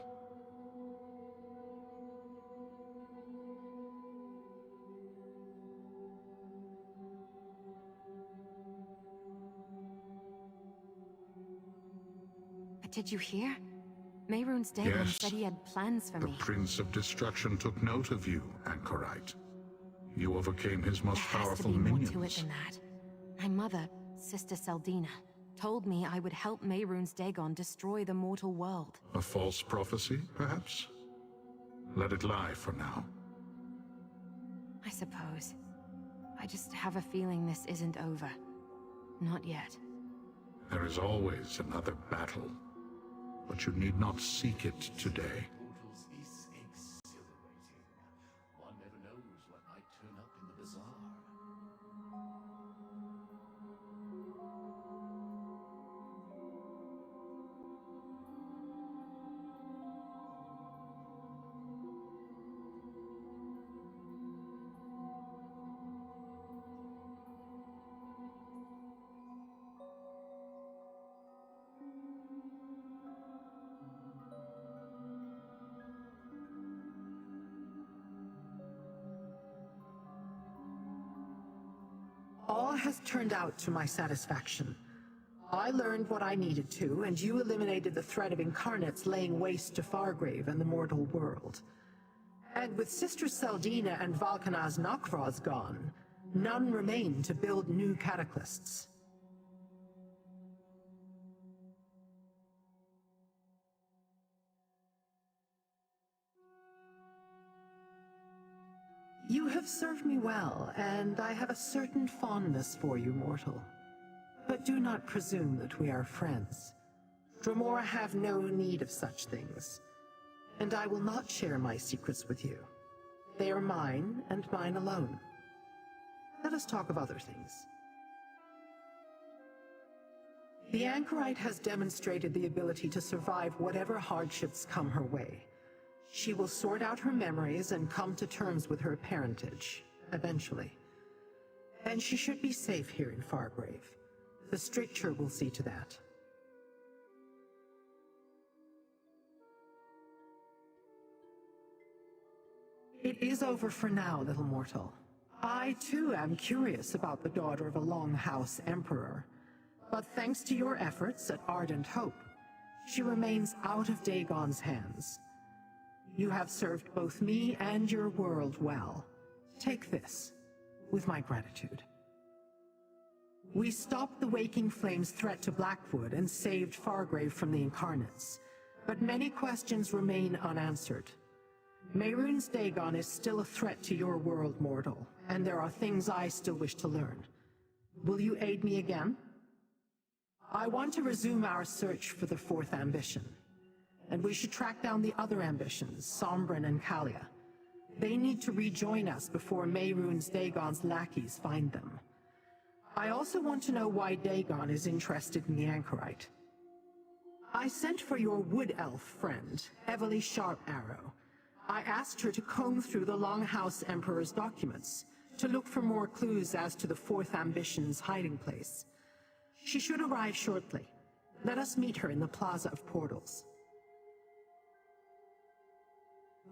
But did you hear? Mehrunes Dagon Yes. said he had plans for The me. Prince of Destruction took note of you, Anchorite. You overcame his most There has powerful to be more minions. to it than that. My mother, Sister Seldina, told me I would help Mehrunes Dagon destroy the mortal world. A false prophecy, perhaps? Let it lie for now. I suppose. I just have a feeling this isn't over. Not yet. There is always another battle, but you need not seek it today. Mortals is exhilarating. One never knows what might turn up in the bazaar. All has turned out to my satisfaction. I learned what I needed to, and you eliminated the threat of incarnates laying waste to Fargrave and the mortal world. And with Sister Seldina and Valkanaz Nokvraz gone, none remain to build new cataclysts. You have served me well, and I have a certain fondness for you, mortal. But do not presume that we are friends. Dremora have no need of such things, and I will not share my secrets with you. They are mine, and mine alone. Let us talk of other things. The Anchorite has demonstrated the ability to survive whatever hardships come her way. She will sort out her memories and come to terms with her parentage, eventually. And she should be safe here in Fargrave. The Stricture will see to that. It is over for now, little mortal. I, too, am curious about the daughter of a Longhouse Emperor. But thanks to your efforts at Ardent Hope, she remains out of Dagon's hands. You have served both me and your world well. Take this, with my gratitude. We stopped the Waking Flame's threat to Blackwood and saved Fargrave from the Incarnates, but many questions remain unanswered. Mehrunes Dagon is still a threat to your world, mortal, and there are things I still wish to learn. Will you aid me again? I want to resume our search for the fourth ambition. And we should track down the other ambitions, Sombrin and Kalia. They need to rejoin us before Mehrunes Dagon's lackeys find them. I also want to know why Dagon is interested in the Anchorite. I sent for your wood elf friend, Evely Sharp-Arrow. I asked her to comb through the Longhouse Emperor's documents, to look for more clues as to the Fourth Ambition's hiding place. She should arrive shortly. Let us meet her in the Plaza of Portals.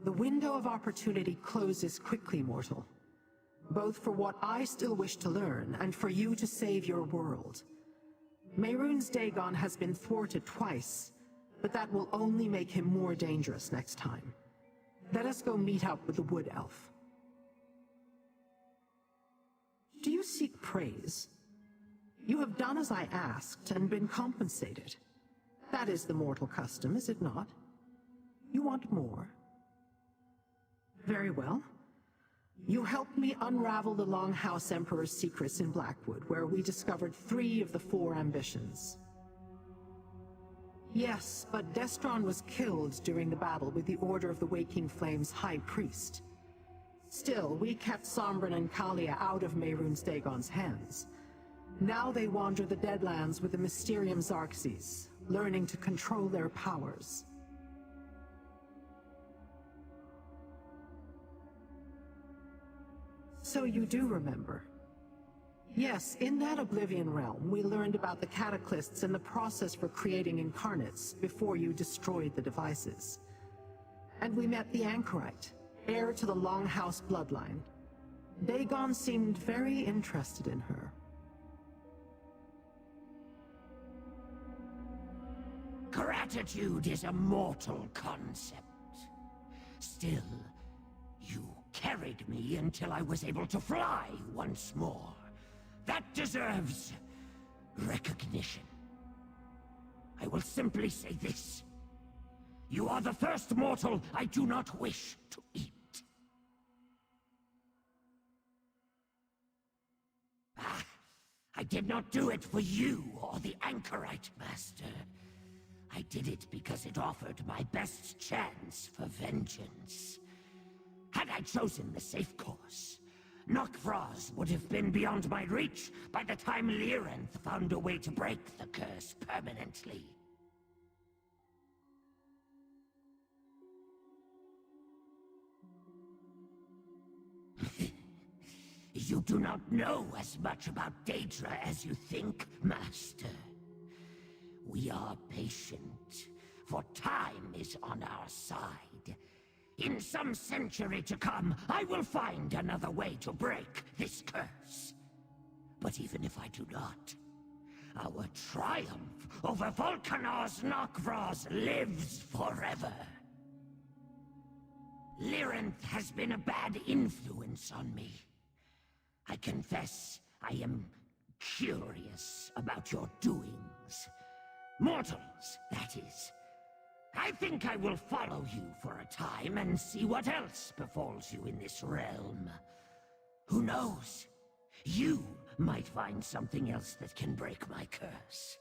The window of opportunity closes quickly, mortal. Both for what I still wish to learn, and for you to save your world. Mehrunes Dagon has been thwarted twice, but that will only make him more dangerous next time. Let us go meet up with the Wood Elf. Do you seek praise? You have done as I asked and been compensated. That is the mortal custom, is it not? You want more? Very well. You helped me unravel the Longhouse Emperor's secrets in Blackwood, where we discovered 3 of the 4 ambitions. Yes, but Destron was killed during the battle with the Order of the Waking Flame's High Priest. Still, we kept Sombran and Kalia out of Mehrunes Dagon's hands. Now they wander the Deadlands with the Mysterium Xarxes, learning to control their powers. So you do remember. Yes, in that Oblivion realm, we learned about the Cataclysts and the process for creating incarnates before you destroyed the devices. And we met the Anchorite, heir to the Longhouse bloodline. Dagon seemed very interested in her. Gratitude is a mortal concept. Still, you carried me until I was able to fly once more. That deserves recognition. I will simply say this. You are the first mortal I do not wish to eat. I did not do it for you or the Anchorite, Master. I did it because it offered my best chance for vengeance. Had I chosen the safe course, Nokvraz would have been beyond my reach by the time Lirenth found a way to break the curse permanently. You do not know as much about Daedra as you think, Master. We are patient, for time is on our side. In some century to come, I will find another way to break this curse. But even if I do not, our triumph over Volkanar's Nokvraz lives forever. Lirenth has been a bad influence on me. I confess I am curious about your doings. Mortals, that is. I think I will follow you for a time and see what else befalls you in this realm. Who knows? You might find something else that can break my curse.